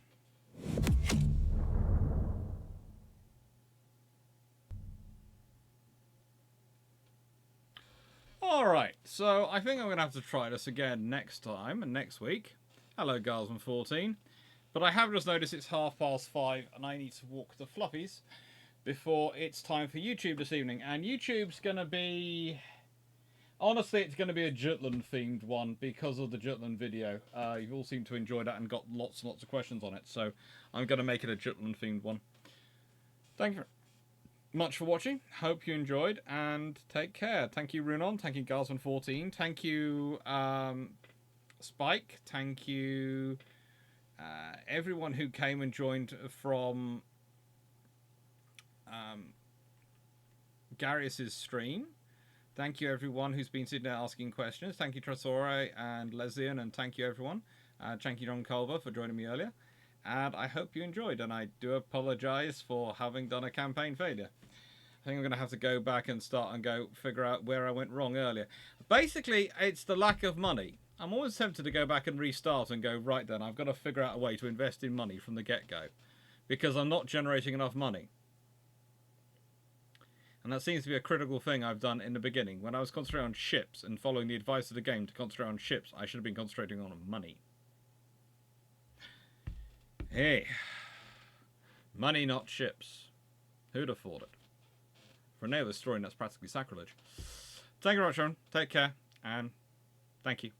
Alright, so I think I'm going to have to try this again next time and next week. Hello, Guardsman14. But I have just noticed it's 5:30 and I need to walk the fluffies before it's time for YouTube this evening. And YouTube's going to be... Honestly, it's going to be a Jutland themed one because of the Jutland video. You all seem to enjoy that and got lots and lots of questions on it, so I'm going to make it a Jutland themed one. Thank you much for watching. Hope you enjoyed and take care. Thank you, Runon. Thank you, Garsman14. Thank you, Spike. Thank you, everyone who came and joined from Garius's stream. Thank you, everyone who's been sitting there asking questions. Thank you, Tresore and Leslian, and thank you, everyone. Thank you, John Culver, for joining me earlier. And I hope you enjoyed, and I do apologise for having done a campaign failure. I think I'm going to have to go back and start and go figure out where I went wrong earlier. Basically, it's the lack of money. I'm always tempted to go back and restart and go, right then, I've got to figure out a way to invest in money from the get-go. Because I'm not generating enough money. And that seems to be a critical thing I've done in the beginning. When I was concentrating on ships and following the advice of the game to concentrate on ships, I should have been concentrating on money. Hey. Money, not ships. Who'd have thought it? For a naval destroying, that's practically sacrilege. Thank you very much, everyone. Take care, and thank you.